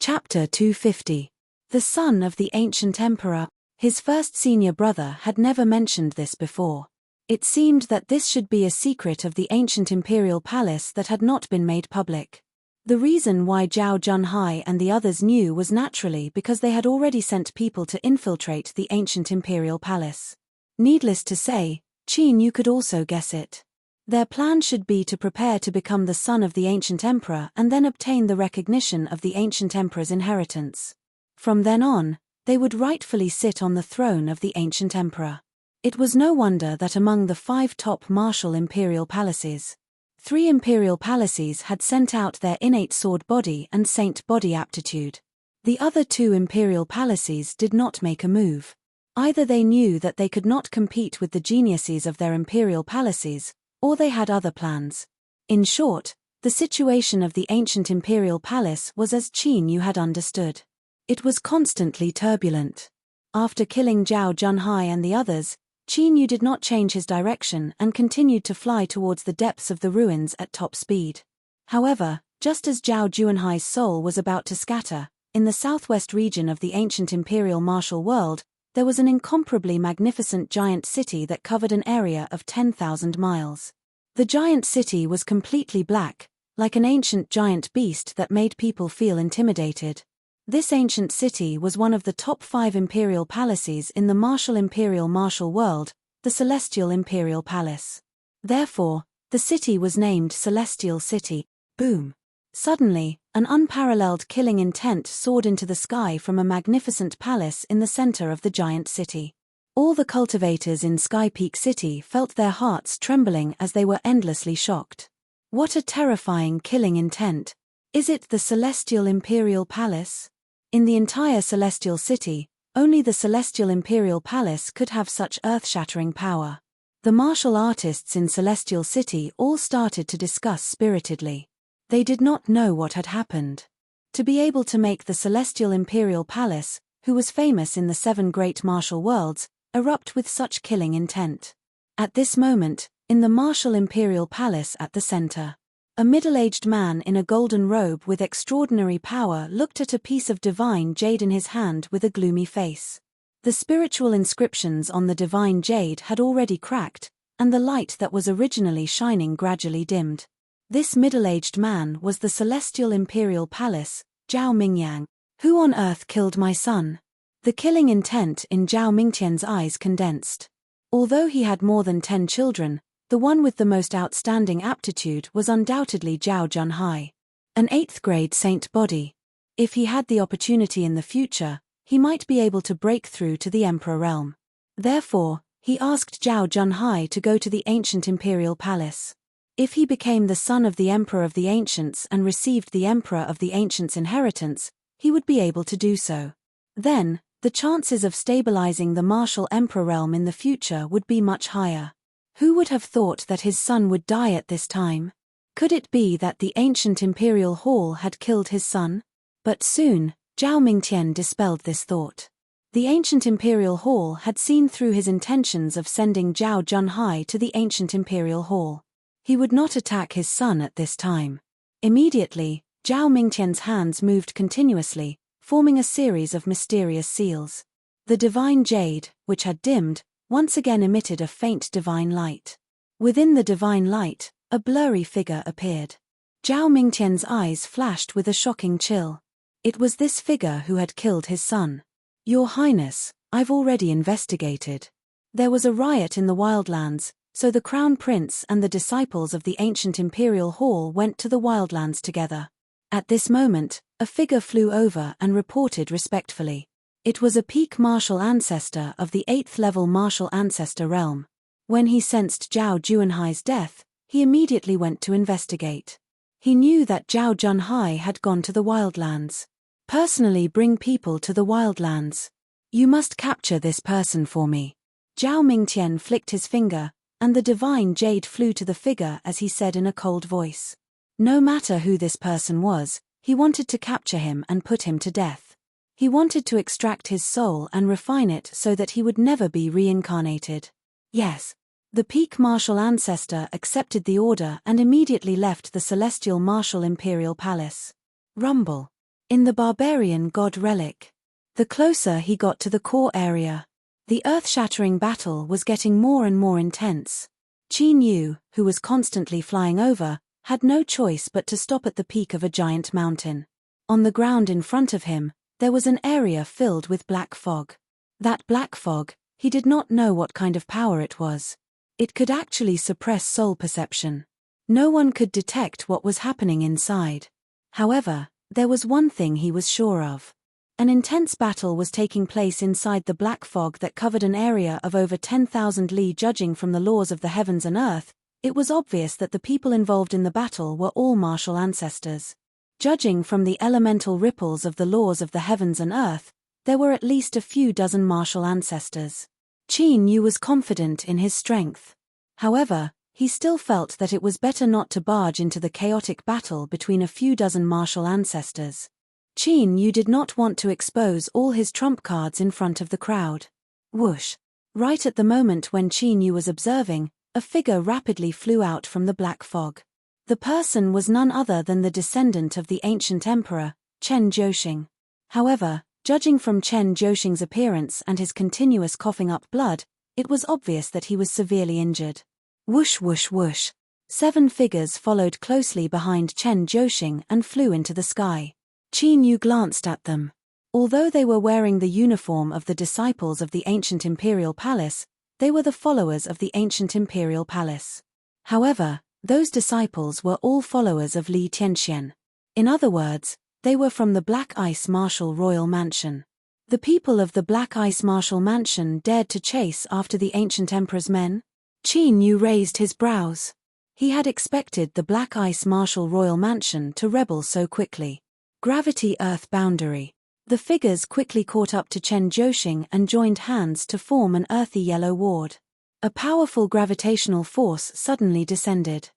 Chapter 250. The son of the ancient emperor. His first senior brother had never mentioned this before. It seemed that this should be a secret of the ancient imperial palace that had not been made public. The reason why Zhao Junhai and the others knew was naturally because they had already sent people to infiltrate the ancient imperial palace. Needless to say, Qin Yu could also guess it. Their plan should be to prepare to become the son of the ancient emperor and then obtain the recognition of the ancient emperor's inheritance. From then on, they would rightfully sit on the throne of the ancient emperor. It was no wonder that among the 5 top martial imperial palaces, 3 imperial palaces had sent out their innate sword body and saint body aptitude. The other 2 imperial palaces did not make a move. Either they knew that they could not compete with the geniuses of their imperial palaces, or they had other plans. In short, the situation of the ancient imperial palace was as Qin Yu had understood. It was constantly turbulent. After killing Zhao Junhai and the others, Qin Yu did not change his direction and continued to fly towards the depths of the ruins at top speed. However, just as Zhao Junhai's soul was about to scatter, in the southwest region of the ancient imperial martial world, there was an incomparably magnificent giant city that covered an area of 10,000 miles. The giant city was completely black, like an ancient giant beast that made people feel intimidated. This ancient city was one of the top 5 imperial palaces in the martial imperial martial world, the Celestial Imperial Palace. Therefore, the city was named Celestial City. Boom! Suddenly, an unparalleled killing intent soared into the sky from a magnificent palace in the center of the giant city. All the cultivators in Sky Peak City felt their hearts trembling as they were endlessly shocked. What a terrifying killing intent! Is it the Celestial Imperial Palace? In the entire Celestial City, only the Celestial Imperial Palace could have such earth-shattering power. The martial artists in Celestial City all started to discuss spiritedly. They did not know what had happened. To be able to make the Celestial Imperial Palace, who was famous in the 7 great martial worlds, erupt with such killing intent. At this moment, in the martial Imperial Palace at the center, a middle-aged man in a golden robe with extraordinary power looked at a piece of divine jade in his hand with a gloomy face. The spiritual inscriptions on the divine jade had already cracked, and the light that was originally shining gradually dimmed. This middle-aged man was the Celestial Imperial Palace, Zhao Mingyang. Who on earth killed my son? The killing intent in Zhao Mingtian's eyes condensed. Although he had more than 10 children, the one with the most outstanding aptitude was undoubtedly Zhao Junhai. An 8th grade saint body. If he had the opportunity in the future, he might be able to break through to the Emperor realm. Therefore, he asked Zhao Junhai to go to the ancient imperial palace. If he became the son of the Emperor of the Ancients and received the Emperor of the Ancients' inheritance, he would be able to do so. Then, the chances of stabilizing the martial Emperor realm in the future would be much higher. Who would have thought that his son would die at this time? Could it be that the ancient imperial hall had killed his son? But soon, Zhao Mingtian dispelled this thought. The ancient imperial hall had seen through his intentions of sending Zhao Junhai to the ancient imperial hall. He would not attack his son at this time. Immediately, Zhao Mingtian's hands moved continuously, forming a series of mysterious seals. The divine jade, which had dimmed, once again emitted a faint divine light. Within the divine light, a blurry figure appeared. Zhao Mingtian's eyes flashed with a shocking chill. It was this figure who had killed his son. Your Highness, I've already investigated. There was a riot in the Wildlands, so the Crown Prince and the disciples of the ancient Imperial Hall went to the Wildlands together. At this moment, a figure flew over and reported respectfully. It was a peak martial ancestor of the 8th level martial ancestor realm. When he sensed Zhao Junhai's death, he immediately went to investigate. He knew that Zhao Junhai had gone to the Wildlands. Personally bring people to the Wildlands. You must capture this person for me. Zhao Mingtian flicked his finger, and the divine jade flew to the figure as he said in a cold voice. No matter who this person was, he wanted to capture him and put him to death. He wanted to extract his soul and refine it so that he would never be reincarnated. Yes. The peak martial ancestor accepted the order and immediately left the Celestial Martial Imperial Palace. Rumble. In the barbarian god relic. The closer he got to the core area, The earth-shattering battle was getting more and more intense. Qin Yu, who was constantly flying over, had no choice but to stop at the peak of a giant mountain. On the ground in front of him, there was an area filled with black fog. That black fog, he did not know what kind of power it was. It could actually suppress soul perception. No one could detect what was happening inside. However, there was one thing he was sure of. An intense battle was taking place inside the black fog that covered an area of over 10,000 li. Judging from the laws of the heavens and earth, it was obvious that the people involved in the battle were all martial ancestors. Judging from the elemental ripples of the laws of the heavens and earth, there were at least a few dozen martial ancestors. Qin Yu was confident in his strength. However, he still felt that it was better not to barge into the chaotic battle between a few dozen martial ancestors. Qin Yu did not want to expose all his trump cards in front of the crowd. Whoosh! Right at the moment when Qin Yu was observing, a figure rapidly flew out from the black fog. The person was none other than the descendant of the ancient emperor, Chen Zhouxing. However, judging from Chen Zhouxing's appearance and his continuous coughing up blood, it was obvious that he was severely injured. Whoosh whoosh whoosh. 7 figures followed closely behind Chen Zhouxing and flew into the sky. Qin Yu glanced at them. Although they were wearing the uniform of the disciples of the ancient imperial palace, they were the followers of the ancient imperial palace. However, those disciples were all followers of Li Tianxian. In other words, they were from the Black Ice Martial Royal Mansion. The people of the Black Ice Martial Mansion dared to chase after the ancient emperor's men? Qin Yu raised his brows. He had expected the Black Ice Martial Royal Mansion to rebel so quickly. Gravity Earth Boundary. The figures quickly caught up to Chen Zhouxing and joined hands to form an earthy yellow ward. A powerful gravitational force suddenly descended.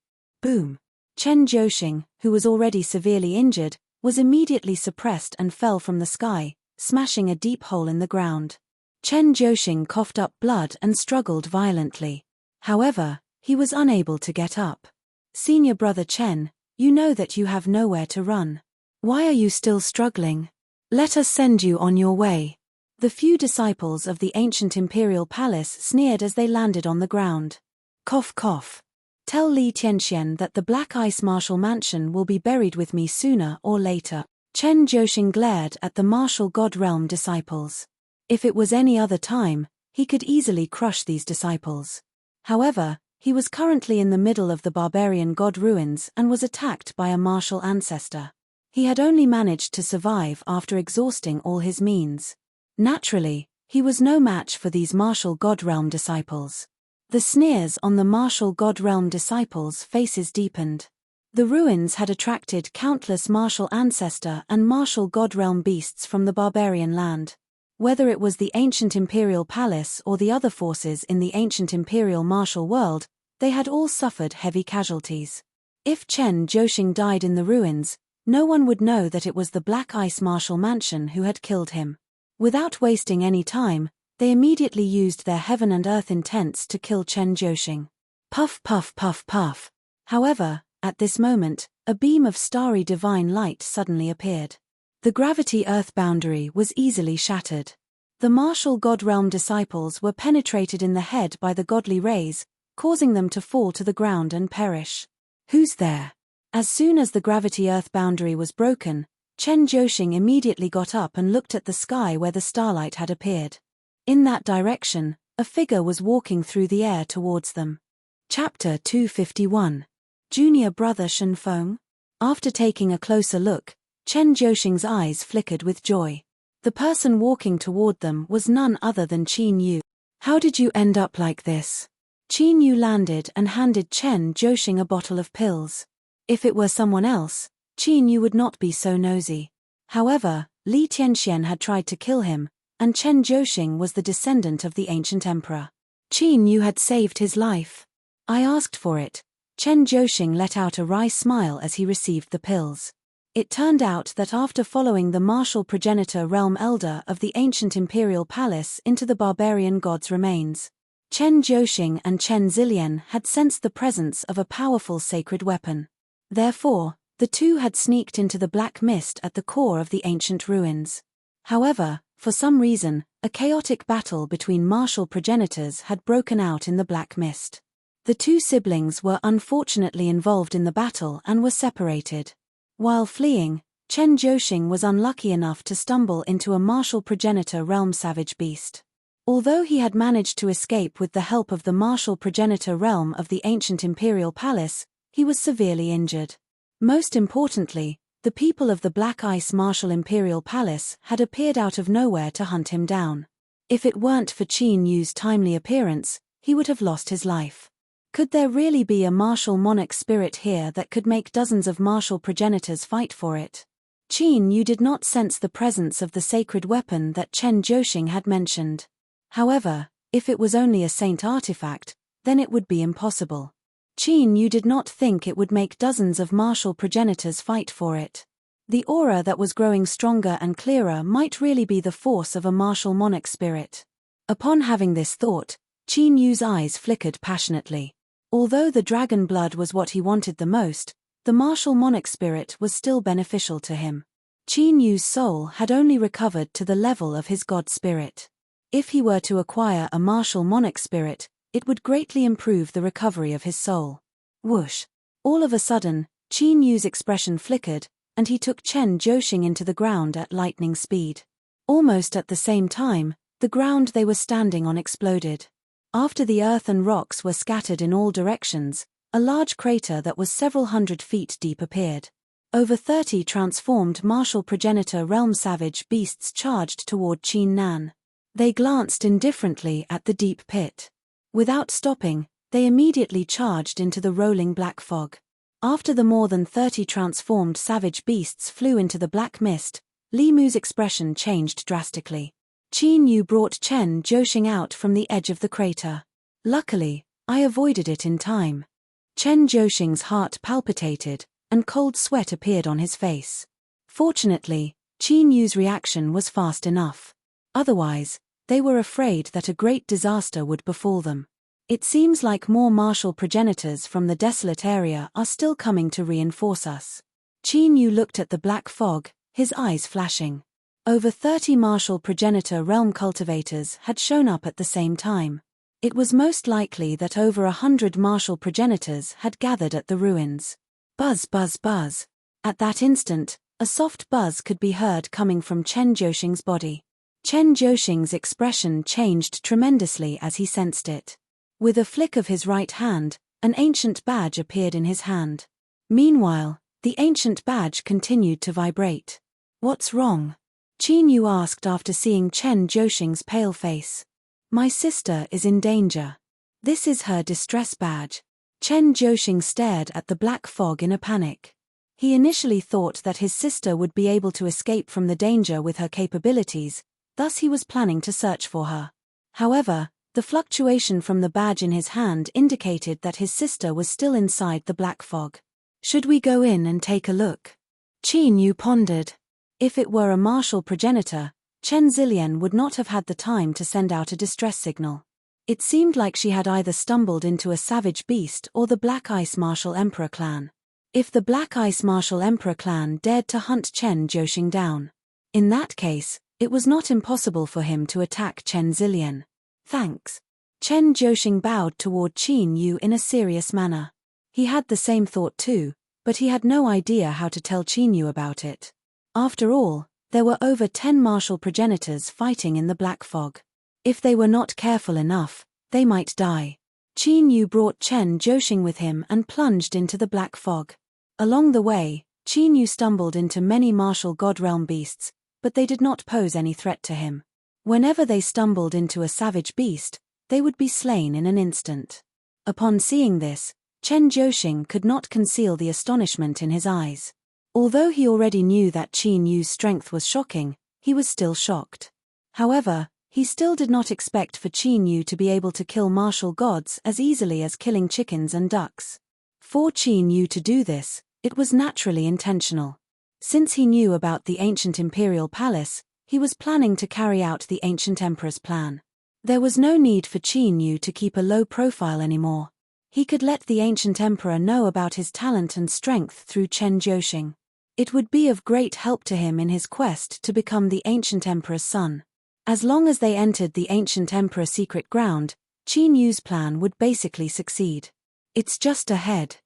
Boom! Chen Zhouxing, who was already severely injured, was immediately suppressed and fell from the sky, smashing a deep hole in the ground. Chen Zhouxing coughed up blood and struggled violently. However, he was unable to get up. Senior brother Chen, you know that you have nowhere to run. Why are you still struggling? Let us send you on your way. The few disciples of the ancient imperial palace sneered as they landed on the ground. Cough cough. Tell Li Tianxian that the Black Ice Martial Mansion will be buried with me sooner or later. Chen Zhouxing glared at the martial god realm disciples. If it was any other time, he could easily crush these disciples. However, he was currently in the middle of the barbarian god ruins and was attacked by a martial ancestor. He had only managed to survive after exhausting all his means. Naturally, he was no match for these martial god realm disciples. The sneers on the martial god realm disciples' faces deepened. The ruins had attracted countless martial ancestor and martial god realm beasts from the barbarian land. Whether it was the ancient imperial palace or the other forces in the ancient imperial martial world, they had all suffered heavy casualties. If Chen Zhouxing died in the ruins, no one would know that it was the Black Ice Martial Mansion who had killed him. Without wasting any time, they immediately used their heaven and earth intents to kill Chen Zhouxing. Puff puff puff puff. However, at this moment, a beam of starry divine light suddenly appeared. The gravity earth boundary was easily shattered. The martial god realm disciples were penetrated in the head by the godly rays, causing them to fall to the ground and perish. Who's there? As soon as the gravity earth boundary was broken, Chen Zhouxing immediately got up and looked at the sky where the starlight had appeared. In that direction, a figure was walking through the air towards them. Chapter 251. Junior Brother Shenfeng? After taking a closer look, Chen Zhouxing's eyes flickered with joy. The person walking toward them was none other than Qin Yu. How did you end up like this? Qin Yu landed and handed Chen Zhouxing a bottle of pills. If it were someone else, Qin Yu would not be so nosy. However, Li Tianxian had tried to kill him, and Chen Zhouxing was the descendant of the ancient emperor. Qin Yu had saved his life. I asked for it. Chen Zhouxing let out a wry smile as he received the pills. It turned out that after following the martial progenitor realm elder of the ancient imperial palace into the barbarian god's remains, Chen Zhouxing and Chen Zilian had sensed the presence of a powerful sacred weapon. Therefore, the two had sneaked into the black mist at the core of the ancient ruins. However, for some reason, a chaotic battle between martial progenitors had broken out in the black mist. The two siblings were unfortunately involved in the battle and were separated. While fleeing, Chen Zhouxing was unlucky enough to stumble into a martial progenitor realm savage beast. Although he had managed to escape with the help of the martial progenitor realm of the ancient imperial palace, he was severely injured. Most importantly, the people of the Black Ice Martial Imperial Palace had appeared out of nowhere to hunt him down. If it weren't for Qin Yu's timely appearance, he would have lost his life. Could there really be a martial monarch spirit here that could make dozens of martial progenitors fight for it? Qin Yu did not sense the presence of the sacred weapon that Chen Zhouxing had mentioned. However, if it was only a saint artifact, then it would be impossible. Qin Yu did not think it would make dozens of martial progenitors fight for it. The aura that was growing stronger and clearer might really be the force of a martial monarch spirit. Upon having this thought, Qin Yu's eyes flickered passionately. Although the dragon blood was what he wanted the most, the martial monarch spirit was still beneficial to him. Qin Yu's soul had only recovered to the level of his god spirit. If he were to acquire a martial monarch spirit, it would greatly improve the recovery of his soul. Whoosh! All of a sudden, Qin Yu's expression flickered, and he took Chen Zhouxing into the ground at lightning speed. Almost at the same time, the ground they were standing on exploded. After the earth and rocks were scattered in all directions, a large crater that was several hundred feet deep appeared. Over 30 transformed martial progenitor realm savage beasts charged toward Qin Nan. They glanced indifferently at the deep pit. Without stopping, they immediately charged into the rolling black fog. After the more than 30 transformed savage beasts flew into the black mist, Li Mu's expression changed drastically. Qin Yu brought Chen Zhouxing out from the edge of the crater. Luckily, I avoided it in time. Chen Zhouxing's heart palpitated, and cold sweat appeared on his face. Fortunately, Qin Yu's reaction was fast enough. Otherwise, they were afraid that a great disaster would befall them. It seems like more martial progenitors from the desolate area are still coming to reinforce us. Qin Yu looked at the black fog, his eyes flashing. Over 30 martial progenitor realm cultivators had shown up at the same time. It was most likely that over 100 martial progenitors had gathered at the ruins. Buzz, buzz, buzz. At that instant, a soft buzz could be heard coming from Chen Zhouxing's body. Chen Zhouxing's expression changed tremendously as he sensed it. With a flick of his right hand, an ancient badge appeared in his hand. Meanwhile, the ancient badge continued to vibrate. "What's wrong?" Qin Yu asked after seeing Chen Zhouxing's pale face. "My sister is in danger. This is her distress badge." Chen Zhouxing stared at the black fog in a panic. He initially thought that his sister would be able to escape from the danger with her capabilities, thus he was planning to search for her. However, the fluctuation from the badge in his hand indicated that his sister was still inside the black fog. "Should we go in and take a look?" Qin Yu pondered. If it were a martial progenitor, Chen Zillian would not have had the time to send out a distress signal. It seemed like she had either stumbled into a savage beast or the Black Ice Martial Emperor clan. If the Black Ice Martial Emperor clan dared to hunt Chen Zhouxing down, in that case, it was not impossible for him to attack Chen Zillian. "Thanks." Chen Zhouxing bowed toward Qin Yu in a serious manner. He had the same thought too, but he had no idea how to tell Qin Yu about it. After all, there were over 10 martial progenitors fighting in the black fog. If they were not careful enough, they might die. Qin Yu brought Chen Zhouxing with him and plunged into the black fog. Along the way, Qin Yu stumbled into many martial god realm beasts, but they did not pose any threat to him. Whenever they stumbled into a savage beast, they would be slain in an instant. Upon seeing this, Chen Zhouxing could not conceal the astonishment in his eyes. Although he already knew that Qin Yu's strength was shocking, he was still shocked. However, he still did not expect for Qin Yu to be able to kill martial gods as easily as killing chickens and ducks. For Qin Yu to do this, it was naturally intentional. Since he knew about the ancient imperial palace, he was planning to carry out the ancient emperor's plan. There was no need for Qin Yu to keep a low profile anymore. He could let the ancient emperor know about his talent and strength through Chen Zhouxing. It would be of great help to him in his quest to become the ancient emperor's son. As long as they entered the ancient emperor's secret ground, Qin Yu's plan would basically succeed. It's just ahead.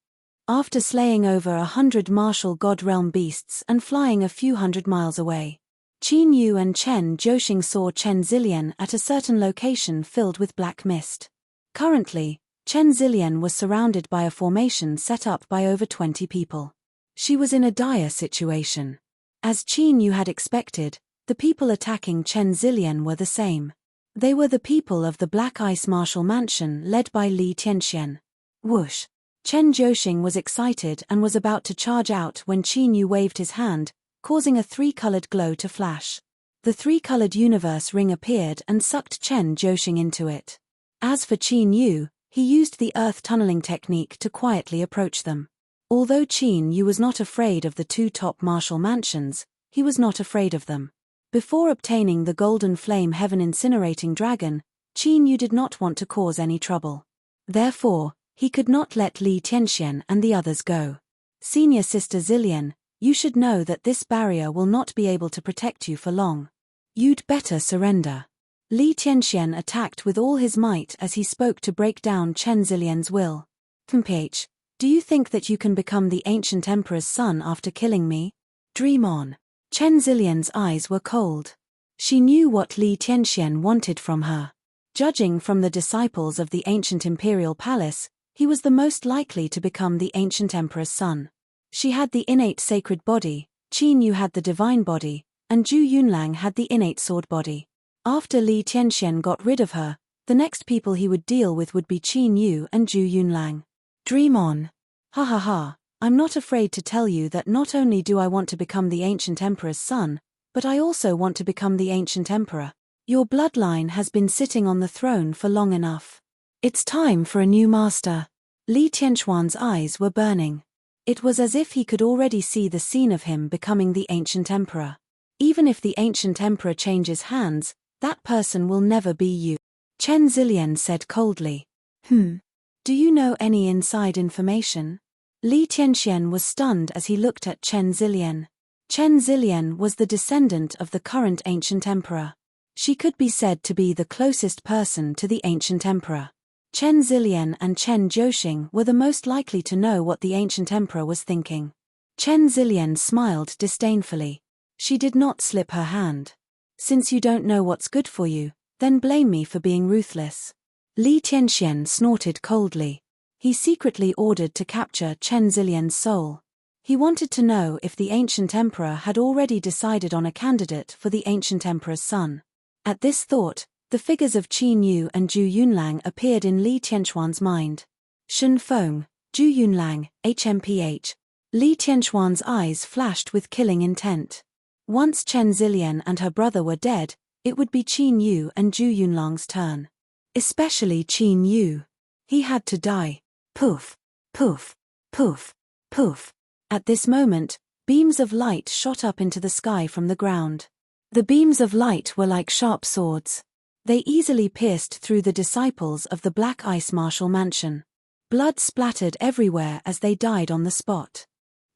After slaying over 100 martial god realm beasts and flying a few hundred miles away, Qin Yu and Chen Zhoxing saw Chen Zilian at a certain location filled with black mist. Currently, Chen Zilian was surrounded by a formation set up by over 20 people. She was in a dire situation. As Qin Yu had expected, the people attacking Chen Zilian were the same. They were the people of the Black Ice Martial Mansion led by Li Tianxian. Whoosh! Chen Zhoxing was excited and was about to charge out when Qin Yu waved his hand, causing a three-colored glow to flash. The three-colored universe ring appeared and sucked Chen Zhoxing into it. As for Qin Yu, he used the earth tunneling technique to quietly approach them. Although Qin Yu was not afraid of the two top martial mansions, he was not afraid of them. Before obtaining the golden flame heaven incinerating dragon, Qin Yu did not want to cause any trouble. Therefore, he could not let Li Tianxian and the others go. Senior Sister Zilian, you should know that this barrier will not be able to protect you for long. You'd better surrender. Li Tianxian attacked with all his might as he spoke to break down Chen Zilian's will. "Ph, do you think that you can become the ancient emperor's son after killing me? Dream on." Chen Zilian's eyes were cold. She knew what Li Tianxian wanted from her. Judging from the disciples of the ancient imperial palace, he was the most likely to become the ancient emperor's son. She had the innate sacred body, Qin Yu had the divine body, and Zhu Yunlang had the innate sword body. After Li Tianxian got rid of her, the next people he would deal with would be Qin Yu and Zhu Yunlang. Dream on. Ha ha ha, I'm not afraid to tell you that not only do I want to become the ancient emperor's son, but I also want to become the ancient emperor. Your bloodline has been sitting on the throne for long enough. It's time for a new master. Li Tianxuan's eyes were burning. It was as if he could already see the scene of him becoming the ancient emperor. Even if the ancient emperor changes hands, that person will never be you. Chen Zilian said coldly. Do you know any inside information? Li Tianxian was stunned as he looked at Chen Zilian. Chen Zilian was the descendant of the current ancient emperor. She could be said to be the closest person to the ancient emperor. Chen Zilian and Chen Zhoxing were the most likely to know what the ancient emperor was thinking. Chen Zilian smiled disdainfully. She did not slip her hand. Since you don't know what's good for you, then blame me for being ruthless. Li Tianxian snorted coldly. He secretly ordered to capture Chen Zilian's soul. He wanted to know if the ancient emperor had already decided on a candidate for the ancient emperor's son. At this thought, the figures of Qin Yu and Zhu Yunlang appeared in Li Tianxuan's mind. Shen Feng, Zhu Yunlang, HMPH. Li Tianxuan's eyes flashed with killing intent. Once Chen Zilian and her brother were dead, it would be Qin Yu and Zhu Yunlang's turn. Especially Qin Yu. He had to die. Poof, poof, poof, poof. At this moment, beams of light shot up into the sky from the ground. The beams of light were like sharp swords. They easily pierced through the disciples of the Black Ice Martial Mansion. Blood splattered everywhere as they died on the spot.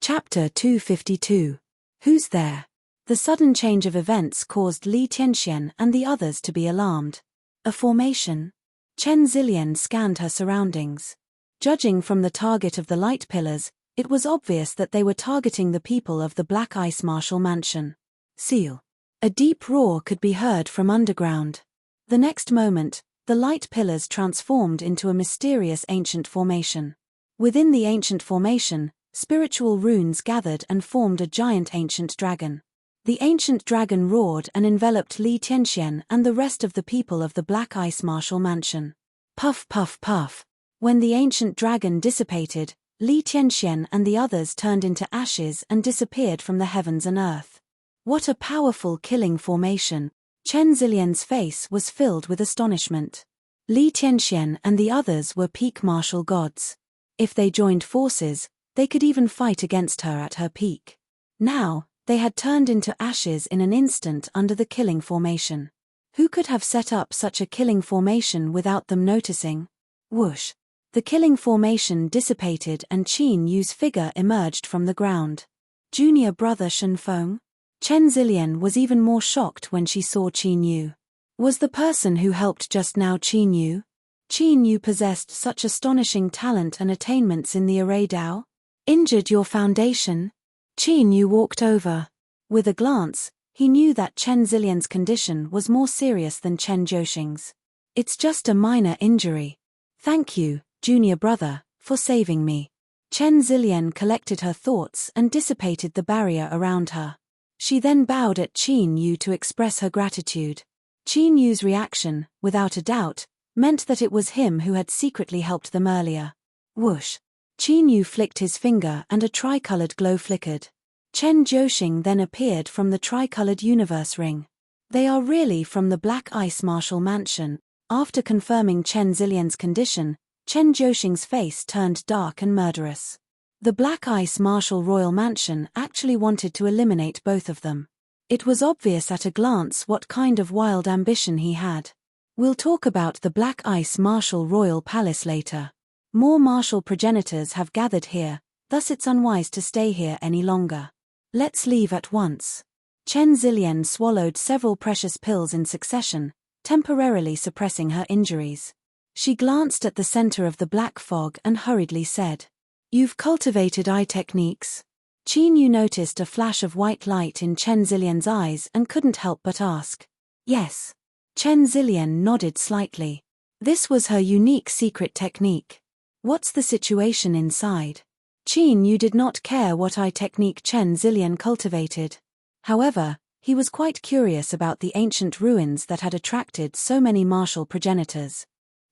Chapter 252. Who's there? The sudden change of events caused Li Tianxian and the others to be alarmed. A formation? Chen Zilian scanned her surroundings. Judging from the target of the light pillars, it was obvious that they were targeting the people of the Black Ice Martial Mansion. Seal. A deep roar could be heard from underground. The next moment, the light pillars transformed into a mysterious ancient formation. Within the ancient formation, spiritual runes gathered and formed a giant ancient dragon. The ancient dragon roared and enveloped Li Tianxian and the rest of the people of the Black Ice Martial Mansion. Puff puff puff. When the ancient dragon dissipated, Li Tianxian and the others turned into ashes and disappeared from the heavens and earth. What a powerful killing formation! Chen Zilian's face was filled with astonishment. Li Tianxian and the others were peak martial gods. If they joined forces, they could even fight against her at her peak. Now, they had turned into ashes in an instant under the killing formation. Who could have set up such a killing formation without them noticing? Whoosh! The killing formation dissipated and Qin Yu's figure emerged from the ground. Junior brother Shen Feng? Chen Zilian was even more shocked when she saw Qin Yu. Was the person who helped just now Qin Yu? Qin Yu possessed such astonishing talent and attainments in the array Dao? Injured your foundation? Qin Yu walked over. With a glance, he knew that Chen Zilian's condition was more serious than Chen Zhouxing's. It's just a minor injury. Thank you, junior brother, for saving me. Chen Zilian collected her thoughts and dissipated the barrier around her. She then bowed at Qin Yu to express her gratitude. Qin Yu's reaction, without a doubt, meant that it was him who had secretly helped them earlier. Whoosh! Qin Yu flicked his finger and a tricolored glow flickered. Chen Zhouxing then appeared from the tricolored universe ring. They are really from the Black Ice Martial Mansion. After confirming Chen Zilian's condition, Chen Zhouxing's face turned dark and murderous. The Black Ice Martial Royal Mansion actually wanted to eliminate both of them. It was obvious at a glance what kind of wild ambition he had. We'll talk about the Black Ice Martial Royal Palace later. More martial progenitors have gathered here, thus it's unwise to stay here any longer. Let's leave at once. Chen Zilian swallowed several precious pills in succession, temporarily suppressing her injuries. She glanced at the center of the black fog and hurriedly said, "You've cultivated eye techniques?" Qin Yu noticed a flash of white light in Chen Zilian's eyes and couldn't help but ask. Yes. Chen Zilian nodded slightly. This was her unique secret technique. What's the situation inside? Qin Yu did not care what eye technique Chen Zilian cultivated. However, he was quite curious about the ancient ruins that had attracted so many martial progenitors.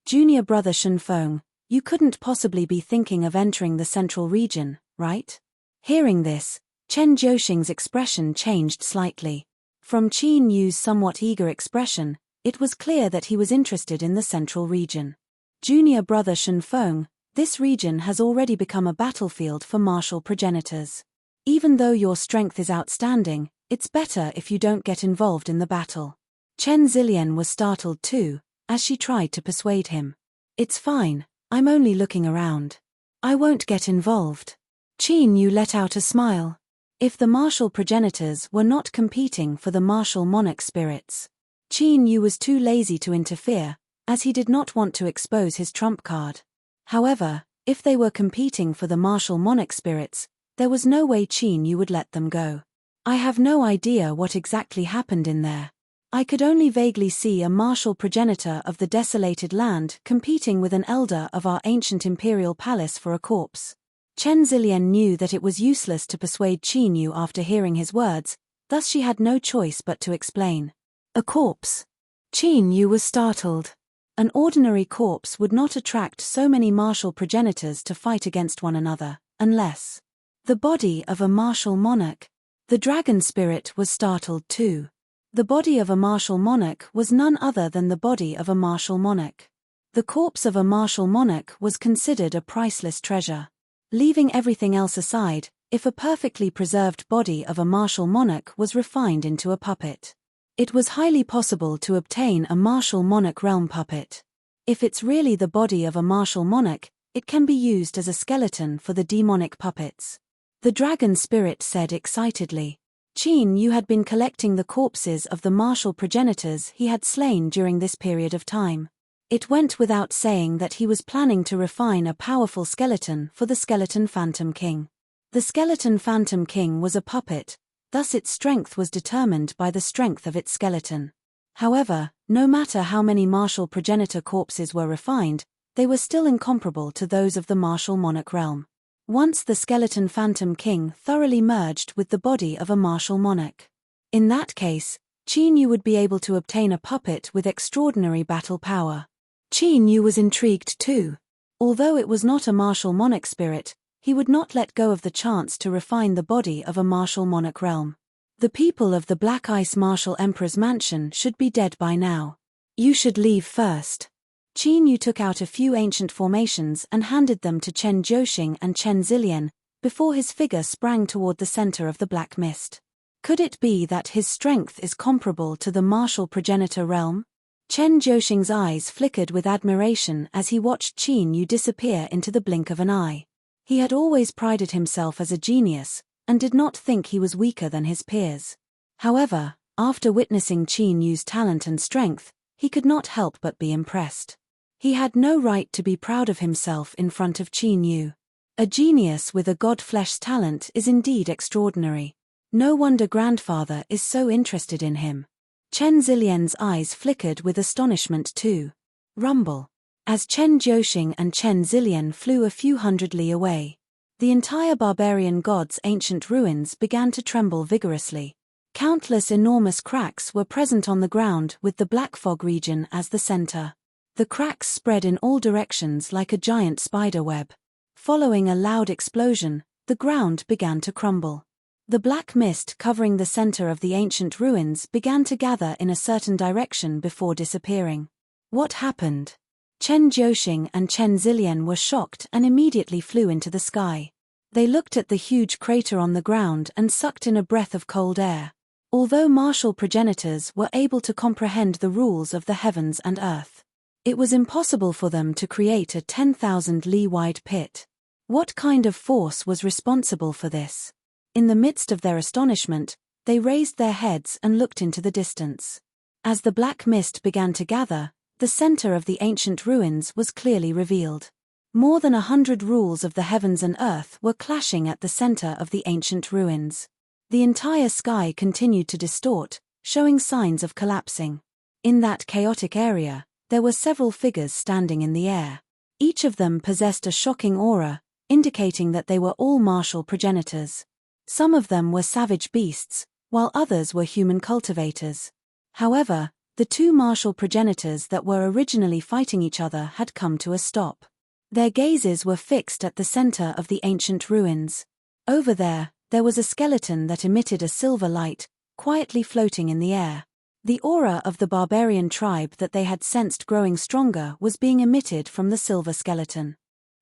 Junior brother Shenfeng, you couldn't possibly be thinking of entering the central region, right? Hearing this, Chen Zhouxing's expression changed slightly. From Qin Yu's somewhat eager expression, it was clear that he was interested in the central region. Junior brother Shenfeng, this region has already become a battlefield for martial progenitors. Even though your strength is outstanding, it's better if you don't get involved in the battle. Chen Zilian was startled too, as she tried to persuade him. It's fine, I'm only looking around. I won't get involved. Qin Yu let out a smile. If the martial progenitors were not competing for the martial monarch spirits, Qin Yu was too lazy to interfere, as he did not want to expose his trump card. However, if they were competing for the martial monarch spirits, there was no way Qin Yu would let them go. I have no idea what exactly happened in there. I could only vaguely see a martial progenitor of the desolated land competing with an elder of our ancient imperial palace for a corpse. Chen Zilian knew that it was useless to persuade Qin Yu after hearing his words, thus she had no choice but to explain. A corpse? Qin Yu was startled. An ordinary corpse would not attract so many martial progenitors to fight against one another, unless the body of a martial monarch. The dragon spirit was startled too. The body of a martial monarch was none other than the body of a martial monarch. The corpse of a martial monarch was considered a priceless treasure. Leaving everything else aside, if a perfectly preserved body of a martial monarch was refined into a puppet, it was highly possible to obtain a martial monarch realm puppet. If it's really the body of a martial monarch, it can be used as a skeleton for the demonic puppets. The dragon spirit said excitedly. Qin Yu had been collecting the corpses of the martial progenitors he had slain during this period of time. It went without saying that he was planning to refine a powerful skeleton for the skeleton Phantom King. The skeleton Phantom King was a puppet, thus its strength was determined by the strength of its skeleton. However, no matter how many martial progenitor corpses were refined, they were still incomparable to those of the martial monarch realm. Once the skeleton Phantom King thoroughly merged with the body of a martial monarch. In that case, Qin Yu would be able to obtain a puppet with extraordinary battle power. Qin Yu was intrigued too. Although it was not a martial monarch spirit, he would not let go of the chance to refine the body of a martial monarch realm. The people of the Black Ice Martial Emperor's mansion should be dead by now. You should leave first. Qin Yu took out a few ancient formations and handed them to Chen Zhouxing and Chen Zilian, before his figure sprang toward the center of the black mist. Could it be that his strength is comparable to the martial progenitor realm? Chen Zhouxing's eyes flickered with admiration as he watched Qin Yu disappear into the blink of an eye. He had always prided himself as a genius, and did not think he was weaker than his peers. However, after witnessing Qin Yu's talent and strength, he could not help but be impressed. He had no right to be proud of himself in front of Qin Yu. A genius with a god-flesh talent is indeed extraordinary. No wonder grandfather is so interested in him. Chen Zilian's eyes flickered with astonishment too. Rumble. As Chen Jiuxing and Chen Zilian flew a few hundred li away, the entire barbarian god's ancient ruins began to tremble vigorously. Countless enormous cracks were present on the ground with the black fog region as the center. The cracks spread in all directions like a giant spider web. Following a loud explosion, the ground began to crumble. The black mist covering the center of the ancient ruins began to gather in a certain direction before disappearing. What happened? Chen Jiuxing and Chen Zilian were shocked and immediately flew into the sky. They looked at the huge crater on the ground and sucked in a breath of cold air. Although martial progenitors were able to comprehend the rules of the heavens and earth, it was impossible for them to create a 10,000 li wide pit. What kind of force was responsible for this? In the midst of their astonishment, they raised their heads and looked into the distance. As the black mist began to gather, the center of the ancient ruins was clearly revealed. More than 100 rules of the heavens and earth were clashing at the center of the ancient ruins. The entire sky continued to distort, showing signs of collapsing. In that chaotic area, there were several figures standing in the air. Each of them possessed a shocking aura, indicating that they were all martial progenitors. Some of them were savage beasts, while others were human cultivators. However, the two martial progenitors that were originally fighting each other had come to a stop. Their gazes were fixed at the center of the ancient ruins. Over there was a skeleton that emitted a silver light, quietly floating in the air. The aura of the barbarian tribe that they had sensed growing stronger was being emitted from the silver skeleton.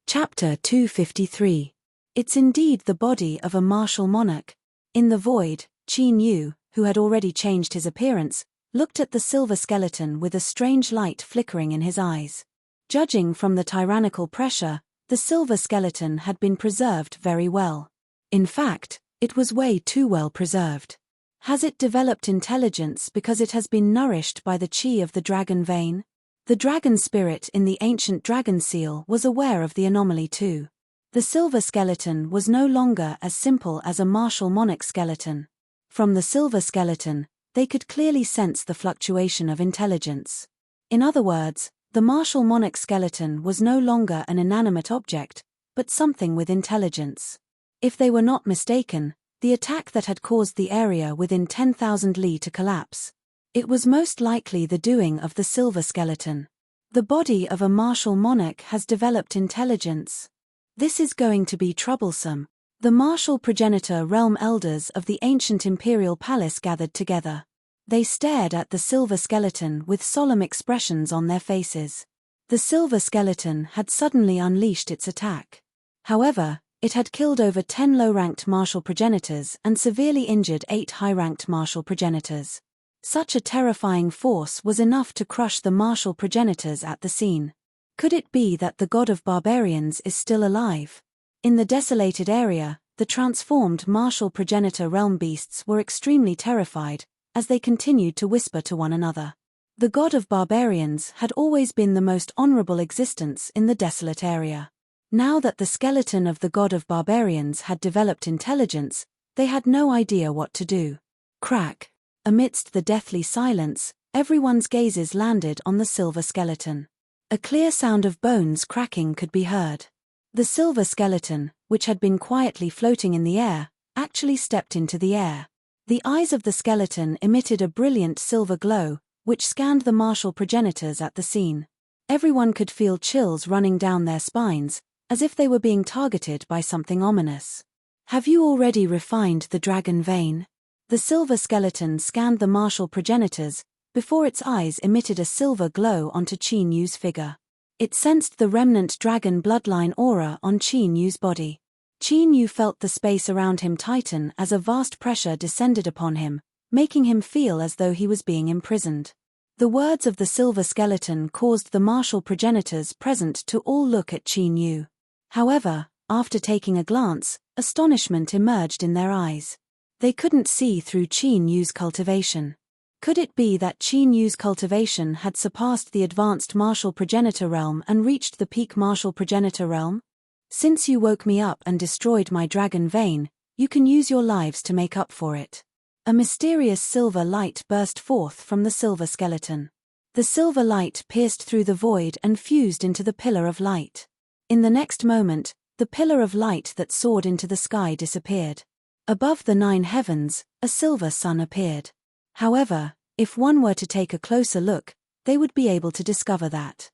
Chapter 253. It's indeed the body of a martial monarch. In the void, Qin Yu, who had already changed his appearance, looked at the silver skeleton with a strange light flickering in his eyes. Judging from the tyrannical pressure, the silver skeleton had been preserved very well. In fact, it was way too well preserved. Has it developed intelligence because it has been nourished by the qi of the dragon vein? The dragon spirit in the ancient dragon seal was aware of the anomaly too. The silver skeleton was no longer as simple as a martial monarch skeleton. From the silver skeleton, they could clearly sense the fluctuation of intelligence. In other words, the martial monarch skeleton was no longer an inanimate object, but something with intelligence. If they were not mistaken, the attack that had caused the area within 10,000 li to collapse, it was most likely the doing of the silver skeleton. The body of a martial monarch has developed intelligence. This is going to be troublesome. The martial progenitor realm elders of the ancient imperial palace gathered together. They stared at the silver skeleton with solemn expressions on their faces. The silver skeleton had suddenly unleashed its attack. However, it had killed over 10 low-ranked martial progenitors and severely injured 8 high-ranked martial progenitors. Such a terrifying force was enough to crush the martial progenitors at the scene. Could it be that the god of barbarians is still alive? In the desolated area, the transformed martial progenitor realm beasts were extremely terrified, as they continued to whisper to one another. The god of barbarians had always been the most honorable existence in the desolate area. Now that the skeleton of the god of barbarians had developed intelligence, they had no idea what to do. Crack! Amidst the deathly silence, everyone's gazes landed on the silver skeleton. A clear sound of bones cracking could be heard. The silver skeleton, which had been quietly floating in the air, actually stepped into the air. The eyes of the skeleton emitted a brilliant silver glow, which scanned the martial progenitors at the scene. Everyone could feel chills running down their spines, as if they were being targeted by something ominous. Have you already refined the dragon vein? The silver skeleton scanned the martial progenitors, before its eyes emitted a silver glow onto Qin Yu's figure. It sensed the remnant dragon bloodline aura on Qin Yu's body. Qin Yu felt the space around him tighten as a vast pressure descended upon him, making him feel as though he was being imprisoned. The words of the silver skeleton caused the martial progenitors present to all look at Qin Yu. However, after taking a glance, astonishment emerged in their eyes. They couldn't see through Qin Yu's cultivation. Could it be that Qin Yu's cultivation had surpassed the advanced martial progenitor realm and reached the peak martial progenitor realm? Since you woke me up and destroyed my dragon vein, you can use your lives to make up for it. A mysterious silver light burst forth from the silver skeleton. The silver light pierced through the void and fused into the pillar of light. In the next moment, the pillar of light that soared into the sky disappeared. Above the 9 heavens, a silver sun appeared. However, if one were to take a closer look, they would be able to discover that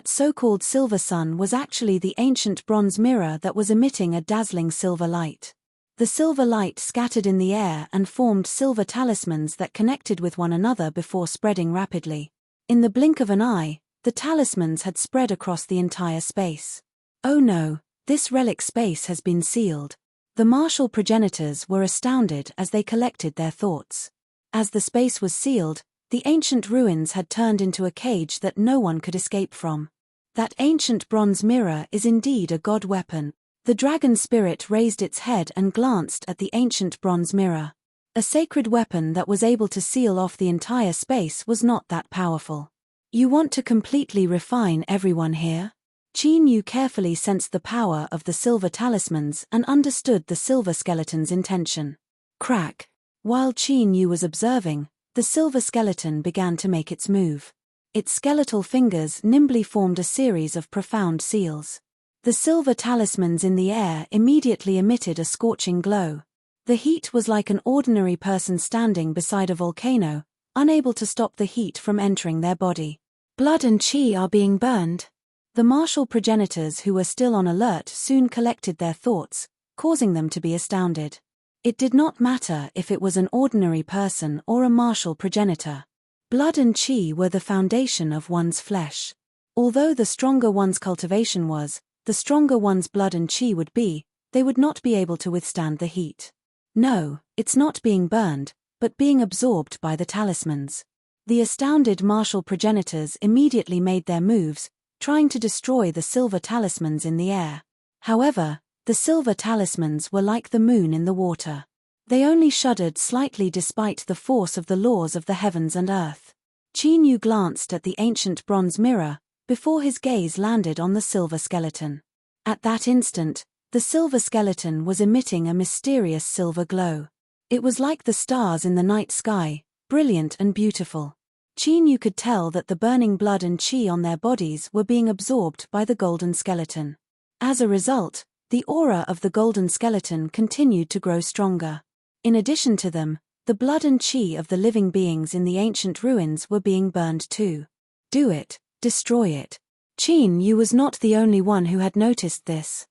so-called silver sun was actually the ancient bronze mirror that was emitting a dazzling silver light. The silver light scattered in the air and formed silver talismans that connected with one another before spreading rapidly. In the blink of an eye, the talismans had spread across the entire space. Oh no, this relic space has been sealed. The martial progenitors were astounded as they collected their thoughts. As the space was sealed, the ancient ruins had turned into a cage that no one could escape from. That ancient bronze mirror is indeed a god weapon. The dragon spirit raised its head and glanced at the ancient bronze mirror. A sacred weapon that was able to seal off the entire space was not that powerful. You want to completely refine everyone here? Qin Yu carefully sensed the power of the silver talismans and understood the silver skeleton's intention. Crack. While Qin Yu was observing, the silver skeleton began to make its move. Its skeletal fingers nimbly formed a series of profound seals. The silver talismans in the air immediately emitted a scorching glow. The heat was like an ordinary person standing beside a volcano, unable to stop the heat from entering their body. Blood and qi are being burned. The martial progenitors who were still on alert soon collected their thoughts, causing them to be astounded. It did not matter if it was an ordinary person or a martial progenitor. Blood and qi were the foundation of one's flesh. Although the stronger one's cultivation was, the stronger one's blood and qi would be, they would not be able to withstand the heat. No, it's not being burned, but being absorbed by the talismans. The astounded martial progenitors immediately made their moves, trying to destroy the silver talismans in the air. However, the silver talismans were like the moon in the water. They only shuddered slightly despite the force of the laws of the heavens and earth. Qin Yu glanced at the ancient bronze mirror, before his gaze landed on the silver skeleton. At that instant, the silver skeleton was emitting a mysterious silver glow. It was like the stars in the night sky, brilliant and beautiful. Qin Yu could tell that the burning blood and qi on their bodies were being absorbed by the golden skeleton. As a result, the aura of the golden skeleton continued to grow stronger. In addition to them, the blood and qi of the living beings in the ancient ruins were being burned too. Do it, destroy it. Qin Yu was not the only one who had noticed this.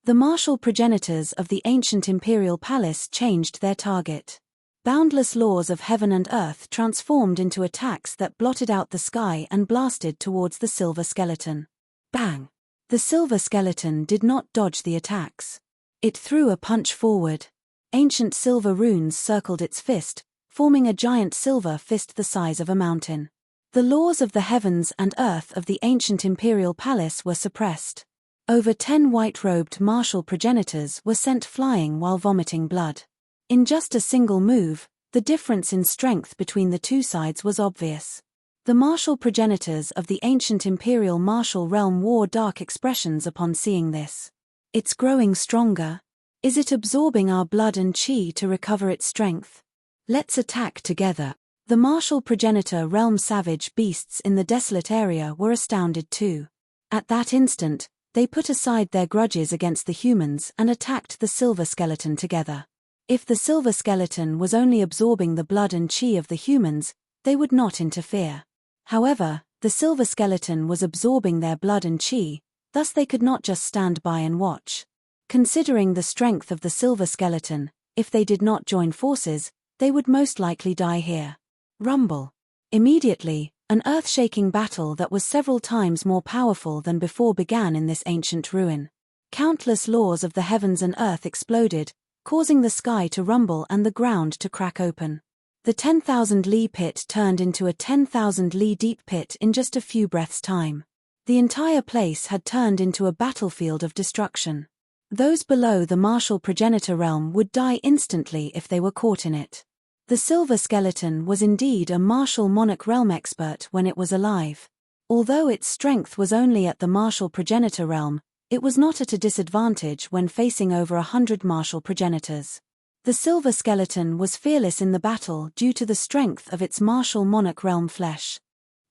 The martial progenitors of the ancient imperial palace changed their target. Boundless laws of heaven and earth transformed into attacks that blotted out the sky and blasted towards the silver skeleton. Bang! The silver skeleton did not dodge the attacks. It threw a punch forward. Ancient silver runes circled its fist, forming a giant silver fist the size of a mountain. The laws of the heavens and earth of the ancient imperial palace were suppressed. Over 10 white-robed martial progenitors were sent flying while vomiting blood. In just a single move, the difference in strength between the two sides was obvious. The martial progenitors of the ancient imperial martial realm wore dark expressions upon seeing this. It's growing stronger. Is it absorbing our blood and qi to recover its strength? Let's attack together. The martial progenitor realm savage beasts in the desolate area were astounded too. At that instant, they put aside their grudges against the humans and attacked the silver skeleton together. If the silver skeleton was only absorbing the blood and qi of the humans, they would not interfere. However, the silver skeleton was absorbing their blood and qi, thus they could not just stand by and watch. Considering the strength of the silver skeleton, if they did not join forces, they would most likely die here. Rumble. Immediately, an earth-shaking battle that was several times more powerful than before began in this ancient ruin. Countless laws of the heavens and earth exploded, causing the sky to rumble and the ground to crack open. The 10,000 li pit turned into a 10,000 li deep pit in just a few breaths' time. The entire place had turned into a battlefield of destruction. Those below the martial progenitor realm would die instantly if they were caught in it. The silver skeleton was indeed a martial monarch realm expert when it was alive. Although its strength was only at the martial progenitor realm, it was not at a disadvantage when facing over 100 martial progenitors. The silver skeleton was fearless in the battle due to the strength of its martial monarch realm flesh.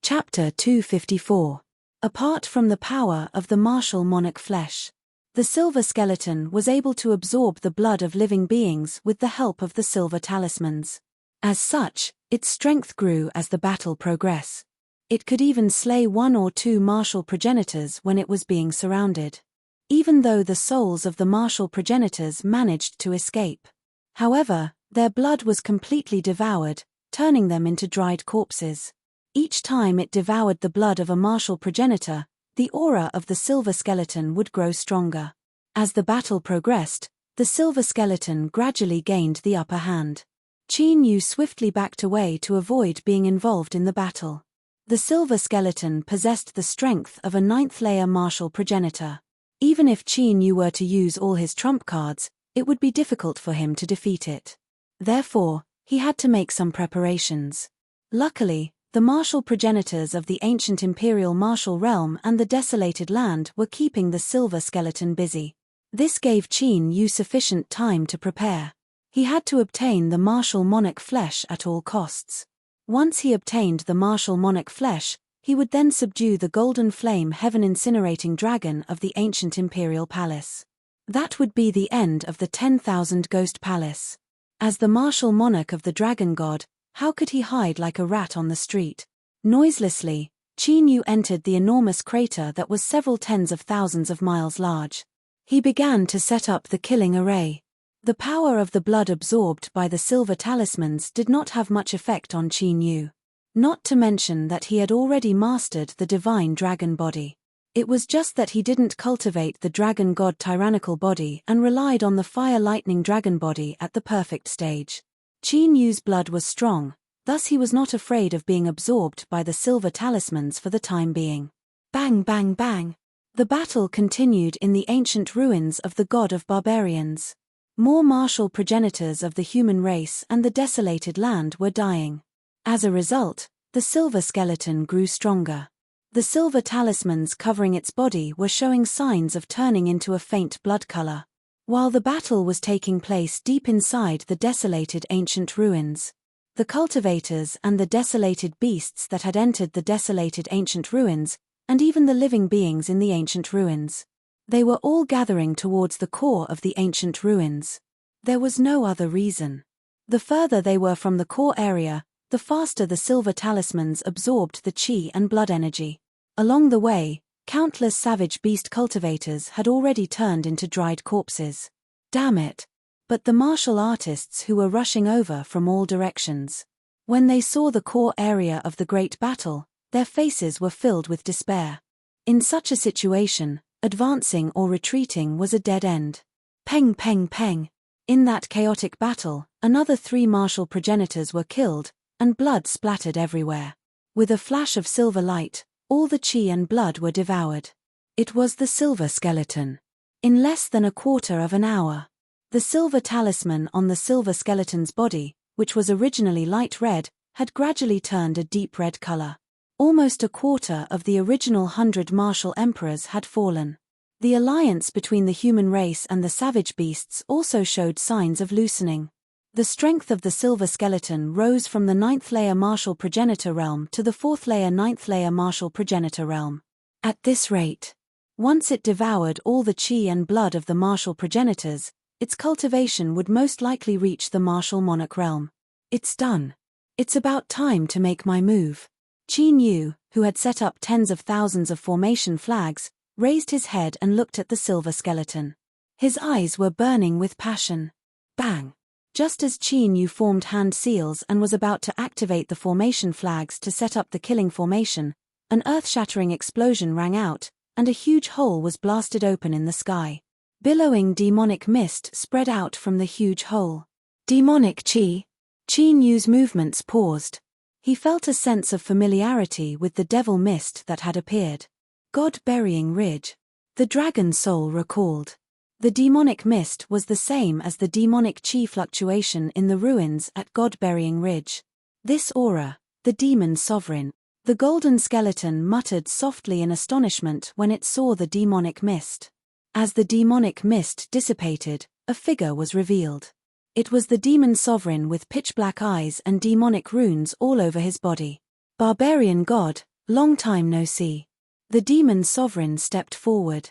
Chapter 254. Apart from the power of the martial monarch flesh, the silver skeleton was able to absorb the blood of living beings with the help of the silver talismans. As such, its strength grew as the battle progressed. It could even slay 1 or 2 martial progenitors when it was being surrounded, even though the souls of the martial progenitors managed to escape. However, their blood was completely devoured, turning them into dried corpses. Each time it devoured the blood of a martial progenitor, the aura of the silver skeleton would grow stronger. As the battle progressed, the silver skeleton gradually gained the upper hand. Qin Yu swiftly backed away to avoid being involved in the battle. The silver skeleton possessed the strength of a 9th-layer martial progenitor. Even if Qin Yu were to use all his trump cards, it would be difficult for him to defeat it. Therefore, he had to make some preparations. Luckily, the martial progenitors of the ancient imperial martial realm and the desolated land were keeping the silver skeleton busy. This gave Qin Yu sufficient time to prepare. He had to obtain the martial monarch flesh at all costs. Once he obtained the martial monarch flesh, he would then subdue the golden flame heaven-incinerating dragon of the ancient imperial palace. That would be the end of the 10,000 ghost palace. As the martial monarch of the dragon god, how could he hide like a rat on the street? Noiselessly, Qin Yu entered the enormous crater that was several tens of thousands of miles large. He began to set up the killing array. The power of the blood absorbed by the silver talismans did not have much effect on Qin Yu. Not to mention that he had already mastered the divine dragon body. It was just that he didn't cultivate the dragon god tyrannical body and relied on the fire lightning dragon body at the perfect stage. Qin Yu's blood was strong, thus he was not afraid of being absorbed by the silver talismans for the time being. Bang bang bang! The battle continued in the ancient ruins of the god of barbarians. More martial progenitors of the human race and the desolated land were dying. As a result, the silver skeleton grew stronger. The silver talismans covering its body were showing signs of turning into a faint blood color. While the battle was taking place deep inside the desolated ancient ruins, the cultivators and the desolated beasts that had entered the desolated ancient ruins, and even the living beings in the ancient ruins, they were all gathering towards the core of the ancient ruins. There was no other reason. The further they were from the core area, the faster the silver talismans absorbed the chi and blood energy. Along the way, countless savage beast cultivators had already turned into dried corpses. Damn it! But the martial artists who were rushing over from all directions, when they saw the core area of the great battle, their faces were filled with despair. In such a situation, advancing or retreating was a dead end. Peng peng peng! In that chaotic battle, another 3 martial progenitors were killed, and blood splattered everywhere. With a flash of silver light, all the chi and blood were devoured. It was the silver skeleton. In less than a quarter of an hour, the silver talisman on the silver skeleton's body, which was originally light red, had gradually turned a deep red color. Almost a quarter of the original 100 martial emperors had fallen. The alliance between the human race and the savage beasts also showed signs of loosening. The strength of the silver skeleton rose from the 9th-layer martial progenitor realm to the 4th-layer 9th-layer martial progenitor realm. At this rate, once it devoured all the chi and blood of the martial progenitors, its cultivation would most likely reach the martial monarch realm. It's done. It's about time to make my move. Qin Yu, who had set up tens of thousands of formation flags, raised his head and looked at the silver skeleton. His eyes were burning with passion. Bang! Just as Qin Yu formed hand seals and was about to activate the formation flags to set up the killing formation, an earth-shattering explosion rang out, and a huge hole was blasted open in the sky. Billowing demonic mist spread out from the huge hole. Demonic chi! Qin Yu's movements paused. He felt a sense of familiarity with the devil mist that had appeared. God-burying ridge. The dragon soul recalled. The demonic mist was the same as the demonic chi fluctuation in the ruins at God-Burying Ridge. This aura, the demon sovereign. The golden skeleton muttered softly in astonishment when it saw the demonic mist. As the demonic mist dissipated, a figure was revealed. It was the demon sovereign with pitch-black eyes and demonic runes all over his body. Barbarian god, long time no see. The demon sovereign stepped forward.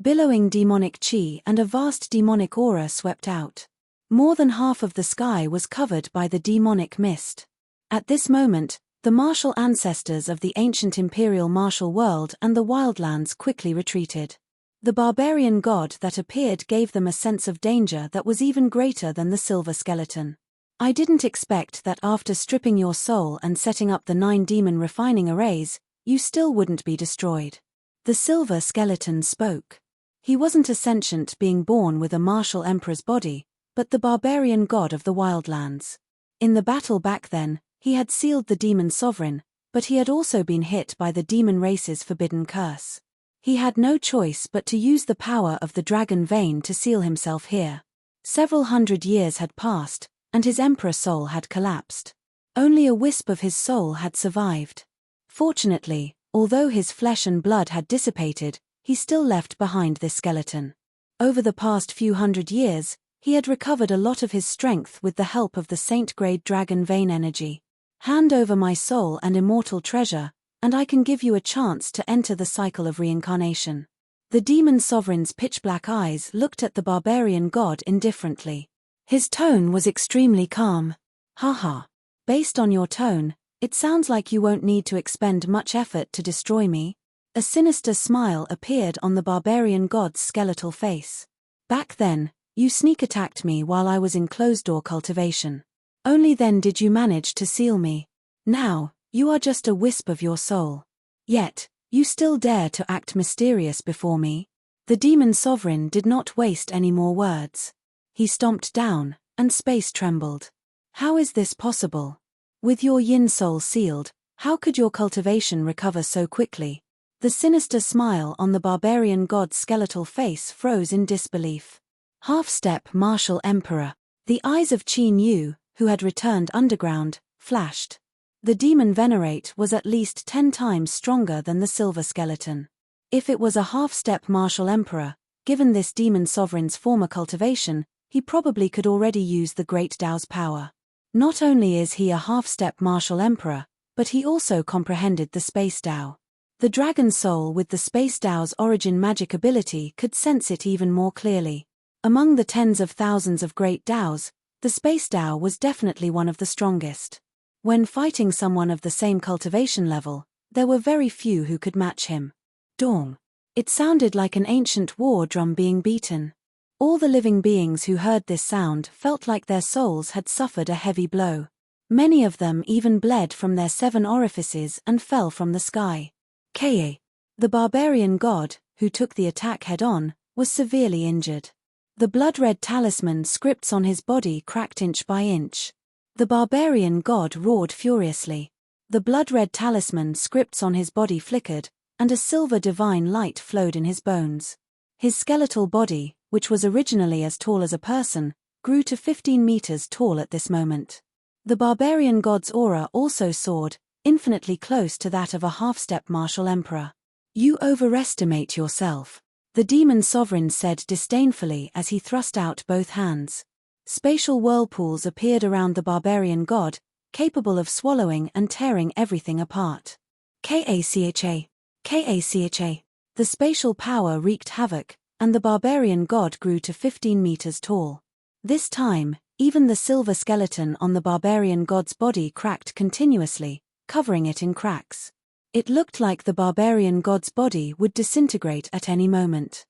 Billowing demonic chi and a vast demonic aura swept out. More than half of the sky was covered by the demonic mist. At this moment, the martial ancestors of the ancient imperial martial world and the wildlands quickly retreated. The barbarian god that appeared gave them a sense of danger that was even greater than the silver skeleton. I didn't expect that after stripping your soul and setting up the 9 demon refining arrays, you still wouldn't be destroyed. The silver skeleton spoke. He wasn't a sentient being born with a martial emperor's body, but the barbarian god of the wildlands. In the battle back then, he had sealed the demon sovereign, but he had also been hit by the demon race's forbidden curse. He had no choice but to use the power of the dragon vein to seal himself here. Several hundred years had passed, and his emperor soul had collapsed. Only a wisp of his soul had survived. Fortunately, although his flesh and blood had dissipated, he still left behind this skeleton. Over the past few hundred years, he had recovered a lot of his strength with the help of the saint-grade dragon vein energy. Hand over my soul and immortal treasure, and I can give you a chance to enter the cycle of reincarnation. The demon sovereign's pitch-black eyes looked at the barbarian god indifferently. His tone was extremely calm. Haha. Based on your tone, it sounds like you won't need to expend much effort to destroy me. A sinister smile appeared on the barbarian god's skeletal face. Back then, you sneak-attacked me while I was in closed-door cultivation. Only then did you manage to seal me. Now, you are just a wisp of your soul. Yet, you still dare to act mysterious before me? The demon sovereign did not waste any more words. He stomped down, and space trembled. How is this possible? With your yin soul sealed, how could your cultivation recover so quickly? The sinister smile on the barbarian god's skeletal face froze in disbelief. Half-step martial emperor. The eyes of Qin Yu, who had returned underground, flashed. The demon venerate was at least 10 times stronger than the silver skeleton. If it was a half-step martial emperor, given this demon sovereign's former cultivation, he probably could already use the Great Tao's power. Not only is he a half-step martial emperor, but he also comprehended the Space Tao. The dragon soul with the Space Tao's origin magic ability could sense it even more clearly. Among the tens of thousands of Great Taos, the Space Tao was definitely one of the strongest. When fighting someone of the same cultivation level, there were very few who could match him. Dong. It sounded like an ancient war drum being beaten. All the living beings who heard this sound felt like their souls had suffered a heavy blow. Many of them even bled from their 7 orifices and fell from the sky. Ka. The barbarian god, who took the attack head-on, was severely injured. The blood-red talisman scripts on his body cracked inch by inch. The barbarian god roared furiously. The blood-red talisman scripts on his body flickered, and a silver divine light flowed in his bones. His skeletal body, which was originally as tall as a person, grew to 15 meters tall at this moment. The barbarian god's aura also soared, infinitely close to that of a half-step martial emperor. You overestimate yourself, the demon sovereign said disdainfully as he thrust out both hands. Spatial whirlpools appeared around the barbarian god, capable of swallowing and tearing everything apart. Kacha. Kacha. The spatial power wreaked havoc, and the barbarian god grew to 15 meters tall. This time, even the silver skeleton on the barbarian god's body cracked continuously, covering it in cracks. It looked like the barbarian god's body would disintegrate at any moment.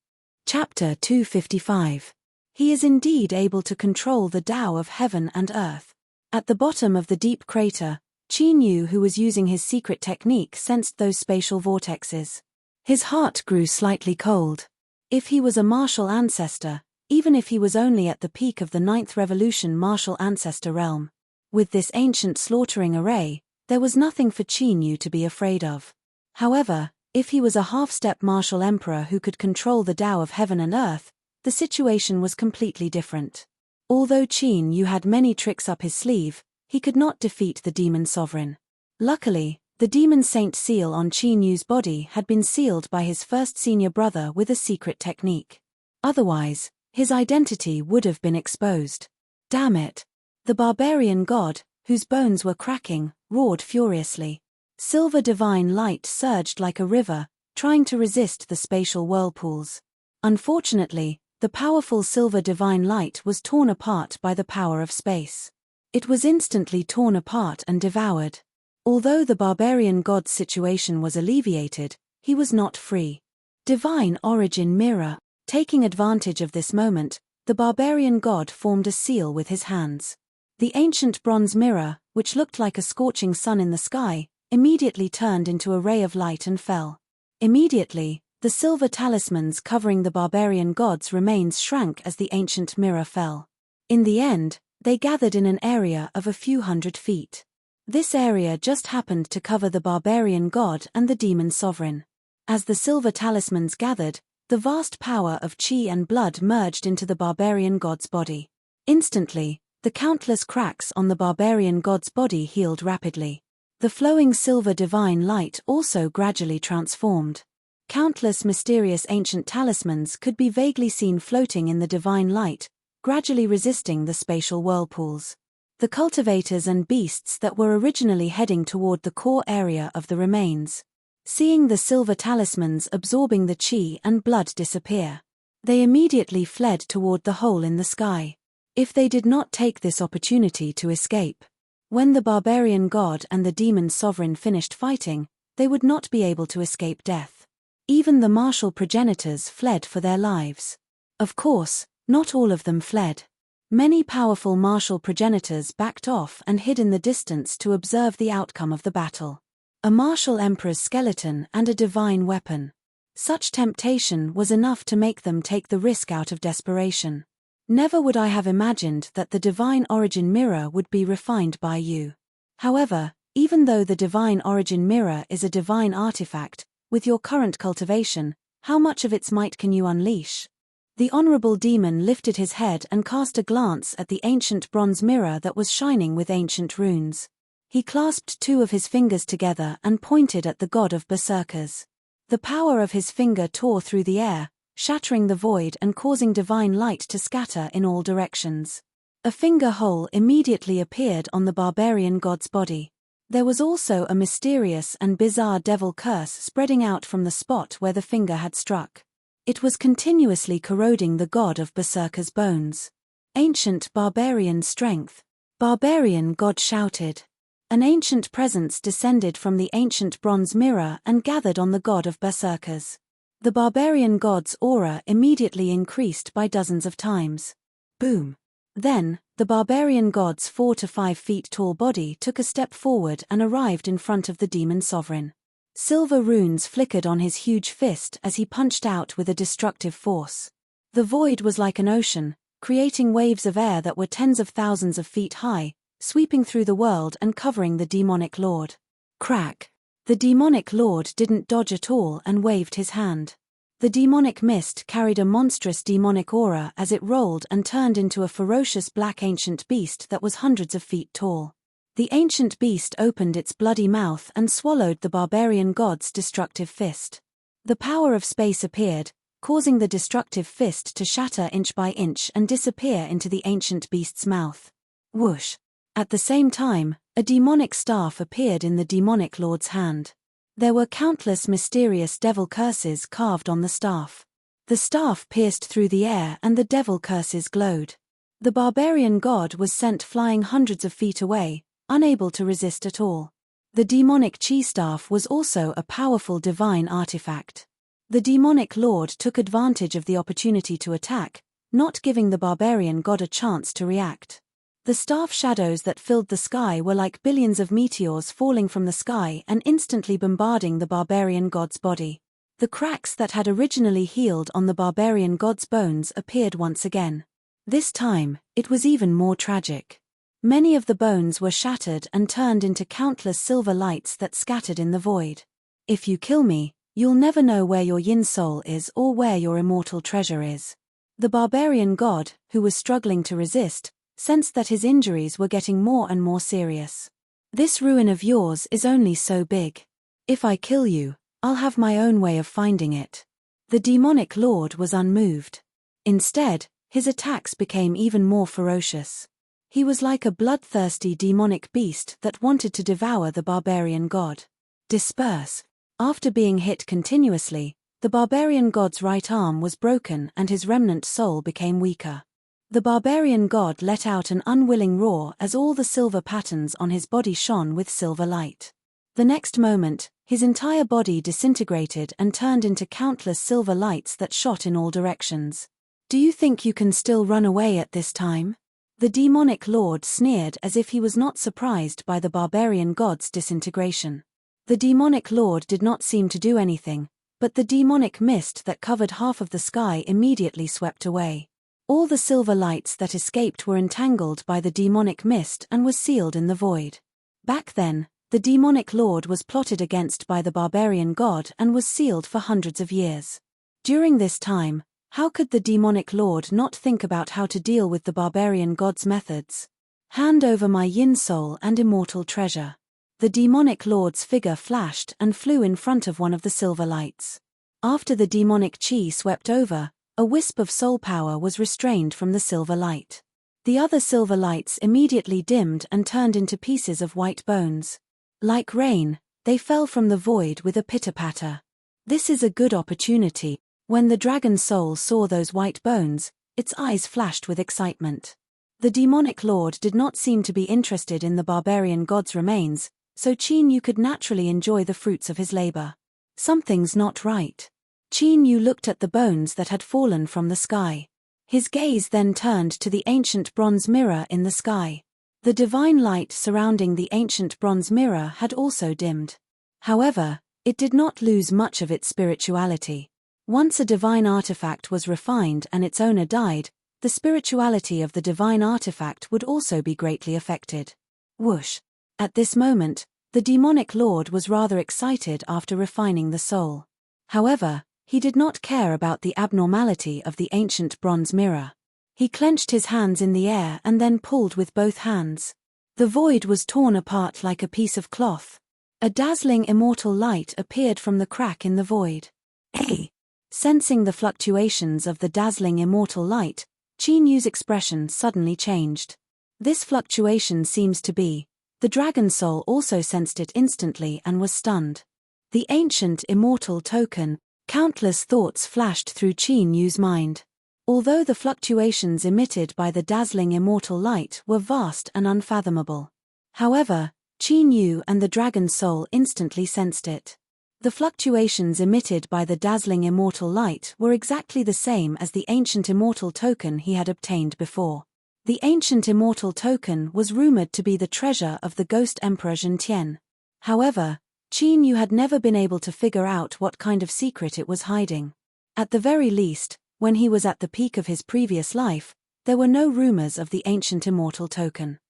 Chapter 255. He is indeed able to control the Tao of heaven and earth. At the bottom of the deep crater, Qin Yu, who was using his secret technique, sensed those spatial vortexes. His heart grew slightly cold. If he was a martial ancestor, even if he was only at the peak of the 9th Revolution martial ancestor realm, with this ancient slaughtering array, there was nothing for Qin Yu to be afraid of. However, if he was a half-step martial emperor who could control the Tao of heaven and earth, the situation was completely different. Although Qin Yu had many tricks up his sleeve, he could not defeat the demon sovereign. Luckily, the demon saint seal on Qin Yu's body had been sealed by his first senior brother with a secret technique. Otherwise, his identity would have been exposed. Damn it! The barbarian god, whose bones were cracking, roared furiously. Silver divine light surged like a river, trying to resist the spatial whirlpools. Unfortunately, the powerful silver divine light was torn apart by the power of space. It was instantly torn apart and devoured. Although the barbarian god's situation was alleviated, he was not free. Divine origin mirror. Taking advantage of this moment, the barbarian god formed a seal with his hands. The ancient bronze mirror, which looked like a scorching sun in the sky, immediately turned into a ray of light and fell. Immediately, the silver talismans covering the barbarian god's remains shrank as the ancient mirror fell. In the end, they gathered in an area of a few 100 feet. This area just happened to cover the barbarian god and the demon sovereign. As the silver talismans gathered, the vast power of qi and blood merged into the barbarian god's body. Instantly, the countless cracks on the barbarian god's body healed rapidly. The flowing silver divine light also gradually transformed. Countless mysterious ancient talismans could be vaguely seen floating in the divine light, gradually resisting the spatial whirlpools. The cultivators and beasts that were originally heading toward the core area of the remains. Seeing the silver talismans absorbing the qi and blood disappear, they immediately fled toward the hole in the sky. If they did not take this opportunity to escape, when the barbarian god and the demon sovereign finished fighting, they would not be able to escape death. Even the martial progenitors fled for their lives. Of course, not all of them fled. Many powerful martial progenitors backed off and hid in the distance to observe the outcome of the battle. A martial emperor's skeleton and a divine weapon. Such temptation was enough to make them take the risk out of desperation. Never would I have imagined that the divine origin mirror would be refined by you. However, even though the divine origin mirror is a divine artifact, with your current cultivation, how much of its might can you unleash? The honorable demon lifted his head and cast a glance at the ancient bronze mirror that was shining with ancient runes. He clasped two of his fingers together and pointed at the god of berserkers. The power of his finger tore through the air, shattering the void and causing divine light to scatter in all directions. A finger hole immediately appeared on the barbarian god's body. There was also a mysterious and bizarre devil curse spreading out from the spot where the finger had struck. It was continuously corroding the god of berserkers' bones. Ancient barbarian strength. Barbarian god shouted. An ancient presence descended from the ancient bronze mirror and gathered on the god of berserkers. The barbarian god's aura immediately increased by dozens of times. Boom. Then, the barbarian god's 4 to 5 feet tall body took a step forward and arrived in front of the demon sovereign. Silver runes flickered on his huge fist as he punched out with a destructive force. The void was like an ocean, creating waves of air that were tens of thousands of feet high, sweeping through the world and covering the demonic lord. Crack. The demonic lord didn't dodge at all and waved his hand. The demonic mist carried a monstrous demonic aura as it rolled and turned into a ferocious black ancient beast that was hundreds of feet tall. The ancient beast opened its bloody mouth and swallowed the barbarian god's destructive fist. The power of space appeared, causing the destructive fist to shatter inch by inch and disappear into the ancient beast's mouth. Whoosh! At the same time, a demonic staff appeared in the demonic lord's hand. There were countless mysterious devil curses carved on the staff. The staff pierced through the air and the devil curses glowed. The barbarian god was sent flying hundreds of feet away, unable to resist at all. The demonic chi staff was also a powerful divine artifact. The demonic lord took advantage of the opportunity to attack, not giving the barbarian god a chance to react. The staff shadows that filled the sky were like billions of meteors falling from the sky and instantly bombarding the barbarian god's body. The cracks that had originally healed on the barbarian god's bones appeared once again. This time, it was even more tragic. Many of the bones were shattered and turned into countless silver lights that scattered in the void. If you kill me, you'll never know where your yin soul is or where your immortal treasure is. The barbarian god, who was struggling to resist, sensed that his injuries were getting more and more serious. "This ruin of yours is only so big. If I kill you, I'll have my own way of finding it." The demonic lord was unmoved. Instead, his attacks became even more ferocious. He was like a bloodthirsty demonic beast that wanted to devour the barbarian god. Disperse. After being hit continuously, the barbarian god's right arm was broken and his remnant soul became weaker. The barbarian god let out an unwilling roar as all the silver patterns on his body shone with silver light. The next moment, his entire body disintegrated and turned into countless silver lights that shot in all directions. "Do you think you can still run away at this time?" The demonic lord sneered as if he was not surprised by the barbarian god's disintegration. The demonic lord did not seem to do anything, but the demonic mist that covered half of the sky immediately swept away. All the silver lights that escaped were entangled by the demonic mist and was sealed in the void. Back then, the demonic lord was plotted against by the barbarian god and was sealed for hundreds of years. During this time, how could the demonic lord not think about how to deal with the barbarian god's methods? "Hand over my yin soul and immortal treasure." The demonic lord's figure flashed and flew in front of one of the silver lights. After the demonic chi swept over, a wisp of soul power was restrained from the silver light. The other silver lights immediately dimmed and turned into pieces of white bones. Like rain, they fell from the void with a pitter-patter. "This is a good opportunity." When the dragon soul saw those white bones, its eyes flashed with excitement. The demonic lord did not seem to be interested in the barbarian god's remains, so Qin Yu could naturally enjoy the fruits of his labor. "Something's not right." Qin Yu looked at the bones that had fallen from the sky. His gaze then turned to the ancient bronze mirror in the sky. The divine light surrounding the ancient bronze mirror had also dimmed. However, it did not lose much of its spirituality. Once a divine artifact was refined and its owner died, the spirituality of the divine artifact would also be greatly affected. Whoosh! At this moment, the demonic lord was rather excited after refining the soul. However, he did not care about the abnormality of the ancient bronze mirror. He clenched his hands in the air and then pulled with both hands. The void was torn apart like a piece of cloth. A dazzling immortal light appeared from the crack in the void. Hey! Sensing the fluctuations of the dazzling immortal light, Qin Yu's expression suddenly changed. "This fluctuation seems to be..." The dragon soul also sensed it instantly and was stunned. "The ancient immortal token." Countless thoughts flashed through Qin Yu's mind. Although the fluctuations emitted by the dazzling immortal light were vast and unfathomable. However, Qin Yu and the dragon soul instantly sensed it. The fluctuations emitted by the dazzling immortal light were exactly the same as the ancient immortal token he had obtained before. The ancient immortal token was rumored to be the treasure of the ghost emperor Zhentian. However, Qin Yu had never been able to figure out what kind of secret it was hiding. At the very least, when he was at the peak of his previous life, there were no rumors of the ancient immortal token.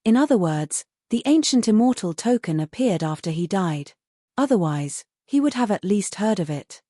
In other words, the ancient immortal token appeared after he died. Otherwise, he would have at least heard of it.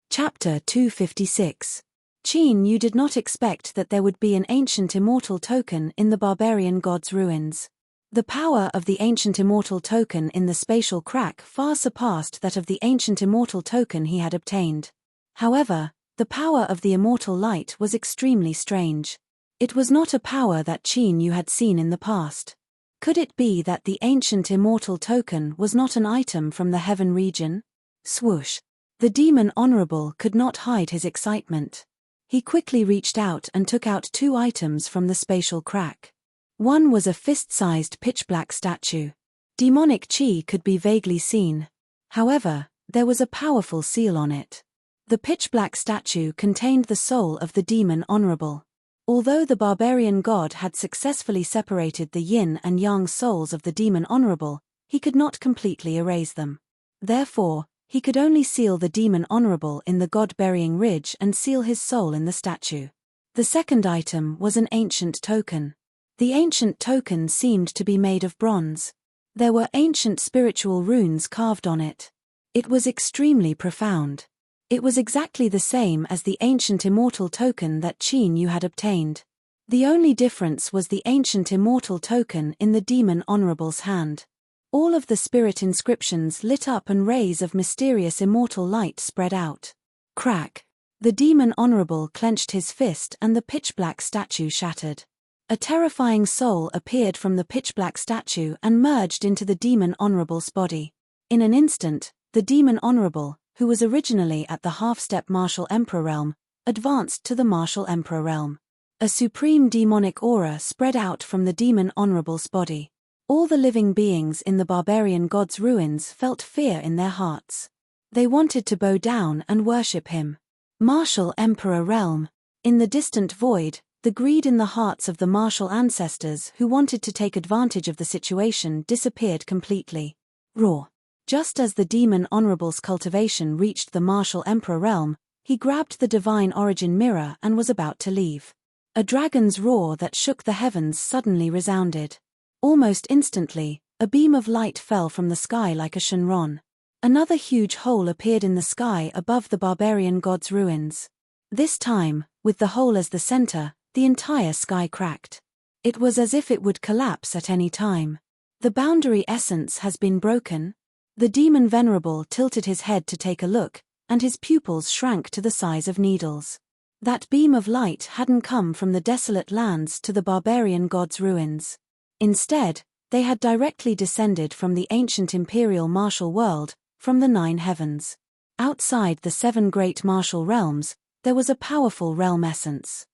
Chapter 256. Qin Yu did not expect that there would be an ancient immortal token in the barbarian god's ruins. The power of the ancient immortal token in the spatial crack far surpassed that of the ancient immortal token he had obtained. However, the power of the immortal light was extremely strange. It was not a power that Qin Yu had seen in the past. Could it be that the ancient immortal token was not an item from the heaven region? Swoosh! The demon honorable could not hide his excitement. He quickly reached out and took out 2 items from the spatial crack. One was a fist-sized pitch-black statue. Demonic chi could be vaguely seen. However, there was a powerful seal on it. The pitch-black statue contained the soul of the demon honorable. Although the barbarian god had successfully separated the yin and yang souls of the demon honorable, he could not completely erase them. Therefore, he could only seal the demon honorable in the god-burying ridge and seal his soul in the statue. The second item was an ancient token. The ancient token seemed to be made of bronze. There were ancient spiritual runes carved on it. It was extremely profound. It was exactly the same as the ancient immortal token that Qin Yu had obtained. The only difference was the ancient immortal token in the demon honorable's hand. All of the spirit inscriptions lit up and rays of mysterious immortal light spread out. Crack! The demon honorable clenched his fist and the pitch-black statue shattered. A terrifying soul appeared from the pitch-black statue and merged into the demon honorable's body. In an instant, the demon honorable, who was originally at the half-step martial emperor realm, advanced to the martial emperor realm. A supreme demonic aura spread out from the demon honorable's body. All the living beings in the barbarian god's ruins felt fear in their hearts. They wanted to bow down and worship him. Martial emperor realm. In the distant void, the greed in the hearts of the martial ancestors who wanted to take advantage of the situation disappeared completely. Roar. Just as the demon honorable's cultivation reached the martial emperor realm, he grabbed the divine origin mirror and was about to leave. A dragon's roar that shook the heavens suddenly resounded. Almost instantly, a beam of light fell from the sky like a shenron. Another huge hole appeared in the sky above the barbarian god's ruins. This time, with the hole as the center, the entire sky cracked. It was as if it would collapse at any time. The boundary essence has been broken. The demon venerable tilted his head to take a look, and his pupils shrank to the size of needles. That beam of light hadn't come from the desolate lands to the barbarian god's ruins. Instead, they had directly descended from the ancient imperial martial world, from the 9 heavens. Outside the 7 great martial realms, there was a powerful realm essence.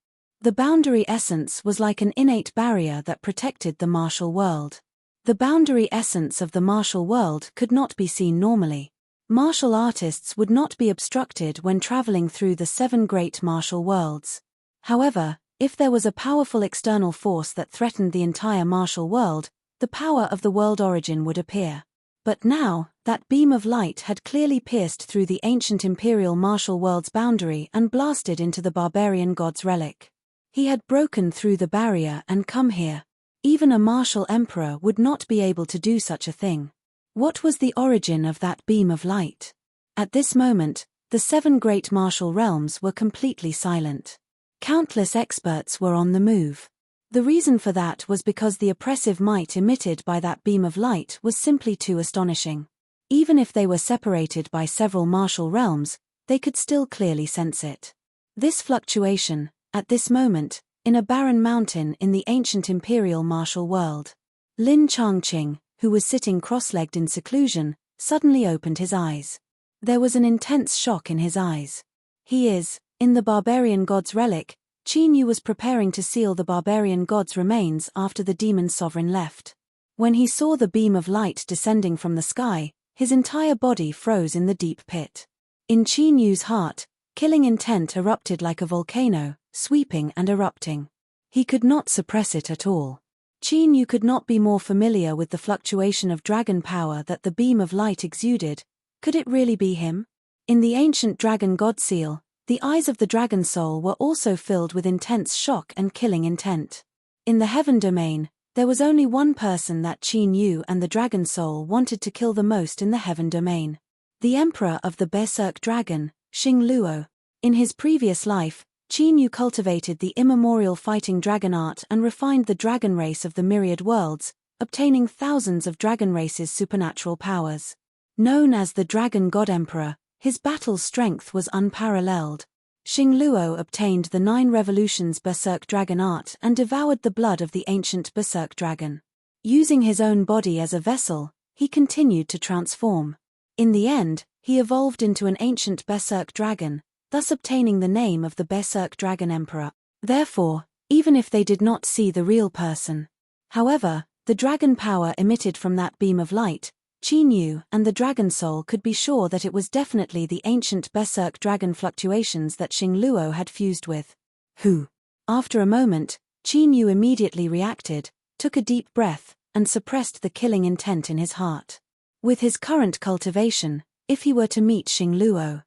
The boundary essence was like an innate barrier that protected the martial world. The boundary essence of the martial world could not be seen normally. Martial artists would not be obstructed when traveling through the 7 great martial worlds. However, if there was a powerful external force that threatened the entire martial world, the power of the world origin would appear. But now, that beam of light had clearly pierced through the ancient imperial martial world's boundary and blasted into the barbarian god's relic. He had broken through the barrier and come here. Even a martial emperor would not be able to do such a thing. What was the origin of that beam of light? At this moment, the 7 great martial realms were completely silent. Countless experts were on the move. The reason for that was because the oppressive might emitted by that beam of light was simply too astonishing. Even if they were separated by several martial realms, they could still clearly sense it. This fluctuation, at this moment, in a barren mountain in the ancient imperial martial world. Lin Changqing, who was sitting cross-legged in seclusion, suddenly opened his eyes. There was an intense shock in his eyes. He is, in the barbarian god's relic. Qin Yu was preparing to seal the barbarian god's remains after the demon sovereign left. When he saw the beam of light descending from the sky, his entire body froze in the deep pit. In Qin Yu's heart, killing intent erupted like a volcano, sweeping and erupting. He could not suppress it at all. Qin Yu could not be more familiar with the fluctuation of dragon power that the beam of light exuded. Could it really be him? In the ancient dragon god seal, the eyes of the dragon soul were also filled with intense shock and killing intent. In the heaven domain, there was only one person that Qin Yu and the dragon soul wanted to kill the most in the heaven domain. The emperor of the berserk dragon, Xing Luo. In his previous life, Qin Yu cultivated the immemorial fighting dragon art and refined the dragon race of the myriad worlds, obtaining thousands of dragon races' supernatural powers. Known as the Dragon God Emperor, his battle strength was unparalleled. Xing Luo obtained the 9 revolutions berserk dragon art and devoured the blood of the ancient berserk dragon. Using his own body as a vessel, he continued to transform. In the end, he evolved into an ancient berserk dragon, thus obtaining the name of the Berserk Dragon Emperor. Therefore, even if they did not see the real person. However, the dragon power emitted from that beam of light, Qin Yu and the dragon soul could be sure that it was definitely the ancient berserk dragon fluctuations that Xing Luo had fused with. Who? After a moment, Qin Yu immediately reacted, took a deep breath, and suppressed the killing intent in his heart. With his current cultivation, if he were to meet Xing Luo,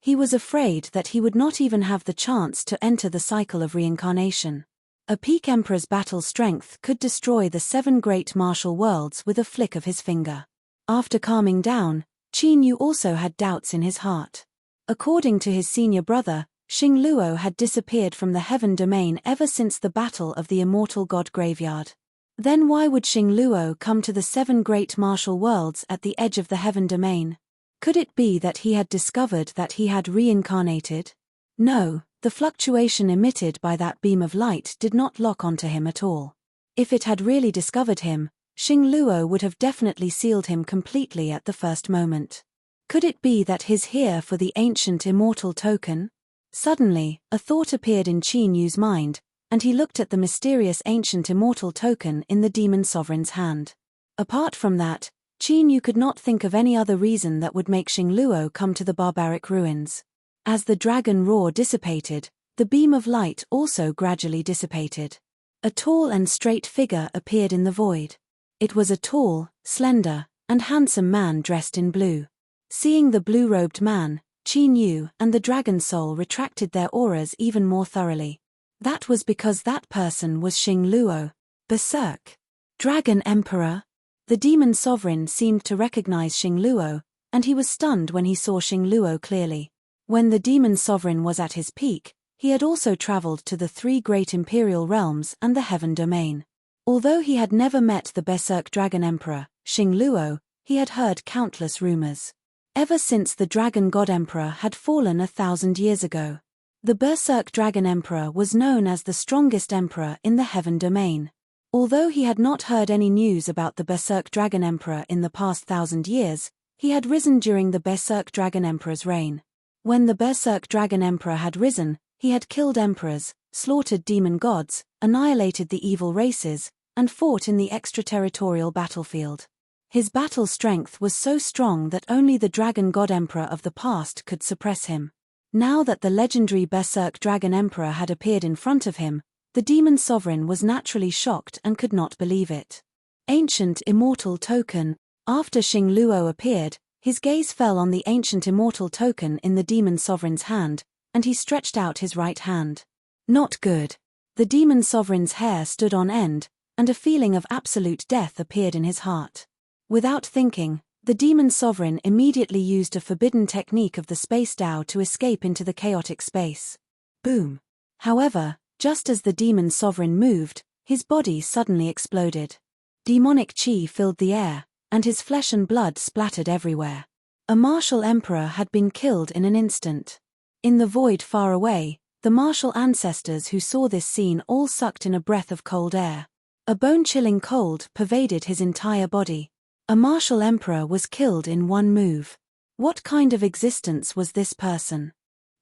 he was afraid that he would not even have the chance to enter the cycle of reincarnation. A peak emperor's battle strength could destroy the 7 great martial worlds with a flick of his finger. After calming down, Qin Yu also had doubts in his heart. According to his senior brother, Xing Luo had disappeared from the heaven domain ever since the battle of the immortal god graveyard. Then why would Xing Luo come to the 7 great martial worlds at the edge of the heaven domain? Could it be that he had discovered that he had reincarnated? No, the fluctuation emitted by that beam of light did not lock onto him at all. If it had really discovered him, Xing Luo would have definitely sealed him completely at the first moment. Could it be that he's here for the ancient immortal token? Suddenly, a thought appeared in Qin Yu's mind, and he looked at the mysterious ancient immortal token in the demon sovereign's hand. Apart from that, Qin Yu could not think of any other reason that would make Xing Luo come to the barbaric ruins. As the dragon roar dissipated, the beam of light also gradually dissipated. A tall and straight figure appeared in the void. It was a tall, slender, and handsome man dressed in blue. Seeing the blue-robed man, Qin Yu and the dragon soul retracted their auras even more thoroughly. That was because that person was Xing Luo. Berserk. Dragon Emperor? The demon sovereign seemed to recognize Xing Luo, and he was stunned when he saw Xing Luo clearly. When the demon sovereign was at his peak, he had also traveled to the 3 great imperial realms and the heaven domain. Although he had never met the Berserk Dragon Emperor, Xing Luo, he had heard countless rumors. Ever since the Dragon God Emperor had fallen 1,000 years ago. The Berserk Dragon Emperor was known as the strongest emperor in the heaven domain. Although he had not heard any news about the Berserk Dragon Emperor in the past 1,000 years, he had risen during the Berserk Dragon Emperor's reign. When the Berserk Dragon Emperor had risen, he had killed emperors, slaughtered demon gods, annihilated the evil races, and fought in the extraterritorial battlefield. His battle strength was so strong that only the Dragon God Emperor of the past could suppress him. Now that the legendary Berserk Dragon Emperor had appeared in front of him, the demon sovereign was naturally shocked and could not believe it. Ancient immortal token. After Xing Luo appeared, his gaze fell on the ancient immortal token in the demon sovereign's hand, and he stretched out his right hand. Not good. The demon sovereign's hair stood on end, and a feeling of absolute death appeared in his heart. Without thinking, the demon sovereign immediately used a forbidden technique of the space Tao to escape into the chaotic space. Boom. However, just as the demon sovereign moved, his body suddenly exploded. Demonic chi filled the air, and his flesh and blood splattered everywhere. A martial emperor had been killed in an instant. In the void far away, the martial ancestors who saw this scene all sucked in a breath of cold air. A bone-chilling cold pervaded his entire body. A martial emperor was killed in one move. What kind of existence was this person?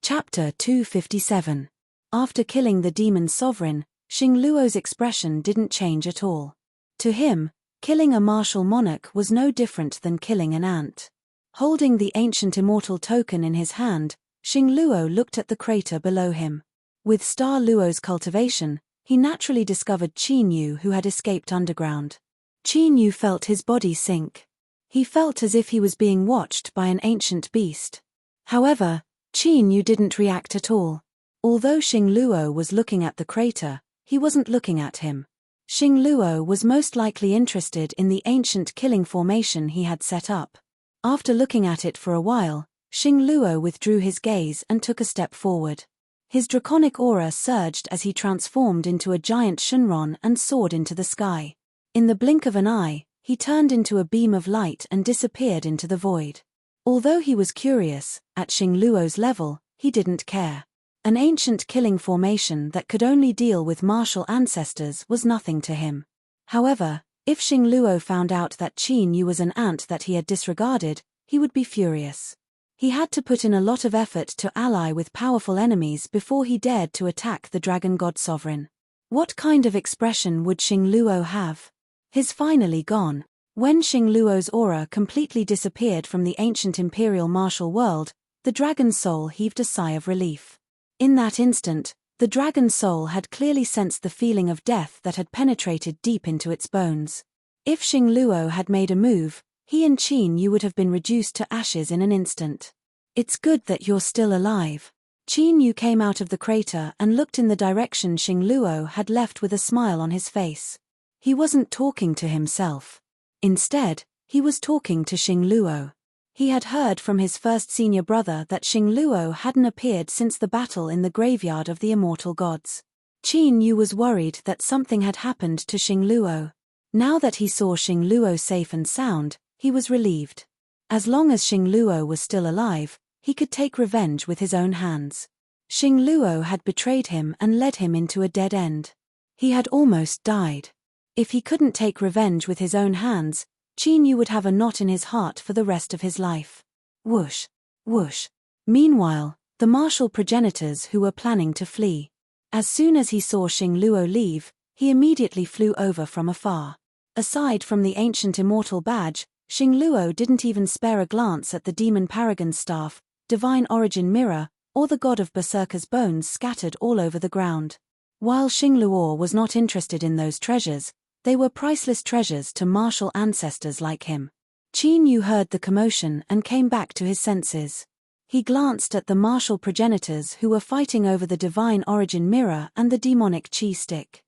Chapter 257. After killing the demon sovereign, Xing Luo's expression didn't change at all. To him, killing a martial monarch was no different than killing an ant. Holding the ancient immortal token in his hand, Xing Luo looked at the crater below him. With Star Luo's cultivation, he naturally discovered Qin Yu, who had escaped underground. Qin Yu felt his body sink. He felt as if he was being watched by an ancient beast. However, Qin Yu didn't react at all. Although Xing Luo was looking at the crater, he wasn't looking at him. Xing Luo was most likely interested in the ancient killing formation he had set up. After looking at it for a while, Xing Luo withdrew his gaze and took a step forward. His draconic aura surged as he transformed into a giant Shenron and soared into the sky. In the blink of an eye, he turned into a beam of light and disappeared into the void. Although he was curious, at Xing Luo's level, he didn't care. An ancient killing formation that could only deal with martial ancestors was nothing to him. However, if Xing Luo found out that Qin Yu was an ant that he had disregarded, he would be furious. He had to put in a lot of effort to ally with powerful enemies before he dared to attack the Dragon God Sovereign. What kind of expression would Xing Luo have? He's finally gone. When Xing Luo's aura completely disappeared from the ancient imperial martial world, the dragon soul heaved a sigh of relief. In that instant, the dragon soul had clearly sensed the feeling of death that had penetrated deep into its bones. If Xing Luo had made a move, he and Qin Yu would have been reduced to ashes in an instant. It's good that you're still alive. Qin Yu came out of the crater and looked in the direction Xing Luo had left with a smile on his face. He wasn't talking to himself. Instead, he was talking to Xing Luo. He had heard from his first senior brother that Xing Luo hadn't appeared since the battle in the graveyard of the immortal gods. Qin Yu was worried that something had happened to Xing Luo. Now that he saw Xing Luo safe and sound, he was relieved. As long as Xing Luo was still alive, he could take revenge with his own hands. Xing Luo had betrayed him and led him into a dead end. He had almost died. If he couldn't take revenge with his own hands, Qin Yu would have a knot in his heart for the rest of his life. Whoosh, whoosh. Meanwhile, the martial progenitors who were planning to flee. As soon as he saw Xing Luo leave, he immediately flew over from afar. Aside from the ancient immortal badge, Xing Luo didn't even spare a glance at the demon paragon's staff, divine origin mirror, or the god of Berserker's bones scattered all over the ground. While Xing Luo was not interested in those treasures, they were priceless treasures to martial ancestors like him. Qin Yu heard the commotion and came back to his senses. He glanced at the martial progenitors who were fighting over the divine origin mirror and the demonic chi stick.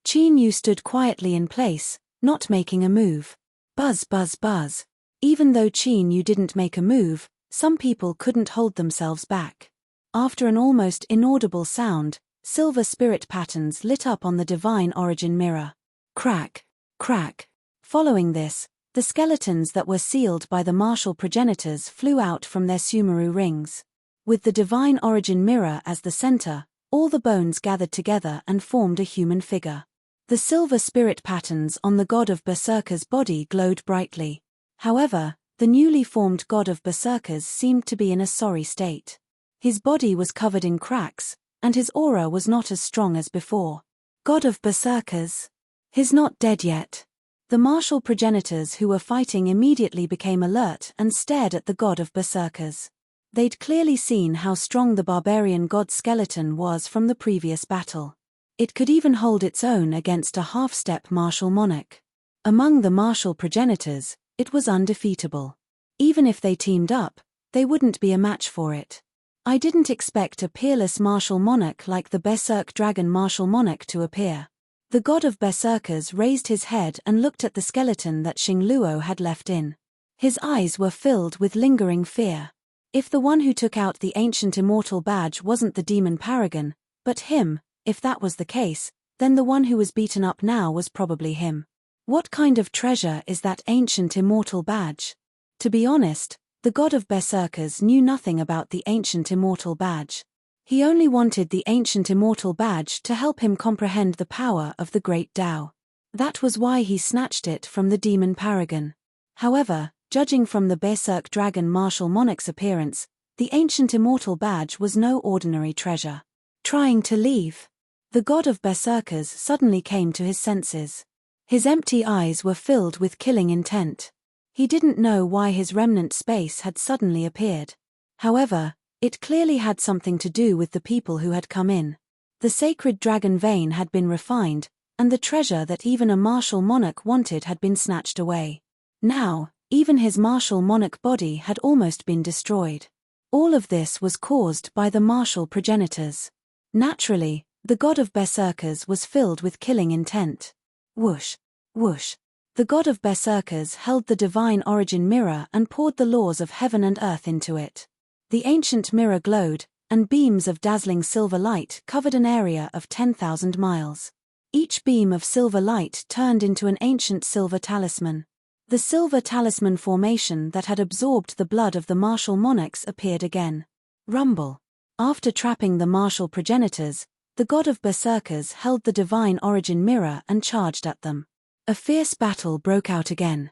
Qin Yu stood quietly in place, not making a move. Buzz, buzz, buzz. Even though Qin Yu didn't make a move, some people couldn't hold themselves back. After an almost inaudible sound, silver spirit patterns lit up on the divine origin mirror. Crack, crack. Following this, the skeletons that were sealed by the martial progenitors flew out from their Sumeru rings. With the divine origin mirror as the center, all the bones gathered together and formed a human figure. The silver spirit patterns on the god of Berserker's body glowed brightly. However, the newly formed god of Berserkers seemed to be in a sorry state. His body was covered in cracks, and his aura was not as strong as before. God of Berserkers? He's not dead yet. The martial progenitors who were fighting immediately became alert and stared at the god of Berserkers. They'd clearly seen how strong the barbarian god's skeleton was from the previous battle. It could even hold its own against a half-step martial monarch. Among the martial progenitors, it was undefeatable. Even if they teamed up, they wouldn't be a match for it. I didn't expect a peerless martial monarch like the Berserk Dragon martial monarch to appear. The god of Berserkers raised his head and looked at the skeleton that Xing Luo had left in. His eyes were filled with lingering fear. If the one who took out the ancient immortal badge wasn't the demon paragon, but him, if that was the case, then the one who was beaten up now was probably him. What kind of treasure is that ancient immortal badge? To be honest, the god of Berserkers knew nothing about the ancient immortal badge. He only wanted the ancient immortal badge to help him comprehend the power of the great Tao. That was why he snatched it from the demon paragon. However, judging from the Berserk Dragon martial monarch's appearance, the ancient immortal badge was no ordinary treasure. Trying to leave, the god of Berserkers suddenly came to his senses. His empty eyes were filled with killing intent. He didn't know why his remnant space had suddenly appeared. However, it clearly had something to do with the people who had come in. The sacred dragon vein had been refined, and the treasure that even a martial monarch wanted had been snatched away. Now, even his martial monarch body had almost been destroyed. All of this was caused by the martial progenitors. Naturally, the god of Berserkers was filled with killing intent. Whoosh, whoosh. The god of Berserkers held the divine origin mirror and poured the laws of heaven and earth into it. The ancient mirror glowed, and beams of dazzling silver light covered an area of 10,000 miles. Each beam of silver light turned into an ancient silver talisman. The silver talisman formation that had absorbed the blood of the martial monarchs appeared again. Rumble. After trapping the martial progenitors, the god of Berserkers held the divine origin mirror and charged at them. A fierce battle broke out again.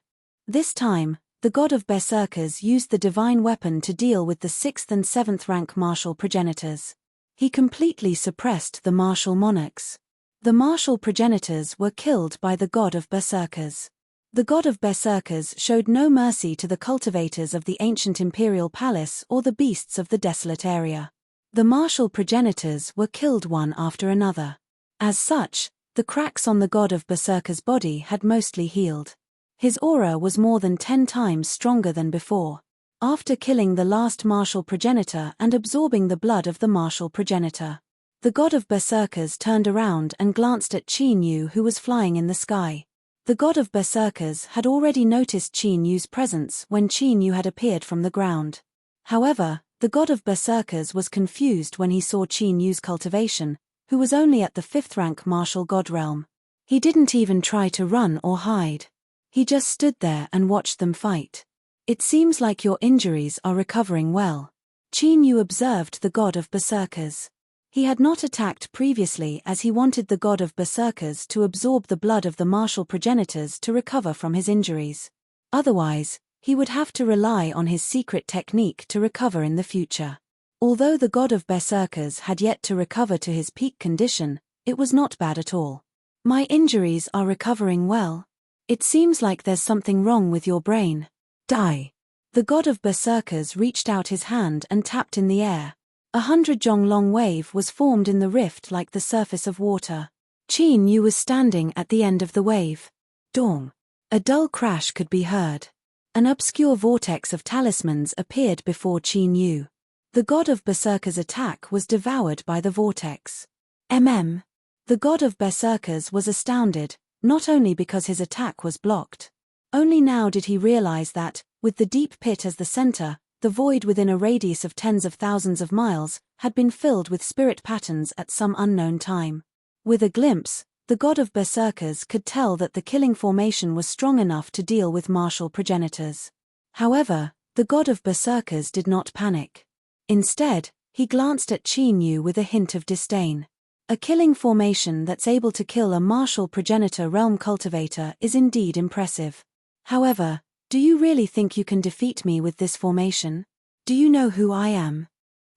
This time, the god of Berserkers used the divine weapon to deal with the 6th and 7th rank martial progenitors. He completely suppressed the martial monarchs. The martial progenitors were killed by the god of Berserkers. The god of Berserkers showed no mercy to the cultivators of the ancient imperial palace or the beasts of the desolate area. The martial progenitors were killed one after another. As such, the cracks on the god of Berserker's body had mostly healed. His aura was more than 10 times stronger than before. After killing the last martial progenitor and absorbing the blood of the martial progenitor, the god of Berserkers turned around and glanced at Qin Yu, who was flying in the sky. The god of berserkers had already noticed Qin Yu's presence when Qin Yu had appeared from the ground. However, the god of berserkers was confused when he saw Qin Yu's cultivation, who was only at the 5th rank martial god realm. He didn't even try to run or hide. He just stood there and watched them fight. It seems like your injuries are recovering well. Qin Yu observed the god of berserkers. He had not attacked previously as he wanted the god of berserkers to absorb the blood of the martial progenitors to recover from his injuries. Otherwise, he would have to rely on his secret technique to recover in the future. Although the god of berserkers had yet to recover to his peak condition, it was not bad at all. My injuries are recovering well. It seems like there's something wrong with your brain. Die. The god of berserkers reached out his hand and tapped in the air. 100-jong-long wave was formed in the rift like the surface of water. Qin Yu was standing at the end of the wave. Dong. A dull crash could be heard. An obscure vortex of talismans appeared before Qin Yu. The god of berserkers' attack was devoured by the vortex. The god of berserkers was astounded, not only because his attack was blocked. Only now did he realize that, with the deep pit as the center, the void within a radius of tens of thousands of miles had been filled with spirit patterns at some unknown time. With a glimpse, the god of berserkers could tell that the killing formation was strong enough to deal with martial progenitors. However, the god of berserkers did not panic. Instead, he glanced at Qin Yu with a hint of disdain. A killing formation that's able to kill a martial progenitor realm cultivator is indeed impressive. However, do you really think you can defeat me with this formation? Do you know who I am?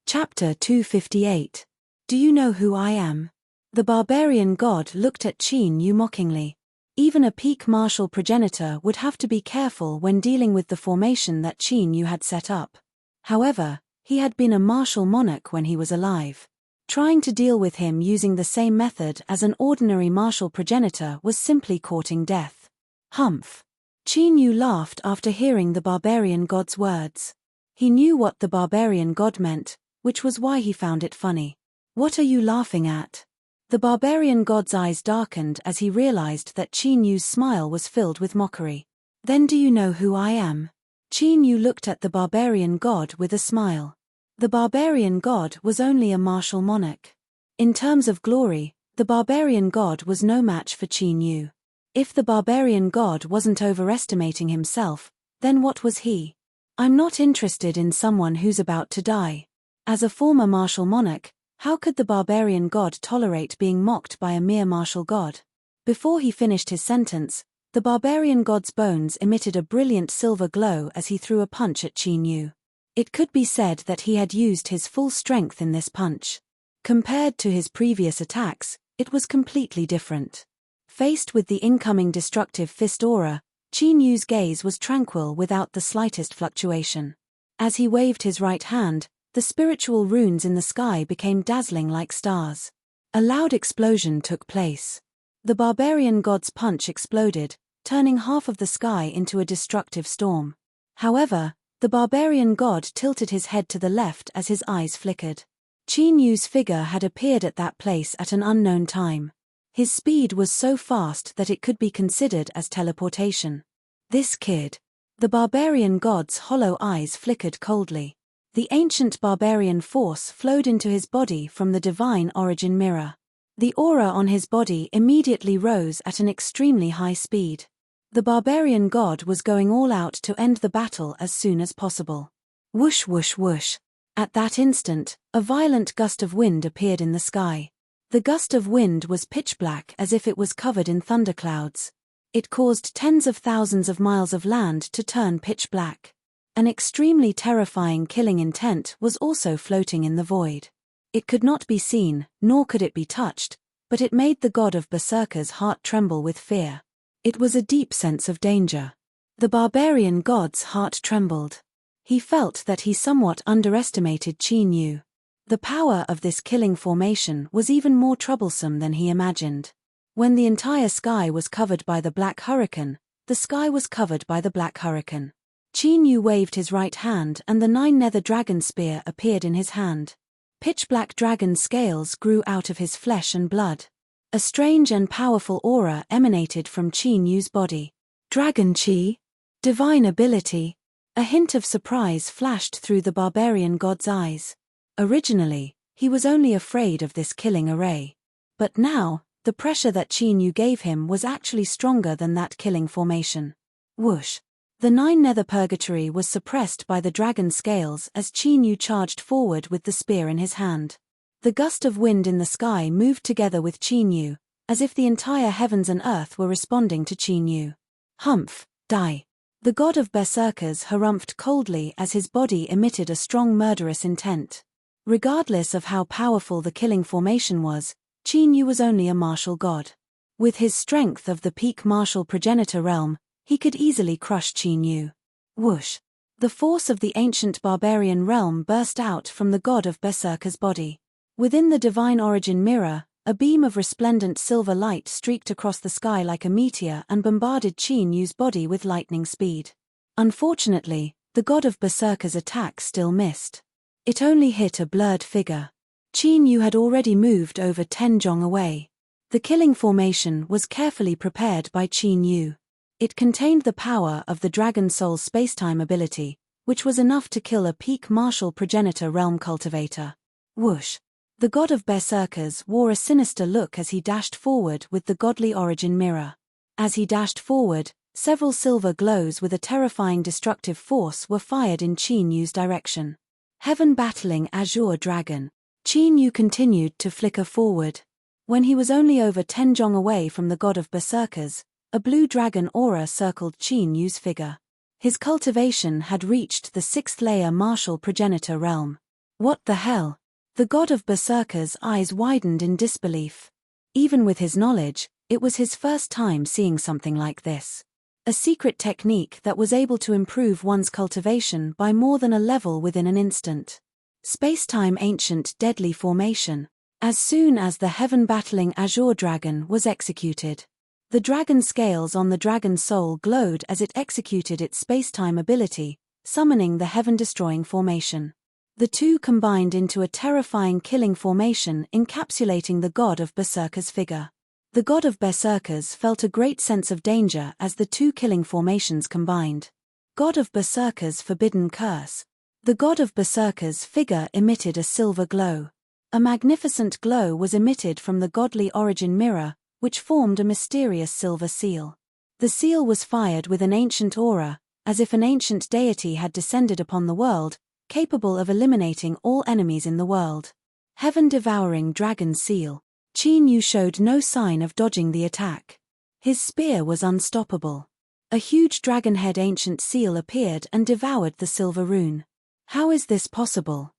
Chapter 258. Do you know who I am? The barbarian god looked at Qin Yu mockingly. Even a peak martial progenitor would have to be careful when dealing with the formation that Qin Yu had set up. However, he had been a martial monarch when he was alive. Trying to deal with him using the same method as an ordinary martial progenitor was simply courting death. Humph. Qin Yu laughed after hearing the barbarian god's words. He knew what the barbarian god meant, which was why he found it funny. What are you laughing at? The barbarian god's eyes darkened as he realized that Qin Yu's smile was filled with mockery. Then do you know who I am? Qin Yu looked at the barbarian god with a smile. The barbarian god was only a martial monarch. In terms of glory, the barbarian god was no match for Qin Yu. If the barbarian god wasn't overestimating himself, then what was he? I'm not interested in someone who's about to die. As a former martial monarch, how could the barbarian god tolerate being mocked by a mere martial god? Before he finished his sentence, the barbarian god's bones emitted a brilliant silver glow as he threw a punch at Qin Yu. It could be said that he had used his full strength in this punch. Compared to his previous attacks, it was completely different. Faced with the incoming destructive fist aura, Qin Yu's gaze was tranquil without the slightest fluctuation. As he waved his right hand, the spiritual runes in the sky became dazzling like stars. A loud explosion took place. The barbarian god's punch exploded, turning half of the sky into a destructive storm. However, the barbarian god tilted his head to the left as his eyes flickered. Qin Yu's figure had appeared at that place at an unknown time. His speed was so fast that it could be considered as teleportation. This kid. The barbarian god's hollow eyes flickered coldly. The ancient barbarian force flowed into his body from the divine origin mirror. The aura on his body immediately rose at an extremely high speed. The barbarian god was going all out to end the battle as soon as possible. Whoosh whoosh whoosh. At that instant, a violent gust of wind appeared in the sky. The gust of wind was pitch black as if it was covered in thunderclouds. It caused tens of thousands of miles of land to turn pitch black. An extremely terrifying killing intent was also floating in the void. It could not be seen, nor could it be touched, but it made the god of berserkers' heart tremble with fear. It was a deep sense of danger. The barbarian god's heart trembled. He felt that he somewhat underestimated Qin Yu. The power of this killing formation was even more troublesome than he imagined. When the entire sky was covered by the black hurricane, the sky was covered by the black hurricane. Qin Yu waved his right hand and the 9-nether dragon spear appeared in his hand. Pitch-black dragon scales grew out of his flesh and blood. A strange and powerful aura emanated from Qin Yu's body. Dragon Qi? Divine ability? A hint of surprise flashed through the barbarian god's eyes. Originally, he was only afraid of this killing array. But now, the pressure that Qin Yu gave him was actually stronger than that killing formation. Whoosh! The 9 nether purgatory was suppressed by the dragon scales as Qin Yu charged forward with the spear in his hand. The gust of wind in the sky moved together with Qin Yu, as if the entire heavens and earth were responding to Qin Yu. Humph, die. The god of berserkers harumphed coldly as his body emitted a strong murderous intent. Regardless of how powerful the killing formation was, Qin Yu was only a martial god. With his strength of the peak martial progenitor realm, he could easily crush Qin Yu. Whoosh! The force of the ancient barbarian realm burst out from the god of berserkers' body. Within the divine origin mirror, a beam of resplendent silver light streaked across the sky like a meteor and bombarded Qin Yu's body with lightning speed. Unfortunately, the god of berserkers' attack still missed. It only hit a blurred figure. Qin Yu had already moved over 10 zhong away. The killing formation was carefully prepared by Qin Yu. It contained the power of the Dragon Soul's spacetime ability, which was enough to kill a peak martial progenitor realm cultivator. Whoosh! The god of berserkers wore a sinister look as he dashed forward with the godly origin mirror. As he dashed forward, several silver glows with a terrifying destructive force were fired in Qin Yu's direction. Heaven battling azure dragon. Qin Yu continued to flicker forward. When he was only over 10 zhong away from the god of berserkers, a blue dragon aura circled Qin Yu's figure. His cultivation had reached the 6th layer martial progenitor realm. What the hell? The god of berserkers' eyes widened in disbelief. Even with his knowledge, it was his first time seeing something like this. A secret technique that was able to improve one's cultivation by more than a level within an instant. Spacetime ancient deadly formation. As soon as the heaven-battling azure dragon was executed, the dragon scales on the dragon soul glowed as it executed its spacetime ability, summoning the heaven-destroying formation. The two combined into a terrifying killing formation encapsulating the god of berserkers' figure. The god of berserkers felt a great sense of danger as the two killing formations combined. God of berserkers' forbidden curse. The god of berserkers' figure emitted a silver glow. A magnificent glow was emitted from the godly origin mirror, which formed a mysterious silver seal. The seal was fired with an ancient aura, as if an ancient deity had descended upon the world, capable of eliminating all enemies in the world. Heaven-devouring dragon seal. Qin Yu showed no sign of dodging the attack. His spear was unstoppable. A huge dragon-head ancient seal appeared and devoured the silver rune. How is this possible?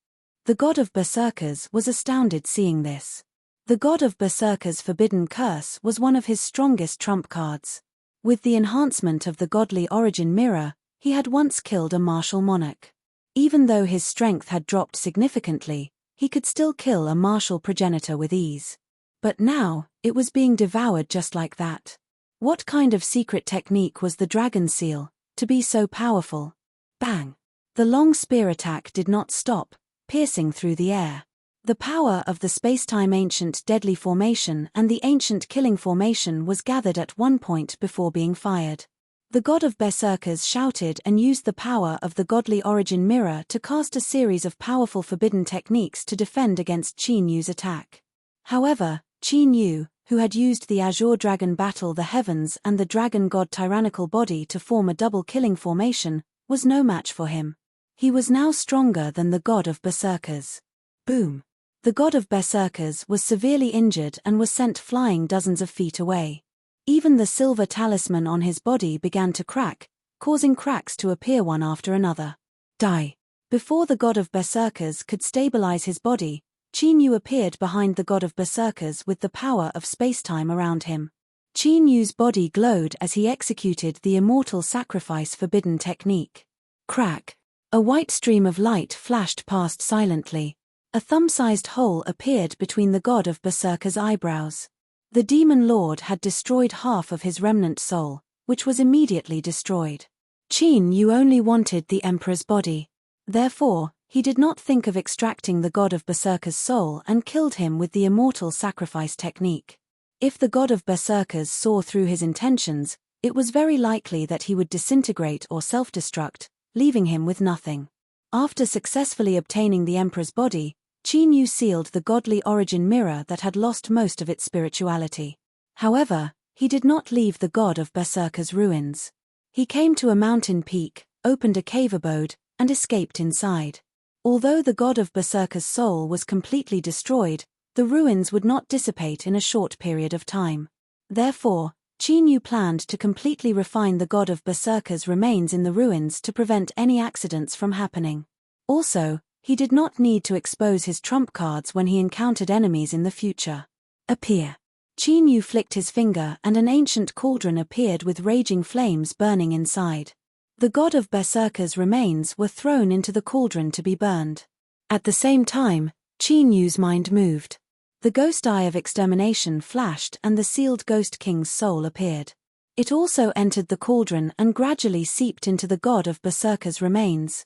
The god of berserkers was astounded seeing this. The god of berserkers' forbidden curse was one of his strongest trump cards. With the enhancement of the godly origin mirror, he had once killed a martial monarch. Even though his strength had dropped significantly, he could still kill a martial progenitor with ease. But now, it was being devoured just like that. What kind of secret technique was the dragon seal, to be so powerful? Bang! The long spear attack did not stop, piercing through the air. The power of the spacetime ancient deadly formation and the ancient killing formation was gathered at one point before being fired. The god of berserkers shouted and used the power of the godly origin mirror to cast a series of powerful forbidden techniques to defend against Qin Yu's attack. However, Qin Yu, who had used the azure dragon battle the heavens and the dragon god tyrannical body to form a double killing formation, was no match for him. He was now stronger than the god of berserkers. Boom! The god of berserkers was severely injured and was sent flying dozens of feet away. Even the silver talisman on his body began to crack, causing cracks to appear one after another. Die! Before the god of berserkers could stabilize his body, Qin Yu appeared behind the god of berserkers with the power of spacetime around him. Qin Yu's body glowed as he executed the immortal sacrifice forbidden technique. Crack! A white stream of light flashed past silently. A thumb-sized hole appeared between the god of berserkers' eyebrows. The demon lord had destroyed half of his remnant soul, which was immediately destroyed. Qin Yu only wanted the emperor's body. Therefore, he did not think of extracting the god of berserkers' soul and killed him with the immortal sacrifice technique. If the god of berserkers saw through his intentions, it was very likely that he would disintegrate or self-destruct, leaving him with nothing. After successfully obtaining the emperor's body, Qin Yu sealed the godly origin mirror that had lost most of its spirituality. However, he did not leave the god of berserkers' ruins. He came to a mountain peak, opened a cave abode, and escaped inside. Although the god of berserkers' soul was completely destroyed, the ruins would not dissipate in a short period of time. Therefore, Qin Yu planned to completely refine the god of berserkers' remains in the ruins to prevent any accidents from happening. Also, he did not need to expose his trump cards when he encountered enemies in the future. Appear. Qin Yu flicked his finger and an ancient cauldron appeared with raging flames burning inside. The god of berserkers' remains were thrown into the cauldron to be burned. At the same time, Qin Yu's mind moved. The ghost eye of extermination flashed and the sealed Ghost King's soul appeared. It also entered the cauldron and gradually seeped into the god of berserkers' remains.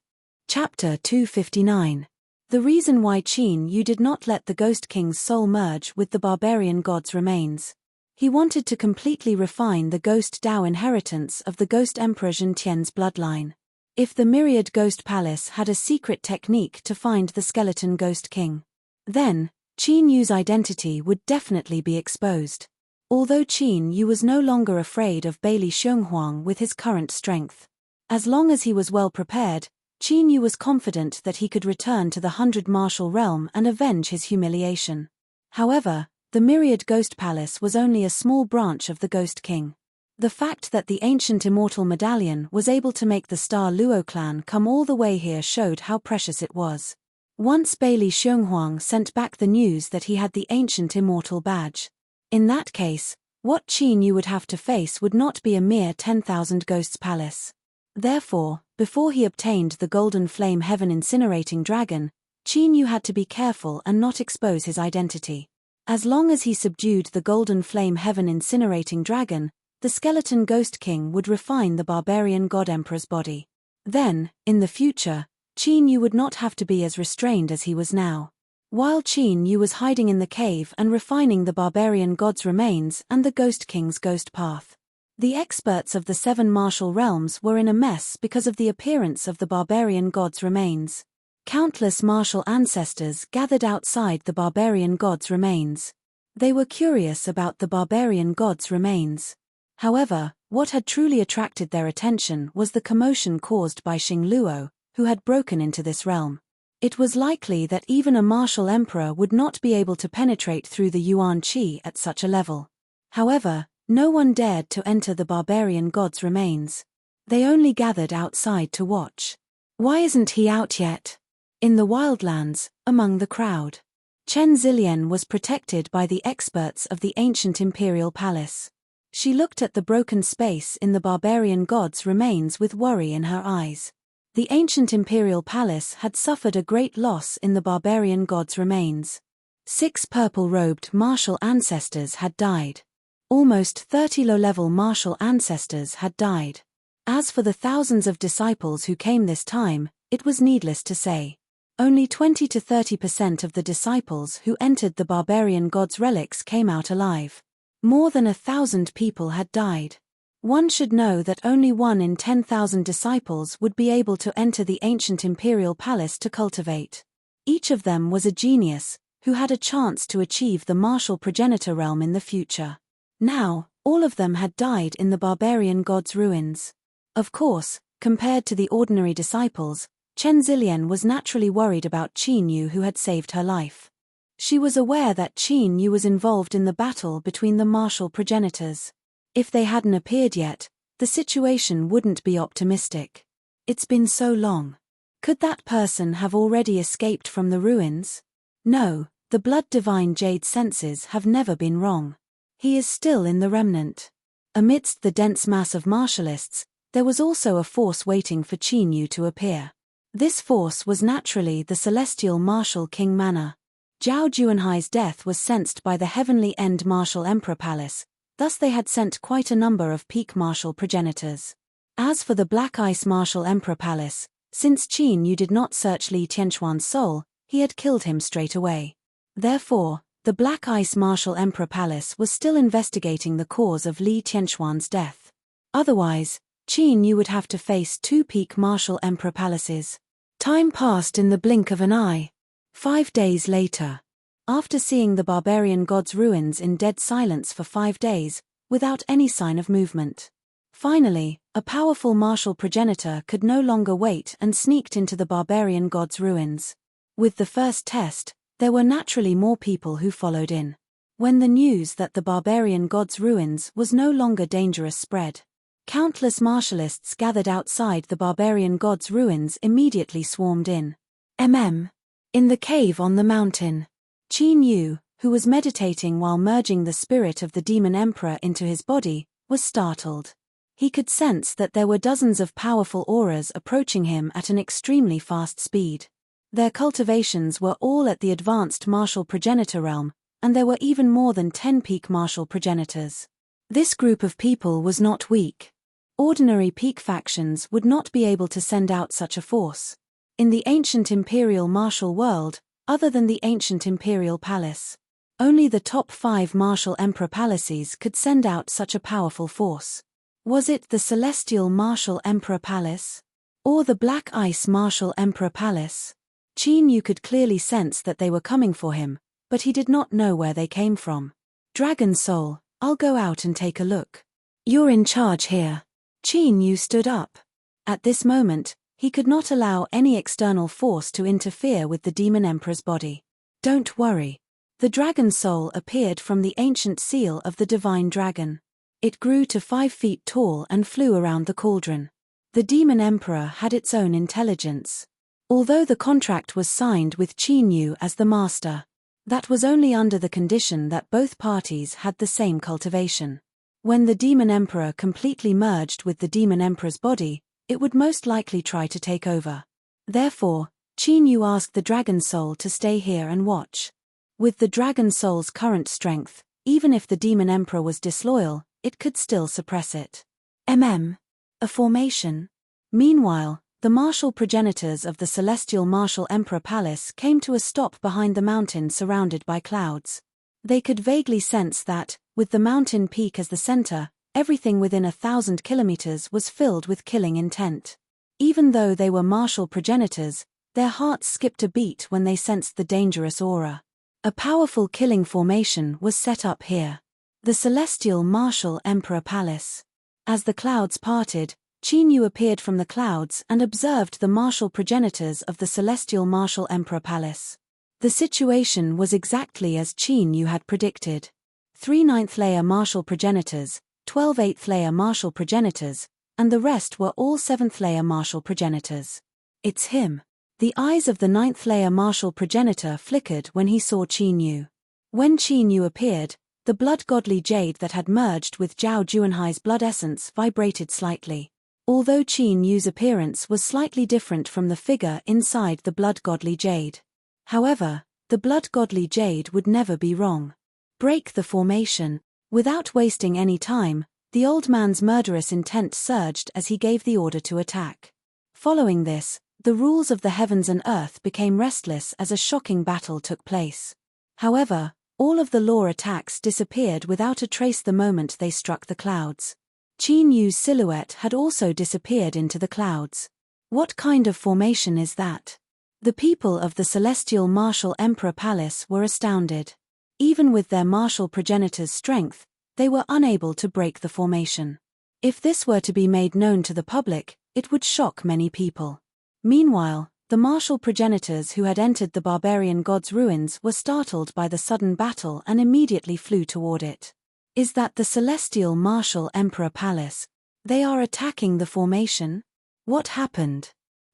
Chapter 259. The reason why Qin Yu did not let the Ghost King's soul merge with the barbarian god's remains. He wanted to completely refine the Ghost Dao inheritance of the Ghost Emperor Zhentian's bloodline. If the Myriad Ghost Palace had a secret technique to find the skeleton Ghost King, then Qin Yu's identity would definitely be exposed. Although Qin Yu was no longer afraid of Bailey Xionghuang with his current strength. As long as he was well prepared, Qin Yu was confident that he could return to the 100 Martial Realm and avenge his humiliation. However, the Myriad Ghost Palace was only a small branch of the Ghost King. The fact that the ancient immortal medallion was able to make the Star Luo clan come all the way here showed how precious it was. Once Bailey Xionghuang sent back the news that he had the ancient immortal badge. In that case, what Qin Yu would have to face would not be a mere 10,000 Ghosts Palace. Therefore, before he obtained the Golden Flame Heaven Incinerating Dragon, Qin Yu had to be careful and not expose his identity. As long as he subdued the Golden Flame Heaven Incinerating Dragon, the skeleton Ghost King would refine the barbarian God Emperor's body. Then, in the future, Qin Yu would not have to be as restrained as he was now. While Qin Yu was hiding in the cave and refining the barbarian god's remains and the Ghost King's ghost path, the experts of the 7 martial realms were in a mess because of the appearance of the barbarian god's remains. Countless martial ancestors gathered outside the barbarian god's remains. They were curious about the barbarian god's remains. However, what had truly attracted their attention was the commotion caused by Xing Luo, who had broken into this realm. It was likely that even a martial emperor would not be able to penetrate through the Yuan Qi at such a level. However, no one dared to enter the barbarian god's remains. They only gathered outside to watch. Why isn't he out yet? In the wildlands, among the crowd. Chen Zilian was protected by the experts of the ancient imperial palace. She looked at the broken space in the barbarian god's remains with worry in her eyes. The ancient imperial palace had suffered a great loss in the barbarian god's remains. 6 purple-robed martial ancestors had died. Almost 30 low-level martial ancestors had died. As for the thousands of disciples who came this time, it was needless to say. Only 20 to 30% of the disciples who entered the barbarian god's relics came out alive. More than 1,000 people had died. One should know that only 1 in 10,000 disciples would be able to enter the ancient imperial palace to cultivate. Each of them was a genius, who had a chance to achieve the martial progenitor realm in the future. Now, all of them had died in the barbarian god's ruins. Of course, compared to the ordinary disciples, Chen Zilian was naturally worried about Qin Yu who had saved her life. She was aware that Qin Yu was involved in the battle between the martial progenitors. If they hadn't appeared yet, the situation wouldn't be optimistic. It's been so long. Could that person have already escaped from the ruins? No, the blood divine Jade senses have never been wrong. He is still in the remnant. Amidst the dense mass of martialists, there was also a force waiting for Qin Yu to appear. This force was naturally the celestial martial King Mana. Zhao Juanhai's death was sensed by the Heavenly End Martial Emperor Palace, thus they had sent quite a number of peak martial progenitors. As for the Black Ice Martial Emperor Palace, since Qin Yu did not search Li Tianchuan's soul, he had killed him straight away. Therefore, The Black Ice Martial Emperor Palace was still investigating the cause of Li Tianxuan's death. Otherwise, Qin Yu would have to face two peak Martial Emperor Palaces. Time passed in the blink of an eye. 5 days later. After seeing the barbarian god's ruins in dead silence for 5 days, without any sign of movement. Finally, a powerful martial progenitor could no longer wait and sneaked into the barbarian god's ruins. With the first test, there were naturally more people who followed in. When the news that the barbarian god's ruins was no longer dangerous spread, countless martialists gathered outside the barbarian god's ruins immediately swarmed in. In the cave on the mountain, Qin Yu, who was meditating while merging the spirit of the demon emperor into his body, was startled. He could sense that there were dozens of powerful auras approaching him at an extremely fast speed. Their cultivations were all at the advanced martial progenitor realm, and there were even more than 10 peak martial progenitors. This group of people was not weak. Ordinary peak factions would not be able to send out such a force. In the ancient imperial martial world, other than the ancient imperial palace, only the top 5 martial emperor palaces could send out such a powerful force. Was it the celestial martial emperor palace? Or the Black Ice martial emperor palace? Qin Yu could clearly sense that they were coming for him, but he did not know where they came from. Dragon Soul, I'll go out and take a look. You're in charge here. Qin Yu stood up. At this moment, he could not allow any external force to interfere with the demon emperor's body. Don't worry. The dragon soul appeared from the ancient seal of the divine dragon. It grew to 5 feet tall and flew around the cauldron. The demon emperor had its own intelligence. Although the contract was signed with Qin Yu as the master, that was only under the condition that both parties had the same cultivation. When the demon emperor completely merged with the demon emperor's body, it would most likely try to take over. Therefore, Qin Yu asked the dragon soul to stay here and watch. With the dragon soul's current strength, even if the demon emperor was disloyal, it could still suppress it. A formation. Meanwhile, the martial progenitors of the celestial martial emperor palace came to a stop behind the mountain surrounded by clouds. They could vaguely sense that, with the mountain peak as the center, everything within 1,000 kilometers was filled with killing intent. Even though they were martial progenitors, their hearts skipped a beat when they sensed the dangerous aura. A powerful killing formation was set up here. The celestial martial emperor palace. As the clouds parted, Qin Yu appeared from the clouds and observed the martial progenitors of the celestial martial emperor palace. The situation was exactly as Qin Yu had predicted. 3 9th-layer martial progenitors, 12 8th-layer martial progenitors, and the rest were all 7th-layer martial progenitors. It's him. The eyes of the 9th-layer martial progenitor flickered when he saw Qin Yu. When Qin Yu appeared, the blood godly jade that had merged with Zhao Juanhai's blood essence vibrated slightly. Although Qin Yu's appearance was slightly different from the figure inside the blood godly jade. However, the blood godly jade would never be wrong. Break the formation. Without wasting any time, the old man's murderous intent surged as he gave the order to attack. Following this, the rules of the heavens and earth became restless as a shocking battle took place. However, all of the law attacks disappeared without a trace the moment they struck the clouds. Qin Yu's silhouette had also disappeared into the clouds. What kind of formation is that? The people of the celestial martial emperor palace were astounded. Even with their martial progenitor's strength, they were unable to break the formation. If this were to be made known to the public, it would shock many people. Meanwhile, the martial progenitors who had entered the barbarian god's ruins were startled by the sudden battle and immediately flew toward it. Is that the celestial martial emperor palace? They are attacking the formation? What happened?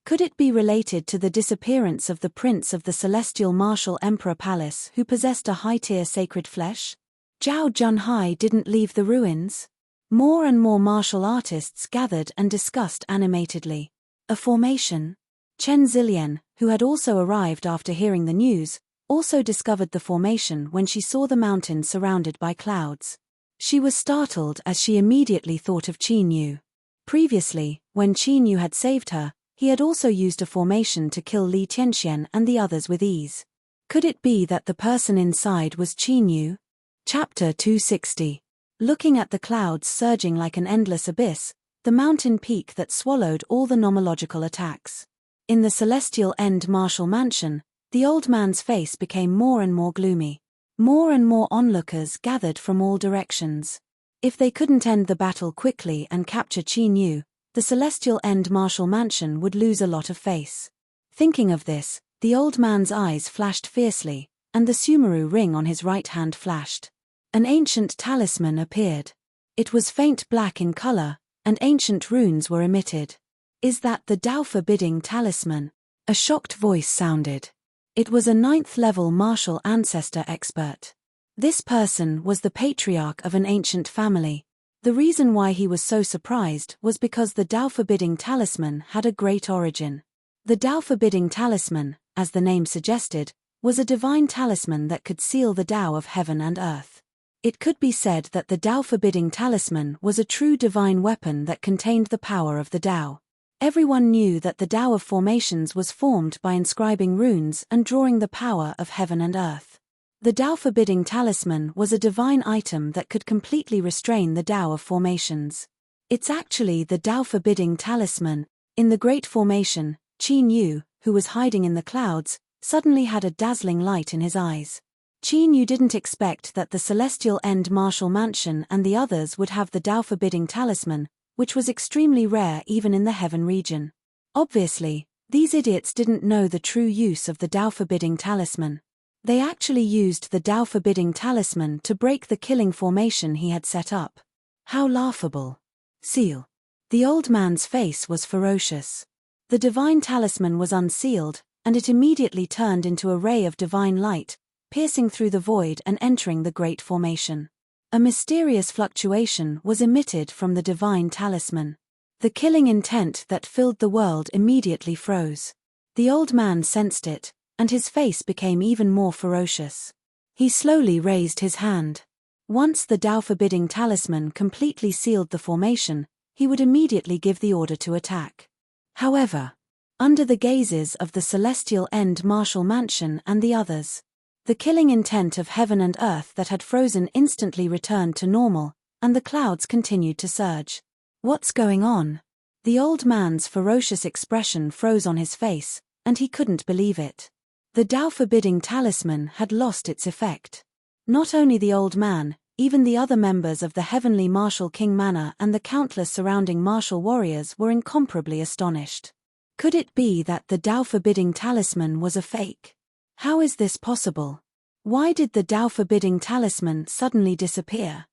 Could it be related to the disappearance of the prince of the celestial martial emperor palace who possessed a high-tier sacred flesh? Zhao Junhai didn't leave the ruins? More and more martial artists gathered and discussed animatedly. A formation? Chen Zilian, who had also arrived after hearing the news, also discovered the formation when she saw the mountain surrounded by clouds. She was startled as she immediately thought of Qin Yu. Previously, when Qin Yu had saved her, he had also used a formation to kill Li Tianxian and the others with ease. Could it be that the person inside was Qin Yu? Chapter 260. Looking at the clouds surging like an endless abyss, the mountain peak that swallowed all the nomological attacks. In the celestial end martial mansion, the old man's face became more and more gloomy. More and more onlookers gathered from all directions. If they couldn't end the battle quickly and capture Qin Yu, the celestial end martial mansion would lose a lot of face. Thinking of this, the old man's eyes flashed fiercely, and the Sumeru ring on his right hand flashed. An ancient talisman appeared. It was faint black in color, and ancient runes were emitted. Is that the Tao forbidding talisman? A shocked voice sounded. It was a 9th level martial ancestor expert. This person was the patriarch of an ancient family. The reason why he was so surprised was because the Tao forbidding talisman had a great origin. The Tao forbidding talisman, as the name suggested, was a divine talisman that could seal the Tao of heaven and earth. It could be said that the Tao forbidding talisman was a true divine weapon that contained the power of the Tao. Everyone knew that the Tao of formations was formed by inscribing runes and drawing the power of heaven and earth. The Tao forbidding talisman was a divine item that could completely restrain the Tao of formations. It's actually the Tao forbidding talisman. In the Great Formation, Qin Yu, who was hiding in the clouds, suddenly had a dazzling light in his eyes. Qin Yu didn't expect that the celestial end martial mansion and the others would have the Tao forbidding talisman, which was extremely rare even in the heaven region. Obviously, these idiots didn't know the true use of the Tao forbidding talisman. They actually used the Tao forbidding talisman to break the killing formation he had set up. How laughable. Seal. The old man's face was ferocious. The divine talisman was unsealed, and it immediately turned into a ray of divine light, piercing through the void and entering the Great Formation. A mysterious fluctuation was emitted from the divine talisman. The killing intent that filled the world immediately froze. The old man sensed it, and his face became even more ferocious. He slowly raised his hand. Once the Tao forbidding talisman completely sealed the formation, he would immediately give the order to attack. However, under the gazes of the celestial end martial mansion and the others, the killing intent of heaven and earth that had frozen instantly returned to normal, and the clouds continued to surge. What's going on? The old man's ferocious expression froze on his face, and he couldn't believe it. The Tao forbidding talisman had lost its effect. Not only the old man, even the other members of the heavenly martial king manor and the countless surrounding martial warriors were incomparably astonished. Could it be that the Tao forbidding talisman was a fake? How is this possible? Why did the Tao forbidding talisman suddenly disappear?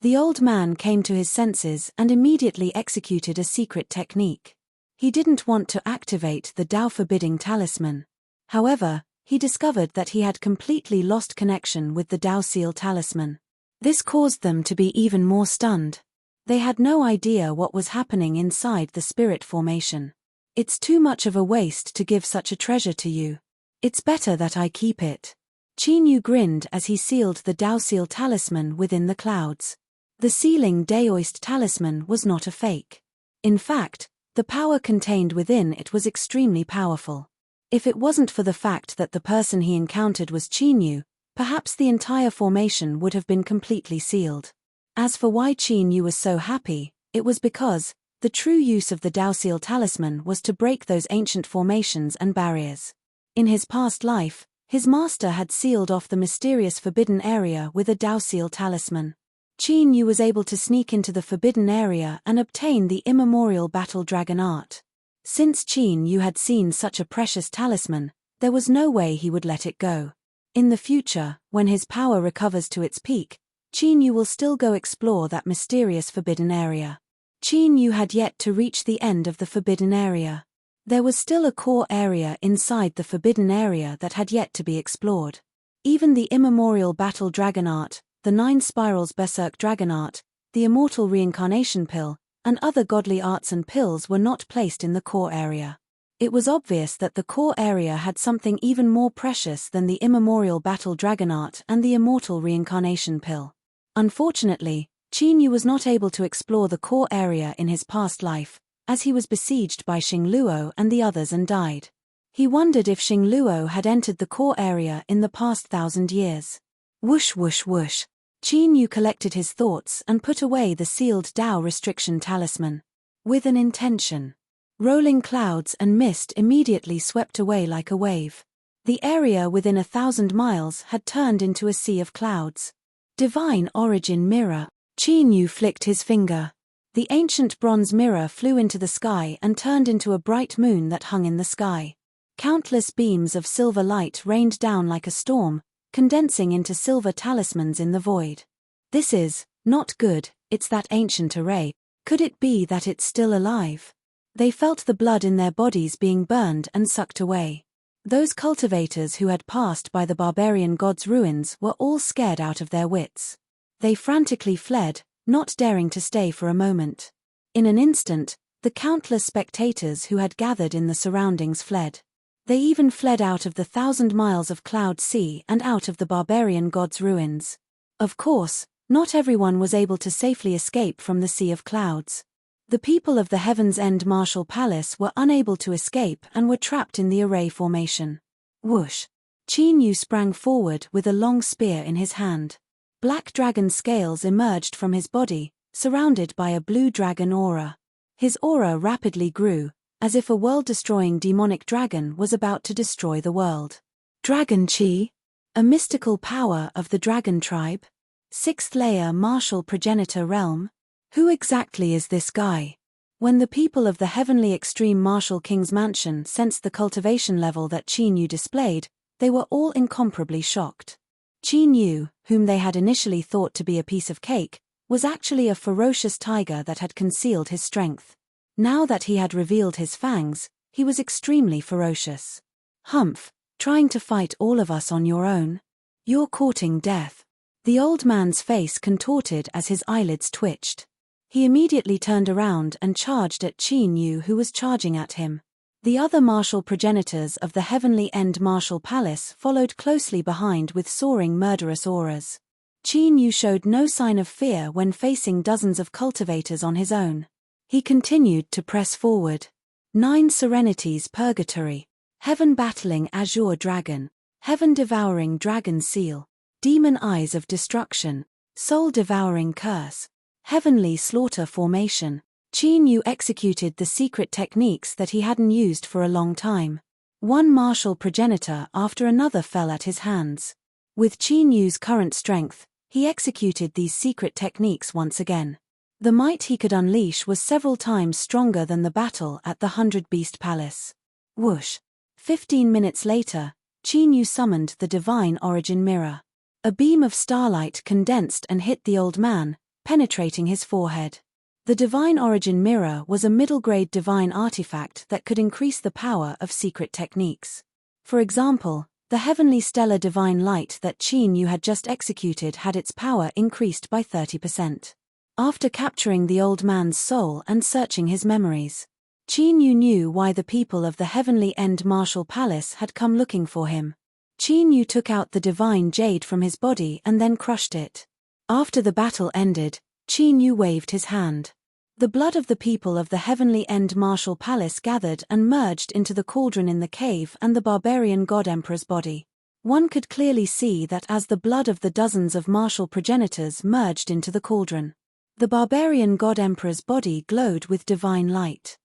The old man came to his senses and immediately executed a secret technique. He didn't want to activate the Tao forbidding talisman. However, he discovered that he had completely lost connection with the Tao seal talisman. This caused them to be even more stunned. They had no idea what was happening inside the spirit formation. It's too much of a waste to give such a treasure to you. It's better that I keep it. Qin Yu grinned as he sealed the Tao seal talisman within the clouds. The sealing Daoist talisman was not a fake. In fact, the power contained within it was extremely powerful. If it wasn't for the fact that the person he encountered was Qin Yu, perhaps the entire formation would have been completely sealed. As for why Qin Yu was so happy, it was because the true use of the Tao seal talisman was to break those ancient formations and barriers. In his past life, his master had sealed off the mysterious forbidden area with a Tao seal talisman. Qin Yu was able to sneak into the forbidden area and obtain the immemorial battle dragon art. Since Qin Yu had seen such a precious talisman, there was no way he would let it go. In the future, when his power recovers to its peak, Qin Yu will still go explore that mysterious forbidden area. Qin Yu had yet to reach the end of the forbidden area. There was still a core area inside the forbidden area that had yet to be explored. Even the immemorial battle dragon art, the 9 spirals berserk dragon art, the immortal reincarnation pill, and other godly arts and pills were not placed in the core area. It was obvious that the core area had something even more precious than the immemorial battle dragon art and the immortal reincarnation pill. Unfortunately, Qin Yu was not able to explore the core area in his past life, as he was besieged by Xing Luo and the others and died. He wondered if Xing Luo had entered the core area in the past 1,000 years. Whoosh whoosh whoosh. Qin Yu collected his thoughts and put away the sealed Dao restriction talisman. With an intention. Rolling clouds and mist immediately swept away like a wave. The area within 1,000 miles had turned into a sea of clouds. Divine origin mirror. Qin Yu flicked his finger. The ancient bronze mirror flew into the sky and turned into a bright moon that hung in the sky. Countless beams of silver light rained down like a storm, condensing into silver talismans in the void. This is not good, it's that ancient array. Could it be that it's still alive? They felt the blood in their bodies being burned and sucked away. Those cultivators who had passed by the barbarian god's ruins were all scared out of their wits. They frantically fled, not daring to stay for a moment. In an instant, the countless spectators who had gathered in the surroundings fled. They even fled out of the 1,000 miles of cloud sea and out of the barbarian god's ruins. Of course, not everyone was able to safely escape from the sea of clouds. The people of the Heaven's End Martial Palace were unable to escape and were trapped in the array formation. Whoosh! Qin Yu sprang forward with a long spear in his hand. Black dragon scales emerged from his body, surrounded by a blue dragon aura. His aura rapidly grew, as if a world-destroying demonic dragon was about to destroy the world. Dragon Chi? A mystical power of the dragon tribe? 6th layer martial progenitor realm? Who exactly is this guy? When the people of the heavenly extreme martial king's mansion sensed the cultivation level that Qin Yu displayed, they were all incomparably shocked. Qin Yu, whom they had initially thought to be a piece of cake, was actually a ferocious tiger that had concealed his strength. Now that he had revealed his fangs, he was extremely ferocious. Humph, trying to fight all of us on your own? You're courting death. The old man's face contorted as his eyelids twitched. He immediately turned around and charged at Qin Yu, who was charging at him. The other martial progenitors of the Heavenly End Martial Palace followed closely behind with soaring murderous auras. Qin Yu showed no sign of fear when facing dozens of cultivators on his own. He continued to press forward. 9 Serenities Purgatory. Heaven Battling Azure Dragon. Heaven Devouring Dragon Seal. Demon Eyes of Destruction. Soul Devouring Curse. Heavenly Slaughter Formation. Qin Yu executed the secret techniques that he hadn't used for a long time. One martial progenitor after another fell at his hands. With Qin Yu's current strength, he executed these secret techniques once again. The might he could unleash was several times stronger than the battle at the 100-Beast Palace. Whoosh! 15 minutes later, Qin Yu summoned the Divine Origin Mirror. A beam of starlight condensed and hit the old man, penetrating his forehead. The Divine Origin Mirror was a middle-grade divine artifact that could increase the power of secret techniques. For example, the heavenly stellar divine light that Qin Yu had just executed had its power increased by 30%. After capturing the old man's soul and searching his memories, Qin Yu knew why the people of the Heavenly End Martial Palace had come looking for him. Qin Yu took out the divine jade from his body and then crushed it. After the battle ended, Qin Yu waved his hand. The blood of the people of the Heavenly End Martial Palace gathered and merged into the cauldron in the cave and the barbarian god emperor's body. One could clearly see that as the blood of the dozens of martial progenitors merged into the cauldron, the barbarian god emperor's body glowed with divine light.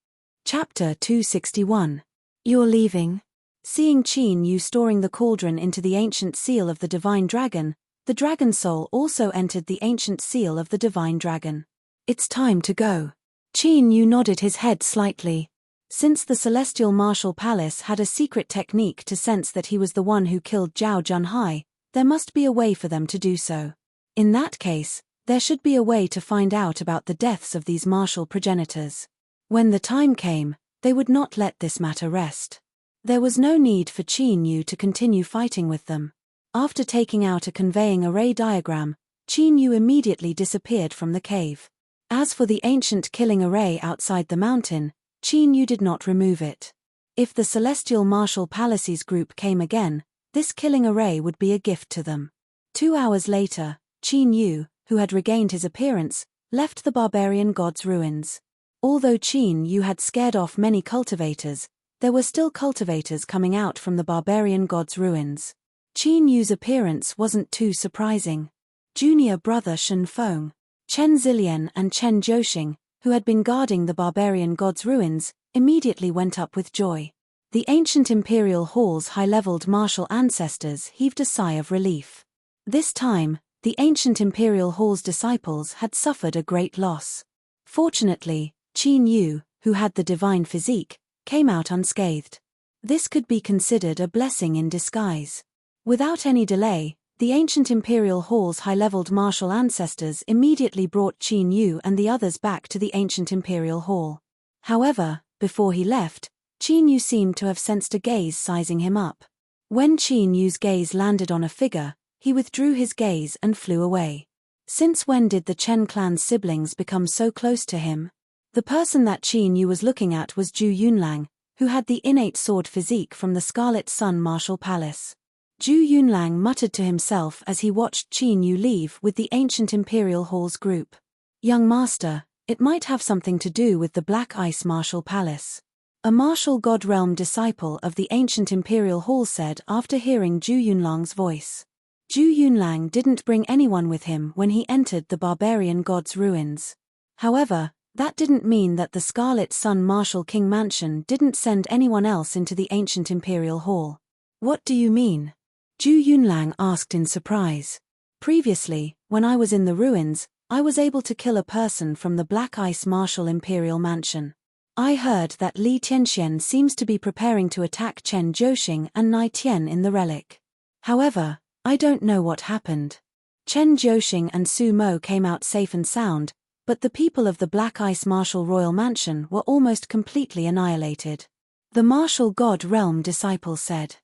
Chapter 261. You're leaving? Seeing Qin Yu storing the cauldron into the ancient seal of the divine dragon, the dragon soul also entered the ancient seal of the divine dragon. It's time to go. Qin Yu nodded his head slightly. Since the Celestial Martial Palace had a secret technique to sense that he was the one who killed Zhao Junhai, there must be a way for them to do so. In that case, there should be a way to find out about the deaths of these martial progenitors. When the time came, they would not let this matter rest. There was no need for Qin Yu to continue fighting with them. After taking out a conveying array diagram, Qin Yu immediately disappeared from the cave. As for the ancient killing array outside the mountain, Qin Yu did not remove it. If the Celestial Martial Palaces group came again, this killing array would be a gift to them. 2 hours later, Qin Yu, who had regained his appearance, left the barbarian god's ruins. Although Qin Yu had scared off many cultivators, there were still cultivators coming out from the barbarian god's ruins. Qin Yu's appearance wasn't too surprising. Junior brother Shen Feng, Chen Zilian and Chen Zhouxing, who had been guarding the barbarian god's ruins, immediately went up with joy. The ancient imperial hall's high-leveled martial ancestors heaved a sigh of relief. This time, the ancient imperial hall's disciples had suffered a great loss. Fortunately, Qin Yu, who had the divine physique, came out unscathed. This could be considered a blessing in disguise. Without any delay, the ancient imperial hall's high-leveled martial ancestors immediately brought Qin Yu and the others back to the ancient imperial hall. However, before he left, Qin Yu seemed to have sensed a gaze sizing him up. When Qin Yu's gaze landed on a figure, he withdrew his gaze and flew away. Since when did the Chen clan's siblings become so close to him? The person that Qin Yu was looking at was Zhu Yunlang, who had the innate sword physique from the Scarlet Sun Martial Palace. Zhu Yunlang muttered to himself as he watched Qin Yu leave with the ancient imperial hall's group. Young master, it might have something to do with the Black Ice Martial Palace. A martial god realm disciple of the ancient imperial hall said after hearing Zhu Yunlang's voice. Zhu Yunlang didn't bring anyone with him when he entered the barbarian god's ruins. However, that didn't mean that the Scarlet Sun Martial King Mansion didn't send anyone else into the ancient imperial hall. What do you mean? Zhu Yunlang asked in surprise. Previously, when I was in the ruins, I was able to kill a person from the Black Ice Martial Imperial Mansion. I heard that Li Tianxian seems to be preparing to attack Chen Zhouxing and Nai Tian in the relic. However, I don't know what happened. Chen Zhouxing and Su Mo came out safe and sound, but the people of the Black Ice Martial Royal Mansion were almost completely annihilated. The martial god realm disciple said.